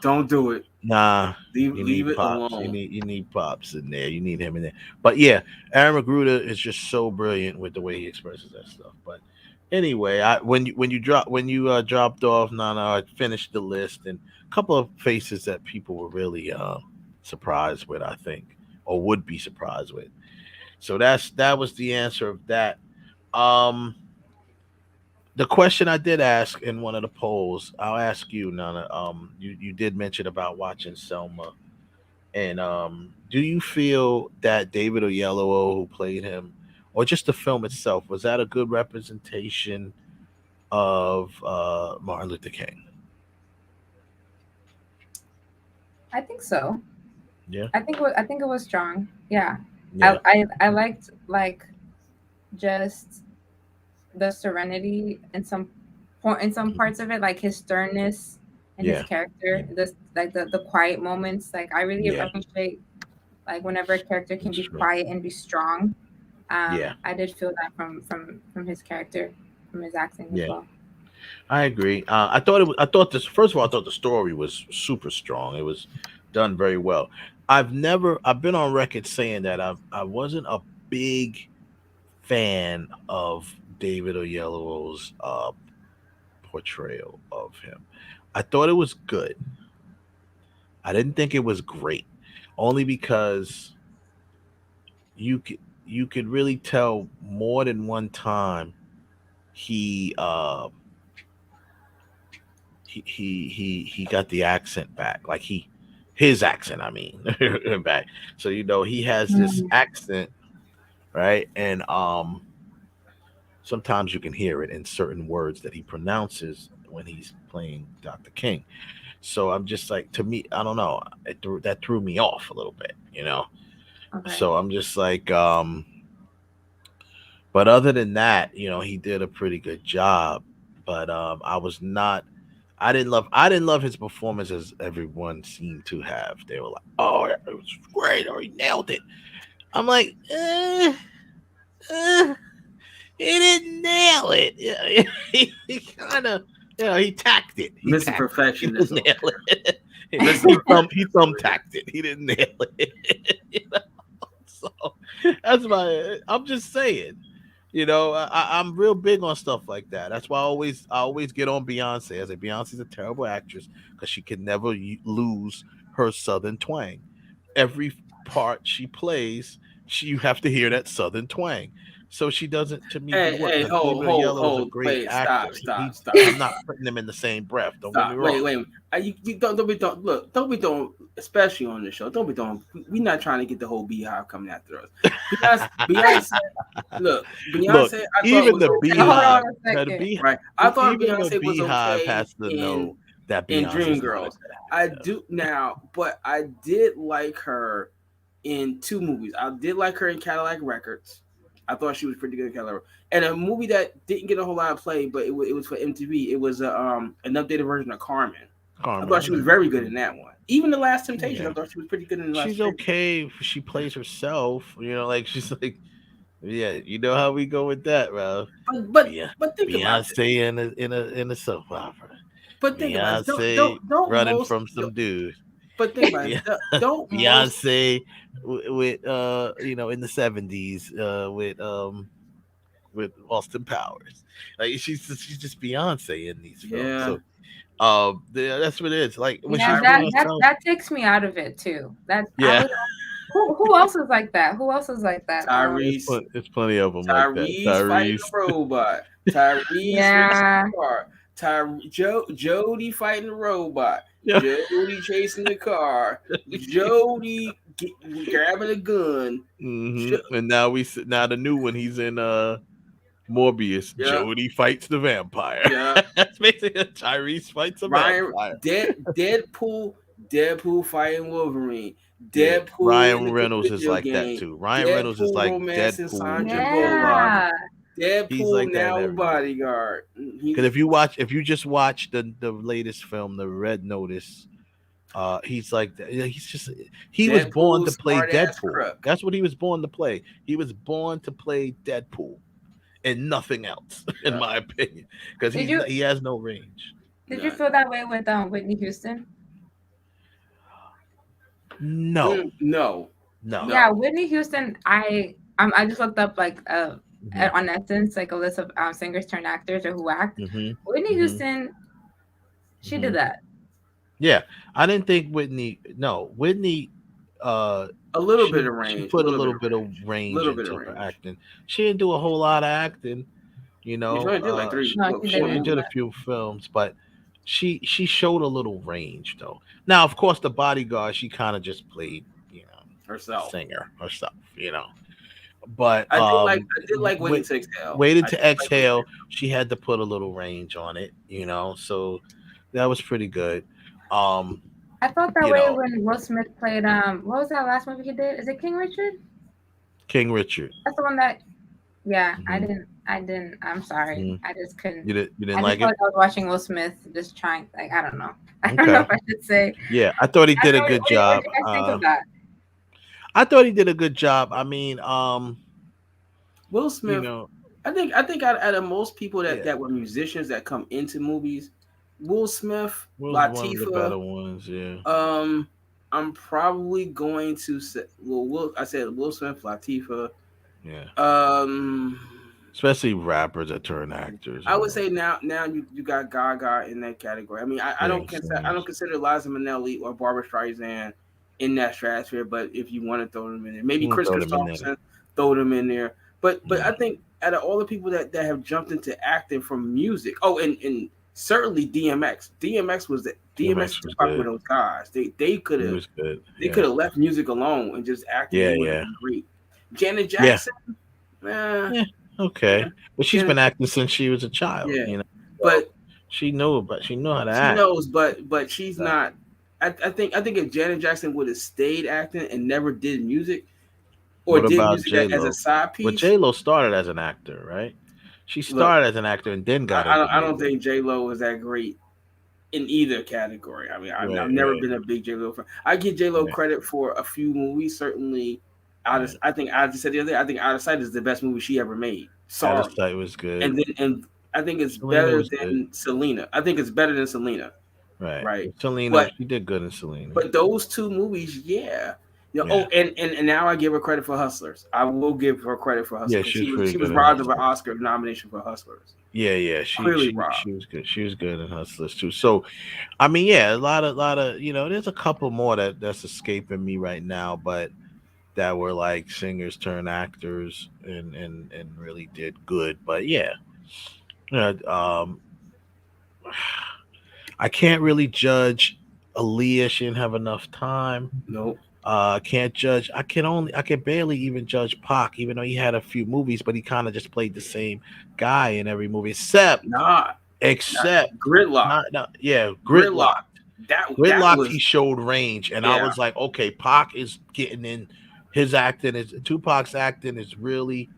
don't do it. Nah, leave it Pops. alone. You need Pops in there. You need him in there. But yeah, Aaron Magruder is just so brilliant with the way he expresses that stuff. But anyway, when you dropped off, Nana, I finished the list, and a couple of faces that people were really surprised with, I think, or would be surprised with. So that was the answer of that. The question I did ask in one of the polls, I'll ask you, Nana. You did mention about watching Selma, and do you feel that David Oyelowo, who played him, or just the film itself, was that a good representation of Martin Luther King? I think so. Yeah. I think it was strong. Yeah. I liked just the serenity in some parts of it, like his sternness and his character. This like the quiet moments. Like I really appreciate like whenever a character can be quiet and be strong. I did feel that from his character, from his acting as well. I agree. I thought first of all, I thought the story was super strong. It was done very well. I've been on record saying that I wasn't a big fan of David Oyelowo's portrayal of him. I thought it was good. I didn't think it was great, only because you could really tell more than one time he got the accent back, like his accent, I mean, back. So he has this accent, right? And sometimes you can hear it in certain words that he pronounces when he's playing Dr. King. So I'm just like, to me, I don't know, that threw me off a little bit, Okay. So I'm just like, but other than that, he did a pretty good job. But I didn't love his performance as everyone seemed to have. They were like, "Oh, it was great, or he nailed it." I'm like, he didn't nail it. He kind of, he tacked it. Mr. Perfectionism. He thumbtacked it. He didn't nail it. So that's I'm just saying. I'm real big on stuff like that. That's why I always get on Beyonce. I say Beyonce's a terrible actress because she can never lose her Southern twang. Every part she plays, you have to hear that Southern twang. So she doesn't, to me, work. Hey, hold, a great wait, actor. Stop. I'm not putting them in the same breath. Don't get me wrong. Wait. You don't be throwing, especially on the show. Don't be throwing. We're not trying to get the whole beehive coming after us. Beyonce, Beyonce. Even the beehive, right? I thought Beyonce was okay. Has to know that in Dreamgirls. I do now, but I did like her in 2 movies. I did like her in Cadillac Records. I thought she was pretty good in Cadillac. And a movie that didn't get a whole lot of play, but it was for MTV. It was an updated version of Carmen. I thought she was very good in that one. Even The Last Temptation, I thought she was pretty good in The Last Temptation. She's okay if she plays herself. Like she's like, you know how we go with that, bro. But think Beyonce about it. in a soap opera. But think Beyonce about it. Don't running from some dudes. But think about it. Don't Beyonce with in the 70s with Austin Powers. Like she's just Beyonce in these films. Yeah. So that's what it is. Like when that takes me out of it too. Who else is like that? Tyrese. It's plenty of them Tyrese like that. fighting the robot. Tyrese Jody fighting the robot. Jody chasing the car. Jody grabbing a gun. Mm-hmm. And now the new one, he's in Morbius. Yeah. Jody fights the vampire. Yeah. That's basically Tyrese fights a vampire. Deadpool fighting Wolverine. Deadpool. Ryan Reynolds is like that too. Ryan Reynolds is like Deadpool. Yeah. Deadpool like now bodyguard. Because if you just watch the latest film, The Red Notice, he's like that. He was born to play Deadpool. That's what he was born to play. He was born to play Deadpool and nothing else, in my opinion, because he has no range. Did you feel that way with Whitney Houston? No. Yeah, Whitney Houston. I just looked up on Essence, like a list of singers turned actors or who act. Mm-hmm. Whitney Houston, she did that. Yeah, I didn't think Whitney. No, Whitney. A little bit of range. She put a little bit of range into her acting. She didn't do a whole lot of acting. She only did like 3. She only did a few films, but she showed a little range though. Now, of course, The Bodyguard, she kind of just played, herself, singer herself, But I did like Waiting to Exhale. Waiting to Exhale, she had to put a little range on it, so that was pretty good. I felt that way when Will Smith played what was that last movie he did? Is it King Richard? King Richard. That's the one that I I didn't. I'm sorry. I just couldn't. You didn't I like just felt it? like I was watching Will Smith just trying. Like I don't know. I don't Okay. know if I should say. Yeah, I thought he did a good What job. do you guys think of that? I thought he did a good job. I mean, Will Smith. You know, I think out of most people that were musicians that come into movies, Will Smith, Will's Latifah, one of the better ones. Yeah. I'm probably going to say. Well, I said Will Smith, Latifah. Yeah. Especially rappers that turn actors. I would say now you got Gaga in that category. I mean, I don't consider Liza Minnelli or Barbara Streisand in that stratosphere. But if you want to throw them in there, maybe Chris Christopherson, throw them in there. But I think out of all the people that have jumped into acting from music, and certainly DMX. DMX was popular with those guys. They could have left music alone and just acted. Yeah, It would have been great. Janet Jackson. Okay, but she's been acting since she was a child. Yeah. You know, but she know how to act. She knows, but she's not. I think if Janet Jackson would have stayed acting and never did music, or what did about music J-Lo? as a side piece. But J-Lo started as an actor, right? She started as an actor and then got into I don't think J-Lo was that great in either category. I mean, I've never been a big J-Lo fan. I give J-Lo credit for a few movies. Certainly, I just said the other day, I think Out of Sight is the best movie she ever made. Sorry. Out of Sight was good. And I think it's better than Selena. I think it's better than Selena. Right. Selena, she did good in Selena. But those two movies, and now I give her credit for Hustlers. I will give her credit for Hustlers. Yeah, she was robbed of an Oscar nomination for Hustlers. Yeah, she was good. She was good in Hustlers too. So, I mean, a lot of there's a couple more that's escaping me right now, but that were like singers turned actors and really did good. But I can't really judge Aaliyah. She didn't have enough time. Nope. Can't judge. I can barely even judge Pac, even though he had a few movies, but he kind of just played the same guy in every movie, except Gridlock. Gridlock. That he showed range, and I was like, okay, Pac is getting in. His acting Tupac's acting is really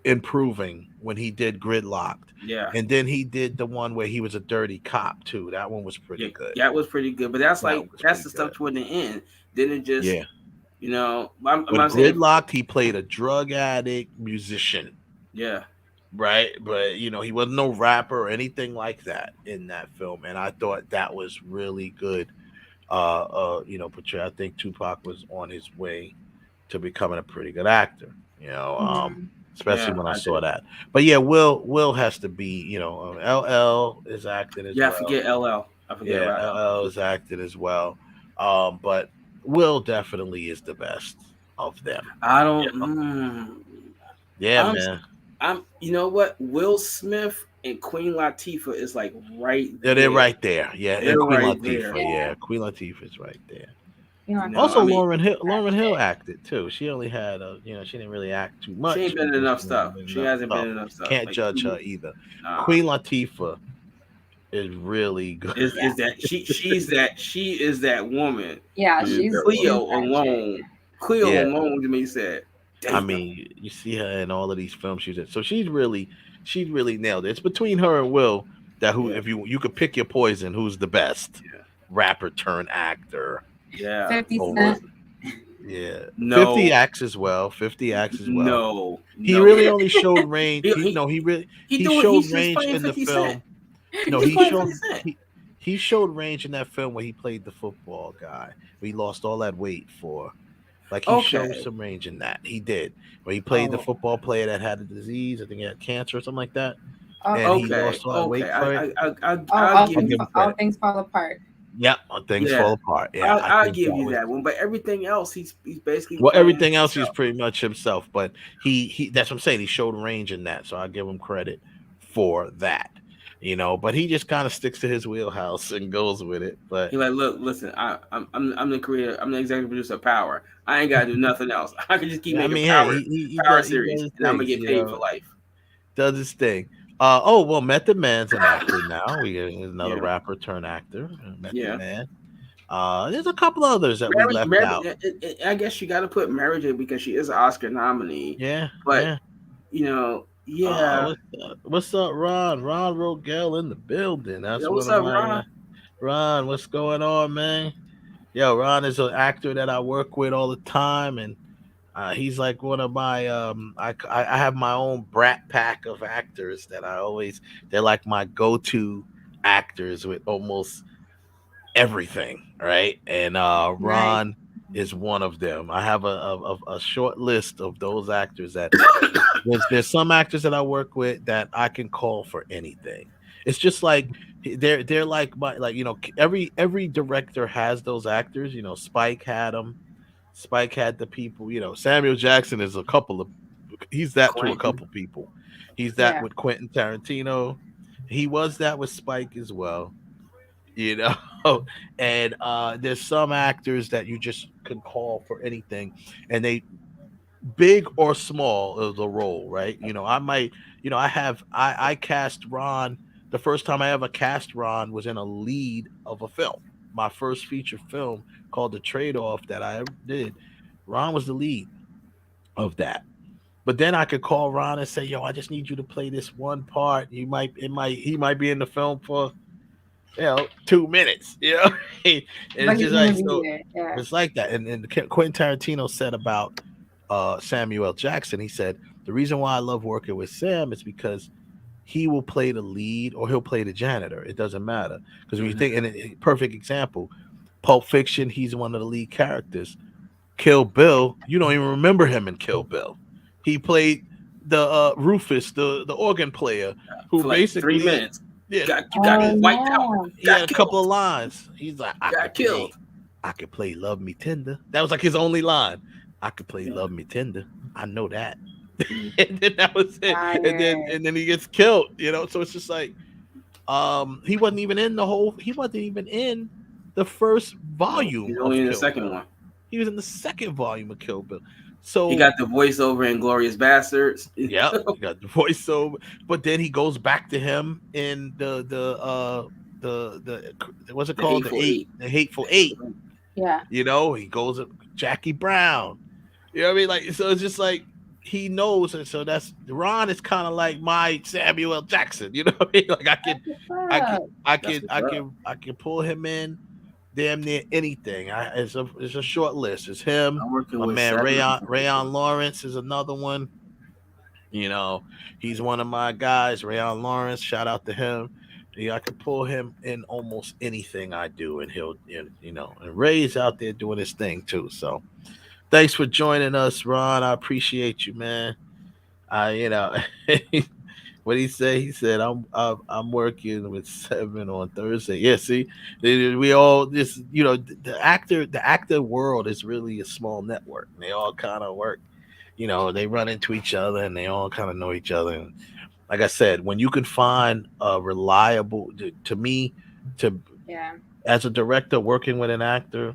improving when he did Gridlocked. Yeah. And then he did the one where he was a dirty cop too. That one was pretty good. That was pretty good. But that's the stuff toward the end. Then it just Gridlocked, he played a drug addict musician. Yeah. Right. But he wasn't no rapper or anything like that in that film. And I thought that was really good. Portray. I think Tupac was on his way to becoming a pretty good actor. Especially when I saw that. But Will has to be, LL is acting as well. I forget LL. I forget about LL is acting as well. But Will definitely is the best of them. I don't. Man. You know what? Will Smith and Queen Latifah is like right there. They're right there. Yeah, they're Queen right Latifah. there. Yeah, Queen Latifah is right there. Lauren Hill acted too. She only had she didn't really act too much. She ain't been in enough stuff. She hasn't been in enough stuff. Can't judge her either. Queen Latifah is really good. She is that woman. Yeah, she's Cleo alone. Alone to me said. Damn. I mean, you see her in all of these films she's in. So she's really nailed it. It's between her and Will if you could pick your poison, who's the best rapper turned actor. Yeah. 50 Cent. Yeah. No. 50 acts as well. No. He really only showed range. He showed range in the film. No, he showed range in that film where he played the football guy. Where he lost all that weight for. Like he showed some range in that. He did. Where he played the football player that had a disease. I think he had cancer or something like that. And he lost all that weight for it. All things fall apart. Yeah, things fall apart. Yeah, I'll give you that one. But everything else, he's basically everything else he's pretty much himself. But he that's what I'm saying. He showed range in that, so I give him credit for that. But he just kind of sticks to his wheelhouse and goes with it. But he's like, look, listen, I'm the creator, I'm the executive producer of Power. I ain't gotta do nothing else. I can just keep making Power series, and I'm gonna get paid for life. Does his thing. Method Man's an actor now. We get another rapper turned actor. Method Man. There's a couple others that we left out. I guess you got to put Mary J because she is an Oscar nominee. Yeah, but you Yeah. What's up, Ron? Ron Rogel in the building. That's what's one of up, my Ron? Ron, what's going on, man? Yo, Ron is an actor that I work with all the time, and he's like one of my I have my own brat pack of actors that they're like my go-to actors with almost everything, right? And Ron is one of them. I have a short list of those actors that there's some actors that I work with that I can call for anything. It's just like they're like every director has those actors. Spike had them. Spike had the people. Samuel Jackson is he's that to a couple people. He's that with Quentin Tarantino. He was that with Spike as well. And there's some actors that you just can call for anything, and they big or small of the role, right? I cast Ron. The first time I ever cast Ron was in a lead of a film. My first feature film called The Trade-Off that I ever did. Ron was the lead of that. But then I could call Ron and say, "Yo, I just need you to play this one part. He might be in the film for 2 minutes." It's just like so. It's like that. And Quentin Tarantino said about Samuel L. Jackson. He said the reason why I love working with Sam is because he will play the lead or he'll play the janitor. It doesn't matter, because when you think, and a perfect example, Pulp Fiction, he's one of the lead characters. Kill Bill, you don't even remember him in Kill Bill. He played the Rufus, the organ player, who for basically 3 minutes. Yeah, you got wiped out. He had a couple of lines. He's like, I could play Love Me Tender. That was like his only line. I could play Love Me Tender. I know that. And then that was it. And then he gets killed, So it's just like he wasn't even in the first volume. He's only in the second one. He was in the second volume of Kill Bill. So he got the voiceover in Glorious Bastards. Yeah, he got the voiceover. But then he goes back to him in the what's it called? The Hateful Eight. Yeah. He goes up Jackie Brown. You know what I mean? Like, so it's just like he knows, and so that's Ron is kind of like my Samuel L. Jackson. You know what I mean? Like I can pull him in damn near anything. It's a short list. It's him. My man Rayon Lawrence is another one. He's one of my guys. Rayon Lawrence, shout out to him. I could pull him in almost anything I do, and he'll, and Ray's out there doing his thing too. So, thanks for joining us, Ron. I appreciate you, man. What he say? He said, "I'm working with 7 on Thursday." Yeah, see, we all this. The actor world is really a small network. They all kind of work. They run into each other, and they all kind of know each other. And like I said, when you can find a reliable, as a director working with an actor,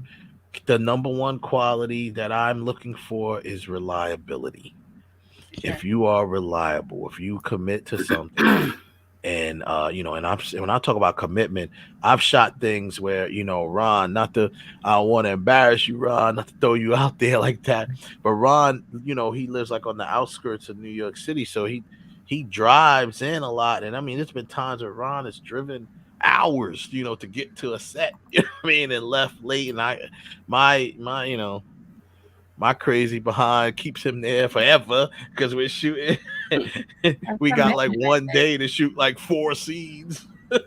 the number one quality that I'm looking for is reliability. Sure. If you are reliable, if you commit to something, and when I talk about commitment, I've shot things where Ron, I don't want to embarrass you, Ron, not to throw you out there like that, but Ron, he lives like on the outskirts of New York City, so he drives in a lot, and I mean, there's been times where Ron has driven hours, to get to a set, and left late, and my crazy behind keeps him there forever because we're shooting. We got like one day to shoot like 4 scenes. I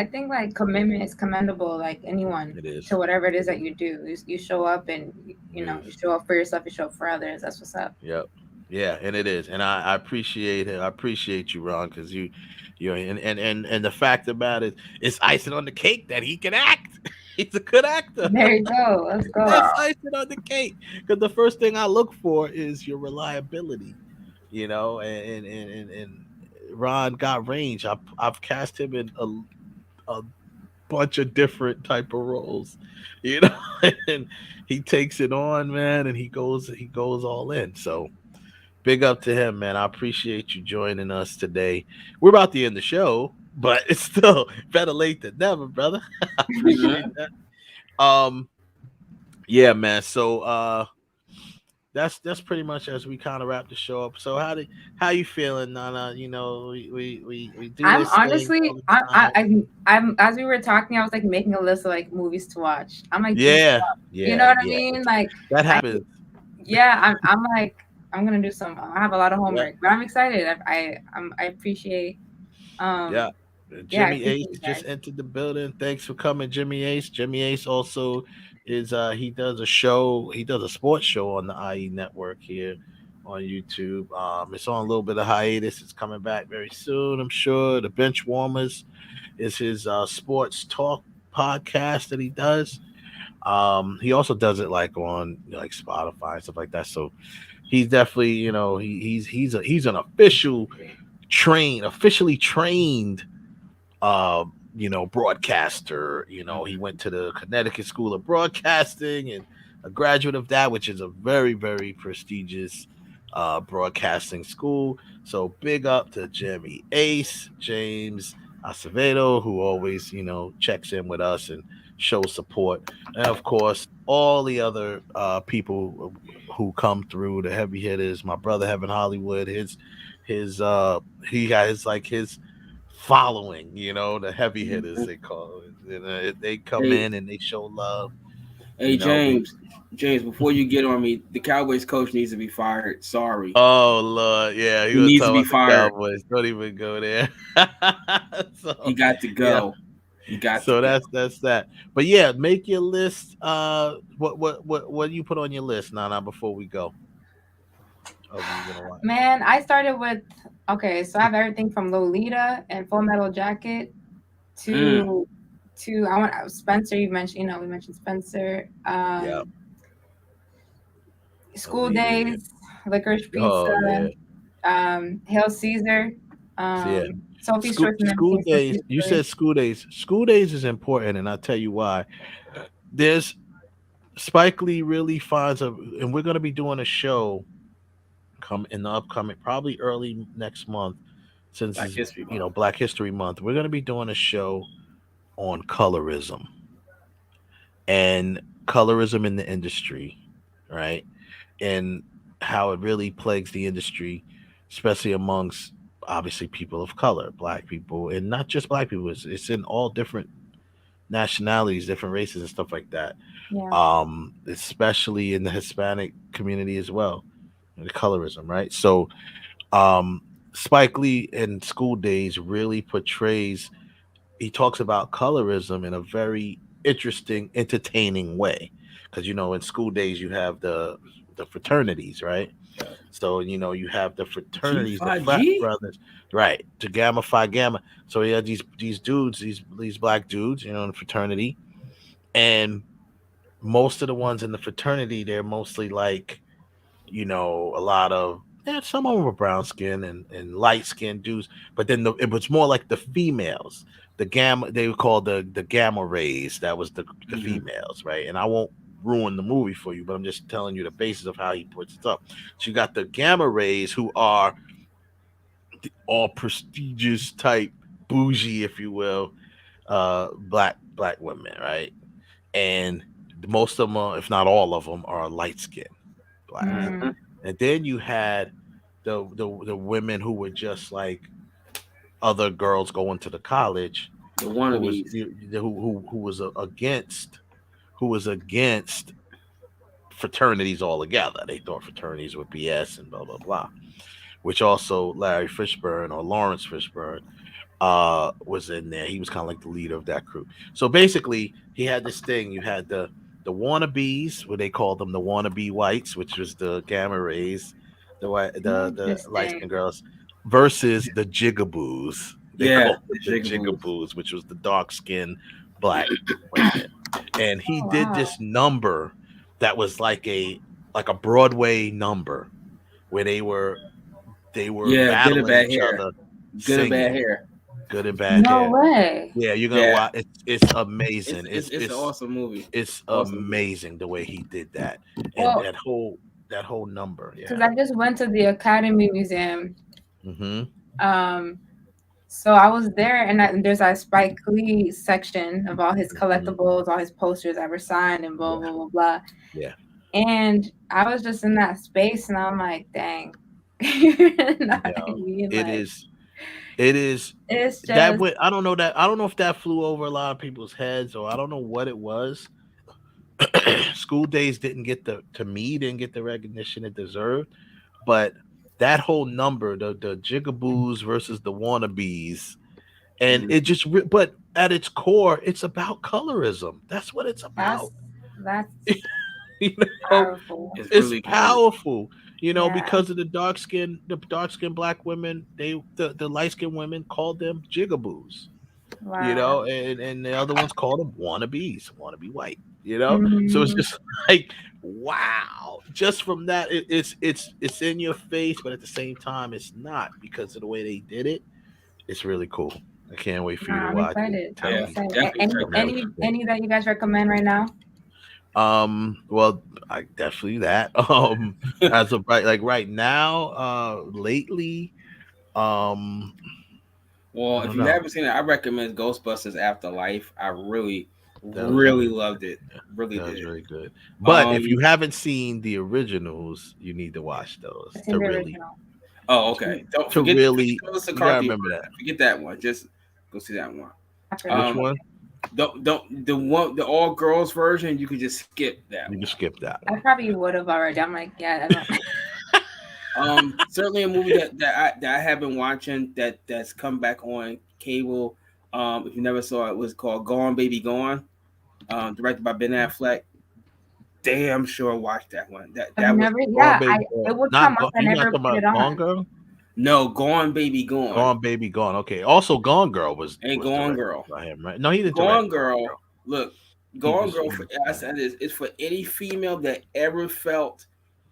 think like commitment is commendable, like anyone to whatever it is that you do. You show up and you show up for yourself, you show up for others. That's what's up. Yep. Yeah, and it is. And I appreciate it. I appreciate you, Ron, because and the fact about it, it's icing on the cake that he can act. He's a good actor. There you go. Let's go. That's icing on the cake. Because the first thing I look for is your reliability, and Ron got range. I've cast him in a bunch of different type of roles, and he takes it on, man, and he goes all in. So big up to him, man. I appreciate you joining us today. We're about to end the show, but it's still better late than never, brother. I appreciate that. Yeah, man. So that's pretty much as we kind of wrap the show up. So how you feeling, Nana? You know, we do I'm this thing honestly, all the time. I'm as we were talking, I was like making a list of like movies to watch. I'm like, Yeah, you know what I yeah. mean? Like That happens. Yeah, I'm like, I'm gonna do some. I have a lot of homework, but I'm excited. I appreciate. Yeah. I Jimmy appreciate Ace you just guys. entered the building. Thanks for coming, Jimmy Ace. Jimmy Ace also is he does a show, he does a sports show on the IE network here on YouTube. It's on a little bit of hiatus. It's coming back very soon, I'm sure. The Bench Warmers is his sports talk podcast that he does. He also does it like on like Spotify and stuff like that. So he's definitely, you know, he's an officially trained you know, broadcaster. You know, he went to the Connecticut School of Broadcasting and a graduate of that, which is a very, very prestigious broadcasting school. So big up to Jimmy Ace, James Acevedo, who always, you know, checks in with us and shows support. And of course, all the other people who come through, the heavy hitters, my brother Heaven Hollywood, his he got his following, you know, the heavy hitters they call it. You know, they come in and they show love. Hey, you know, James, before you get on me, the Cowboys coach needs to be fired. Sorry. Oh Lord, yeah, he needs to be about fired. The Cowboys. Don't even go there. He got to go. Yeah. He got. So that's that. But yeah, make your list. What do you put on your list, Nana? Before we go. Man, I started with so I have everything from Lolita and Full Metal Jacket to I want Spencer. We mentioned Spencer. School Days, Licorice Pizza, Hail Caesar. Sophie School Days. You said School Days. School Days is important, and I'll tell you why. There's Spike Lee really finds and we're going to be doing a show in the upcoming, probably early next month, since Black History Month. We're going to be doing a show on colorism in the industry, right? And how it really plagues the industry, especially amongst obviously people of color, Black people, and not just Black people. It's in all different nationalities, different races, and stuff like that. Yeah. Especially in the Hispanic community as well, the colorism, right? So, Spike Lee in School Days really portrays. He talks about colorism in a very interesting, entertaining way, because in School Days you have the fraternities, right? So you have the fraternities, the frat brothers, right? To Gamma Phi Gamma. So you have these dudes, these Black dudes, in the fraternity, and most of the ones in the fraternity, they're mostly like, a lot of some of them were brown skin and light skinned dudes, but then it was more like the females, the gamma, they would call the gamma rays. That was the females, right? And I won't ruin the movie for you, but I'm just telling you the basis of how he puts it up. So you got the gamma rays, who are all prestigious type, bougie, if you will, black women, right? And most of them, if not all of them, are light skinned Blacks. Mm-hmm. And then you had the women who were just like other girls going to the college, the wannabes, who was against fraternities altogether. They thought fraternities were BS and blah blah blah. Which also Larry Fishburne or Lawrence Fishburne was in there. He was kind of like the leader of that crew. So basically, he had this thing. You had the wannabes, what they called them, the wannabe whites, which was the gamma rays, the light skinned girls, versus the jigaboos. They called the jigaboos, which was the dark skinned Black women. And he did this number that was like a Broadway number where they were battling each other. Good and bad hair. Good and bad hair. No way. Yeah, you're gonna watch. It's amazing. It's an awesome movie. It's amazing the way he did that, and that whole number. Yeah. Because I just went to the Academy Museum. Mm-hmm. So I was there, and there's a Spike Lee section of all his collectibles, all his posters ever signed, and blah blah blah blah. Yeah. And I was just in that space, and I'm like, dang. It is. It's just that went. I don't know if that flew over a lot of people's heads, or I don't know what it was. School Days didn't get the recognition it deserved, but that whole number, the jigaboos versus the wannabes, and it just. But at its core, it's about colorism. That's what it's about. That's you know, powerful. It's really powerful. You know, because of the dark skinned black women, the light skinned women called them jigaboos. Wow. You know, and the other ones called them wannabes, wannabe white. You know, so it's just like, wow. Just from that, it's in your face, but at the same time, it's not, because of the way they did it. It's really cool. I can't wait for you to watch it. I'm excited. Any that you guys recommend right now? Well, I definitely that. As of right now, lately, well, if you haven't seen it, I recommend Ghostbusters Afterlife. I really loved it. Really did. Was very good. But if you haven't seen the originals, you need to watch those to really. Oh, okay. Don't forget. You gotta remember that. Forget that one. Just go see that one. Which one? The all girls version. You could just skip that. You can skip that. I probably would have already. I'm like, yeah. Certainly a movie that I have been watching that's come back on cable. If you never saw it, was called Gone Baby Gone, directed by Ben Affleck. Damn sure watch that one. That it would come up. I never put it on. Gone Girl? No, Gone Baby Gone. Gone Baby Gone. Okay. Also, Gone Girl was Gone Girl by him, right? No, he didn't. Gone Girl. Look, Gone Girl. I said it's for any female that ever felt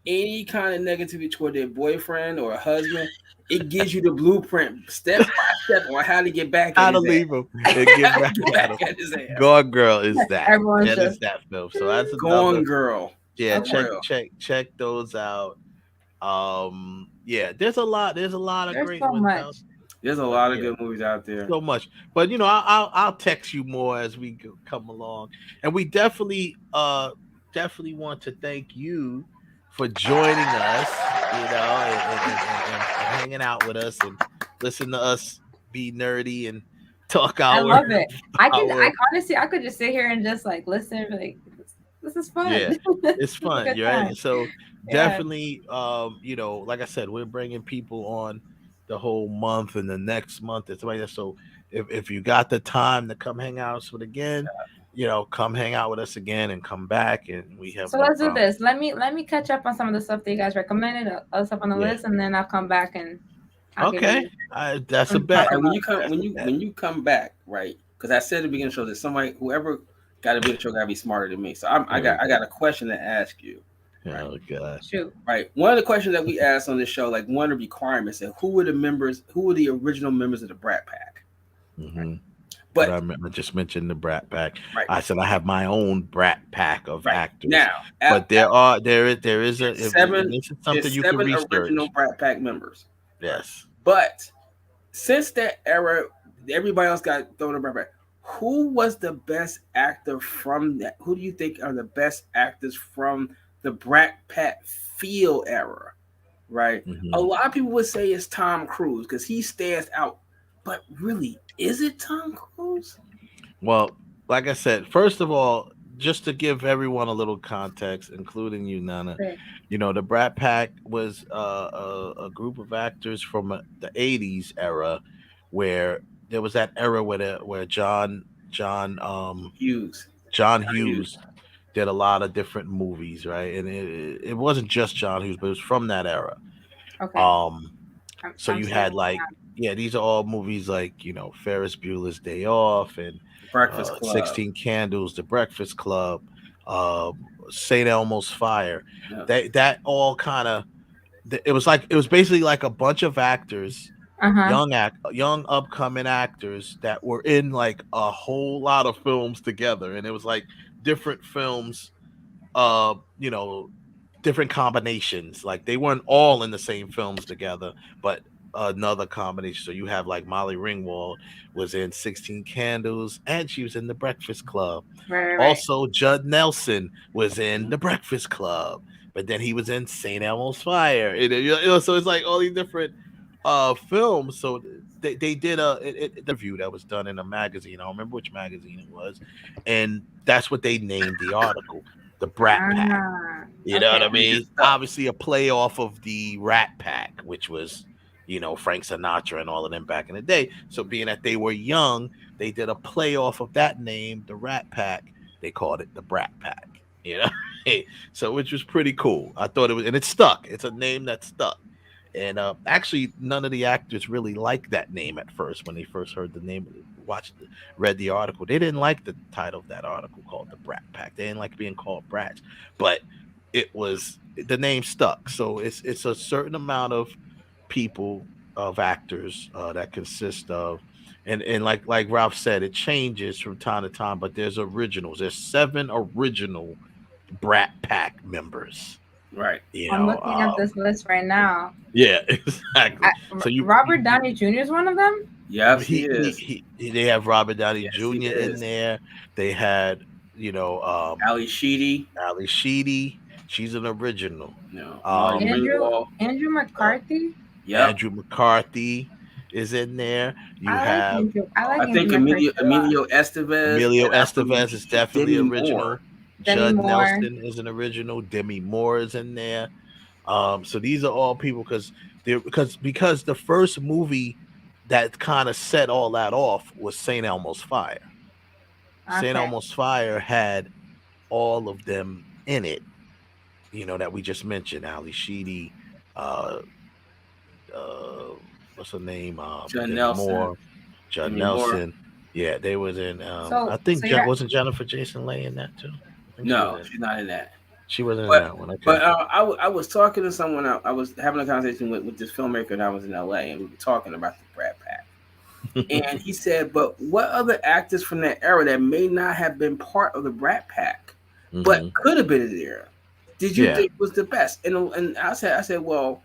any kind of negativity toward their boyfriend or husband. It gives you the blueprint, step by step, on how to get back. How to leave him and get back at his ass. Gone Girl is that. That is that film. So that's Gone Girl. Yeah, check those out. Yeah, there's a lot of great ones out. There's a lot of good movies out there. So much, but I'll text you more as we come along, and we definitely want to thank you for joining us, and hanging out with us and listen to us be nerdy and talk our. I love it. I honestly, I could just sit here and just like listen, like this is fun. Yeah, it's fun, right? So definitely, like I said, we're bringing people on the whole month and the next month. It's like that. So if you got the time to come hang out with us again. Come hang out with us again and come back, and we have. So let's do this. Let me catch up on some of the stuff that you guys recommended, other stuff on the list, and then I'll come back and. That's a bet. When you come back, right? Because I said at the beginning of the show that somebody, whoever got to be the show, got to be smarter than me. So I got a question to ask you. Oh gosh. Shoot. Right. One of the questions that we asked on this show, like one of the requirements, and who were the original members of the Brat Pack? Mm-hmm. But I just mentioned the Brat Pack. Right. I said I have my own Brat Pack of actors. Now, but there is seven. This is something you can research. Original Brat Pack members. Yes. But since that era, everybody else got thrown in the Brat Pack. Who was the best actor from that? Who do you think are the best actors from the Brat Pack feel era? Right. Mm-hmm. A lot of people would say it's Tom Cruise because he stands out. But really, is it Tom Cruise? Well, like I said, first of all, just to give everyone a little context, including you, Nana, the Brat Pack was a group of actors from the 80s era where there was that era where John Hughes did a lot of different movies, right? And it wasn't just John Hughes, but it was from that era. Okay. So you had these are all movies like, Ferris Bueller's Day Off and Breakfast Club, 16 Candles, The Breakfast Club, St. Elmo's Fire. Yeah. That all kind of, it was basically like a bunch of actors, young upcoming actors that were in like a whole lot of films together. And it was like different films, different combinations. Like they weren't all in the same films together, but another combination. So you have like Molly Ringwald was in 16 Candles, and she was in The Breakfast Club. Right. Also, Judd Nelson was in The Breakfast Club, but then he was in St. Elmo's Fire. So it's like all these different films. So they did an interview that was done in a magazine. I don't remember which magazine it was, and that's what they named the article, the Brat Pack. You know what I mean? Obviously, a play off of the Rat Pack, which was, Frank Sinatra and all of them back in the day. So being that they were young, they did a play off of that name, the Rat Pack. They called it the Brat Pack. So which was pretty cool. I thought it was, and it stuck. It's a name that stuck. And actually, none of the actors really liked that name at first when they first heard the name, read the article. They didn't like the title of that article called the Brat Pack. They didn't like being called brats, but the name stuck. So it's a certain amount of people, of actors that consist of, and like Ralph said, it changes from time to time. But there's originals. There's 7 original Brat Pack members. Right. I'm looking at this list right now. Yeah, exactly. Robert Downey Jr. is one of them? Yeah, he is. They have Robert Downey Jr. in there. They had, Ali Sheedy. Ali Sheedy. She's an original. No. Andrew McCarthy? Yeah. Andrew McCarthy is in there. I think Emilio Estevez. Emilio Estevez is definitely original. Judd Moore. Nelson is an original. Demi Moore is in there. So these are all people because the first movie that kind of set all that off was St. Elmo's Fire. Okay. St. Elmo's Fire had all of them in it, that we just mentioned. Ali Sheedy, what's her name? Judd Nelson. Moore, Judd Nelson. Moore. Yeah, they was in. I think wasn't Jennifer Jason Leigh in that too? No, she's not in that. She wasn't in that one. Okay. But I was talking to someone. I was having a conversation with this filmmaker, and I was in LA, and we were talking about the Brat Pack. And he said, "But what other actors from that era that may not have been part of the Brat Pack, but could have been there? Did you think was the best?" And I said, "Well,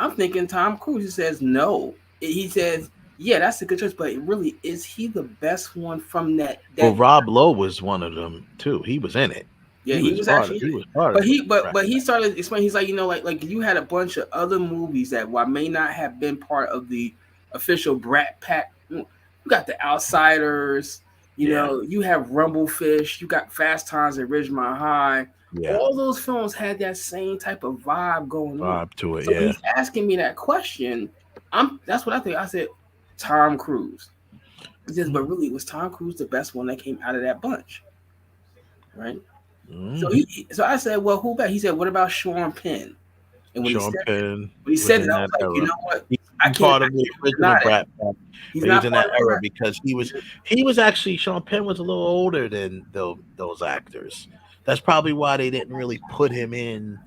I'm thinking Tom Cruise." He says, "No." He says, "Yeah, that's a good choice, but really, is he the best one from that?" Well, Rob Lowe was one of them too. He was in it. Yeah, he was actually. But he started explaining. He's like, like you had a bunch of other movies that while may not have been part of the official Brat Pack, you got The Outsiders. You have Rumblefish. You got Fast Times at Ridgemont High. Yeah. All those films had that same type of vibe going on. To it, so he's asking me that question. That's what I think. I said Tom Cruise. He says, but really, was Tom Cruise the best one that came out of that bunch? Right. So I said, well, who back? He said, what about Sean Penn? And when he said it, I was like, you know what? I can't. Part of the original Brat Pack. He was in that era because he was actually, Sean Penn was a little older than those actors. That's probably why they didn't really put him in.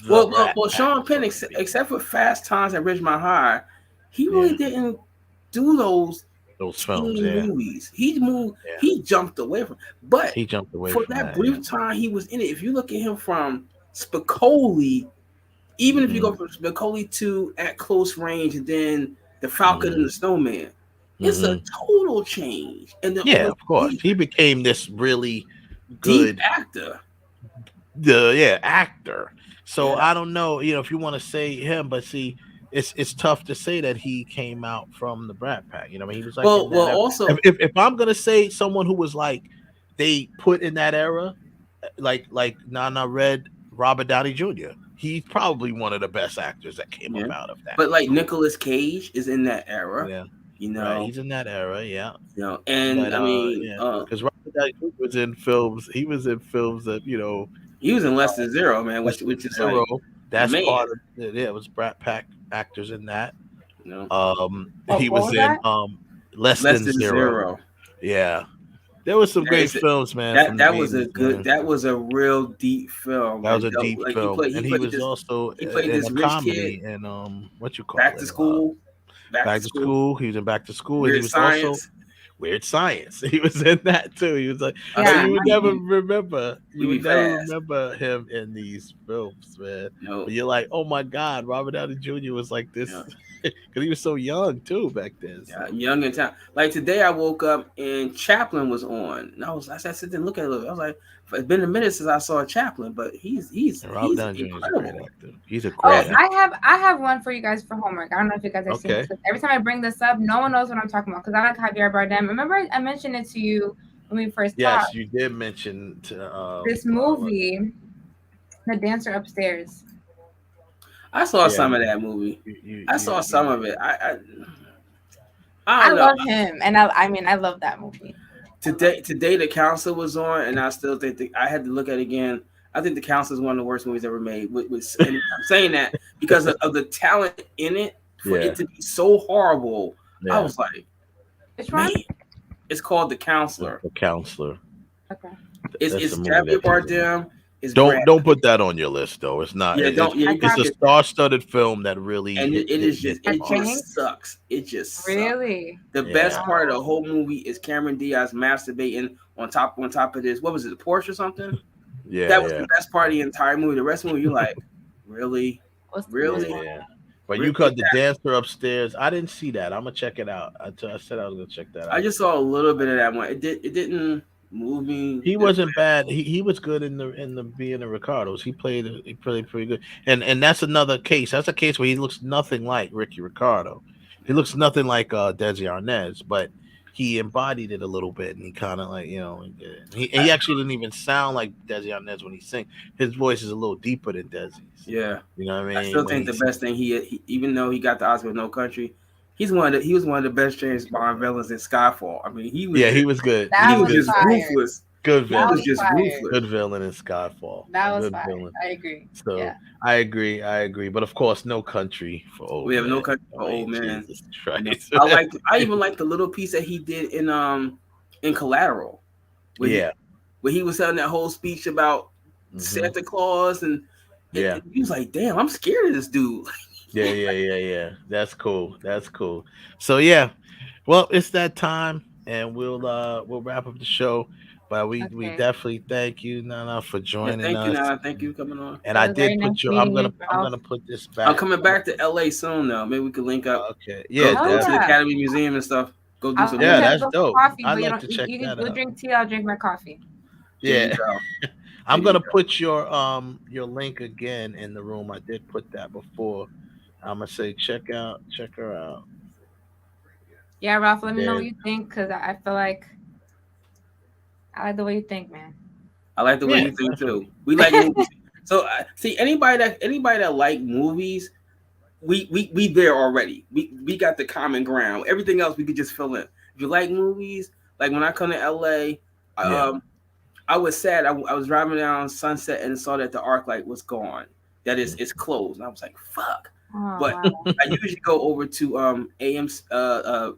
Well, Sean Penn, except for Fast Times at Ridgemont High, he really didn't do those films, movies. He moved. Yeah. He jumped away from. But he jumped away for from that brief time he was in it. If you look at him from Spicoli, even if you go from Spicoli to At Close Range, and then The Falcon and the Snowman, it's a total change. And of course, he became this really good actor. Actor. So I don't know, if you want to say him, but see. It's tough to say that he came out from the Brat Pack. He was like. Well, also, if I'm gonna say someone who was like they put in that era, like Nana Red, Robert Downey Jr. He's probably one of the best actors that came up out of that. But like Nicolas Cage is in that era. Yeah, right, he's in that era. Yeah, because Robert Downey Jr. was in films. He was in films that he was in Less Than Zero, man, which is Zero. Like, that's part of it. Yeah, it was Brat Pack actors in that. He was in Less Than Zero. Yeah, there was some great films, man. That was a good. That was a real deep film. That was a deep film, and he was also he played this rich kid and what you call Back to School. Back to School. He was in Back to School. And he was Science. also Weird Science. He was in that too. He was like, Yeah. you would never remember. You We'd would be never fast. remember him in these films, man. No. But you're like, oh my God, Robert Downey Jr. was like this because he was so young too back then. So. Yeah, young in town. Like today, I woke up and Chaplin was on, and I sat there and looked at it a little bit. I was like, it's been a minute since I saw Chaplin, but he's Robert Downey Jr. is a great actor. He's a great Oh, actor. I have one for you guys for homework. I don't know if you guys have seen this. Every time I bring this up, no one knows what I'm talking about because I like Javier Bardem. Remember, I mentioned it to you when we first talked. Yes, you did mention this movie, The Dancer Upstairs. I saw some of that movie. I saw some of it. I love him, and I love that movie. Today, The Council was on, and I still think I had to look at it again. I think The Council is one of the worst movies ever made. And I'm saying that because of the talent in it. For it to be so horrible, I was like, "Which one?" It's called The Counselor. The Counselor. Okay. It's Javier Bardem. Don't put that on your list though. It's not. Yeah, it's a star-studded film that really. And it just sucks. It just really. The best part of the whole movie is Cameron Diaz masturbating on top of this. What was it? The Porsche or something? Yeah, that was the best part of the entire movie. The rest of the movie, you're like, really, really. Yeah. But you cut The Dancer Upstairs. I didn't see that. I'm gonna check it out. I said I was gonna check that out. I just saw a little bit of that one. It didn't move me. He wasn't bad. He was good in the being the Ricardos. He played pretty good. And that's another case. That's a case where he looks nothing like Ricky Ricardo. He looks nothing like Desi Arnaz, but he embodied it a little bit, and he kind of like, he actually didn't even sound like Desi Arnaz when he sings. His voice is a little deeper than Desi's. Yeah, you know what I mean. I still think the best thing he even though he got the Oscar with No Country, he was one of the best James Bond villains in Skyfall. I mean, he was good. He was just ruthless. Good villain. He was just ruthless. Good villain in Skyfall. That was fire. I agree. So I agree. But of course, No Country for old. We have No Country for old man. Jesus Christ. I even like the little piece that he did in Collateral. Where he was telling that whole speech about Santa Claus and he was like, "Damn, I'm scared of this dude." Yeah. That's cool. So well, it's that time, and we'll wrap up the show. But we definitely thank you, Nana, for joining us. Thank you, Nana. Thank you for coming on. And I did put you. I'm gonna put this back. I'm coming back to LA soon, though. Maybe we could link up. Okay. Go to the Academy Museum and stuff. Go do some. Yeah, that's dope. I'd like to check that out. You drink tea. I'll drink my coffee. Yeah. I'm gonna put your link again in the room. I did put that before. I'm gonna say check her out. Yeah, Ralph, let me know what you think, because I feel like I like the way you think, man. I like the way you think too. We like movies. So see, anybody that like movies, we there already. We got the common ground. Everything else we could just fill in. If you like movies, like when I come to LA, I was sad. I was driving down Sunset and saw that the ArcLight was gone. That is, it's closed. And I was like, fuck. Oh, but wow. I usually go over to AM's not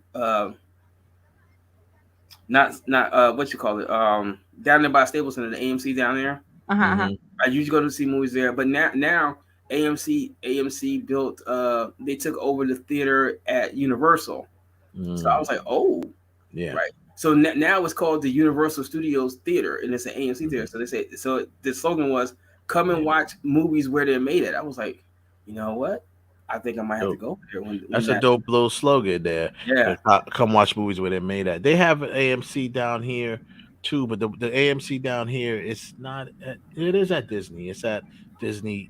what you call it, down there by Staples Center, the AMC down there. I usually go to see movies there, but now AMC built they took over the theater at Universal. So I was like, oh, right. So now it's called the Universal Studios Theater, and it's an AMC theater. So they say, so the slogan was, "Come and watch movies where they're made at." I was like, you know what? I think I might have to go there. That's a dope little slogan there. Yeah. Come watch movies where they're made at. They have an AMC down here too, but the AMC down here, it's not. It is at Disney. It's at Disney.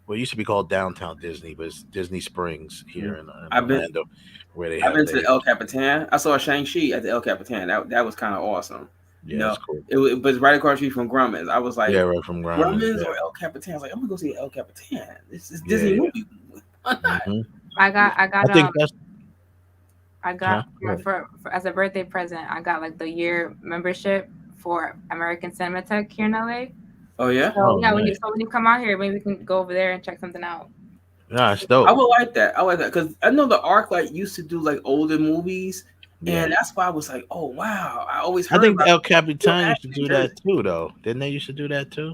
Well, it used to be called Downtown Disney, but it's Disney Springs here in Orlando, where they have. I've been to the El Capitan. I saw Shang-Chi at the El Capitan. That was kind of awesome. Yeah, that's cool. It was right across the street from Grumman's. I was like, right from Grumman's or El Capitan. I was like, I'm gonna go see El Capitan. This is Disney movie. Why not? I got for as a birthday present, I got like the year membership for American Cinematheque here in LA. Oh yeah. So when you come out here, maybe we can go over there and check something out. Nah, it's dope. I would like that. Because I know the ArcLight used to do like older movies, and that's why I was like, oh wow. I always heard. I think El Capitan used to do that too, though. Didn't they used to do that too?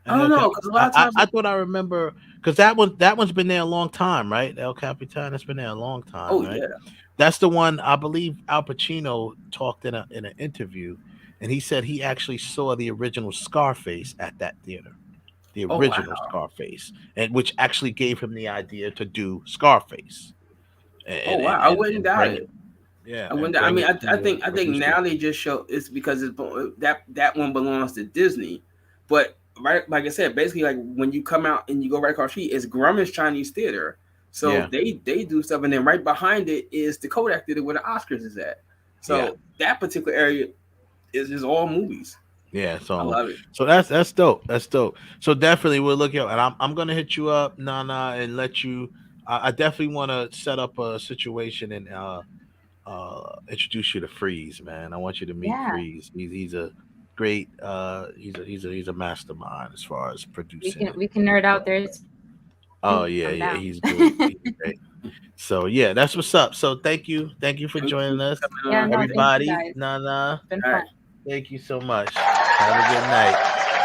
I don't know, because a lot of times I thought I remember because that one's been there a long time, right? El Capitan has been there a long time, right? yeah. That's the one I believe Al Pacino talked in an interview, and he said he actually saw the original Scarface at that theater, the original Scarface, and which actually gave him the idea to do Scarface. I wouldn't doubt it. Yeah, I wouldn't. I mean, I think now they just show it's because it's that one belongs to Disney, but right, like I said, basically like when you come out and you go right across the street, it's Grumman's Chinese Theater. So they do stuff, and then right behind it is the Kodak Theater where the Oscars is at. So that particular area is just all movies. Yeah, so I love it. So that's dope. That's dope. So definitely we'll look at, and I'm gonna hit you up, Nana, and let you. I definitely want to set up a situation and introduce you to Freeze, man. I want you to meet Freeze. He's a great. He's a mastermind as far as producing. We can nerd out there. Oh yeah, he's good. He's great. So yeah, that's what's up. So thank you for joining us, everybody. Nana, been fun. Thank you so much. Have a good night.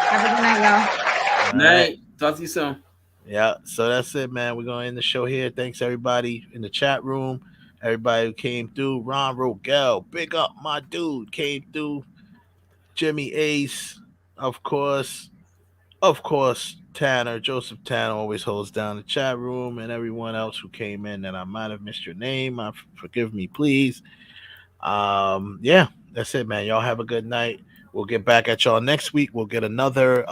Have a good night, y'all. Good night. Talk to you soon. Yeah, so that's it, man. We're going to end the show here. Thanks, everybody in the chat room. Everybody who came through. Ron Rogel, big up, my dude, came through. Jimmy Ace, of course. Tanner, Joseph Tanner always holds down the chat room, and everyone else who came in that I might have missed your name. Forgive me, please. Yeah, that's it, man. Y'all have a good night. We'll get back at y'all next week. We'll get another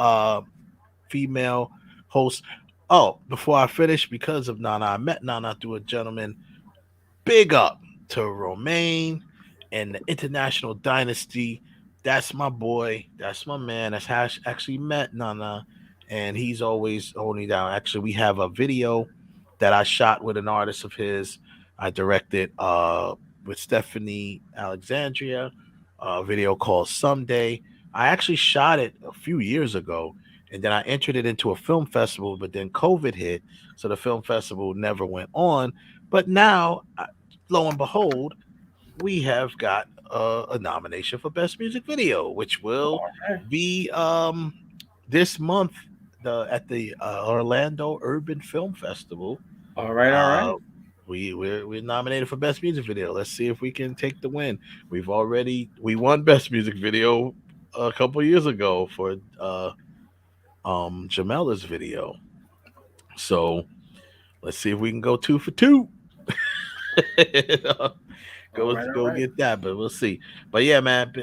female host. Oh, before I finish, because of Nana, I met Nana through a gentleman. Big up to Romaine and the International Dynasty. That's my boy. That's my man. That's how I actually met Nana, and he's always holding down. Actually, we have a video that I shot with an artist of his. I directed with Stephanie Alexandria, a video called Someday. I actually shot it a few years ago, and then I entered it into a film festival, but then COVID hit, so the film festival never went on. But now, lo and behold, we have got a nomination for Best Music Video, which will be this month at the Orlando Urban Film Festival. All right. We're nominated for Best Music Video. Let's see if we can take the win. We won Best Music Video a couple years ago for Jamela's video. So let's see if we can go 2 for 2. Go get that, but we'll see. But yeah, man,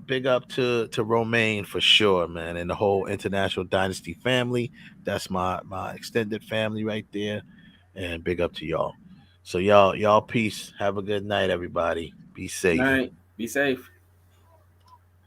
big up to Romaine for sure, man, and the whole International Dynasty family. That's my extended family right there, and big up to y'all. So y'all peace. Have a good night, everybody. Be safe. All right. Be safe.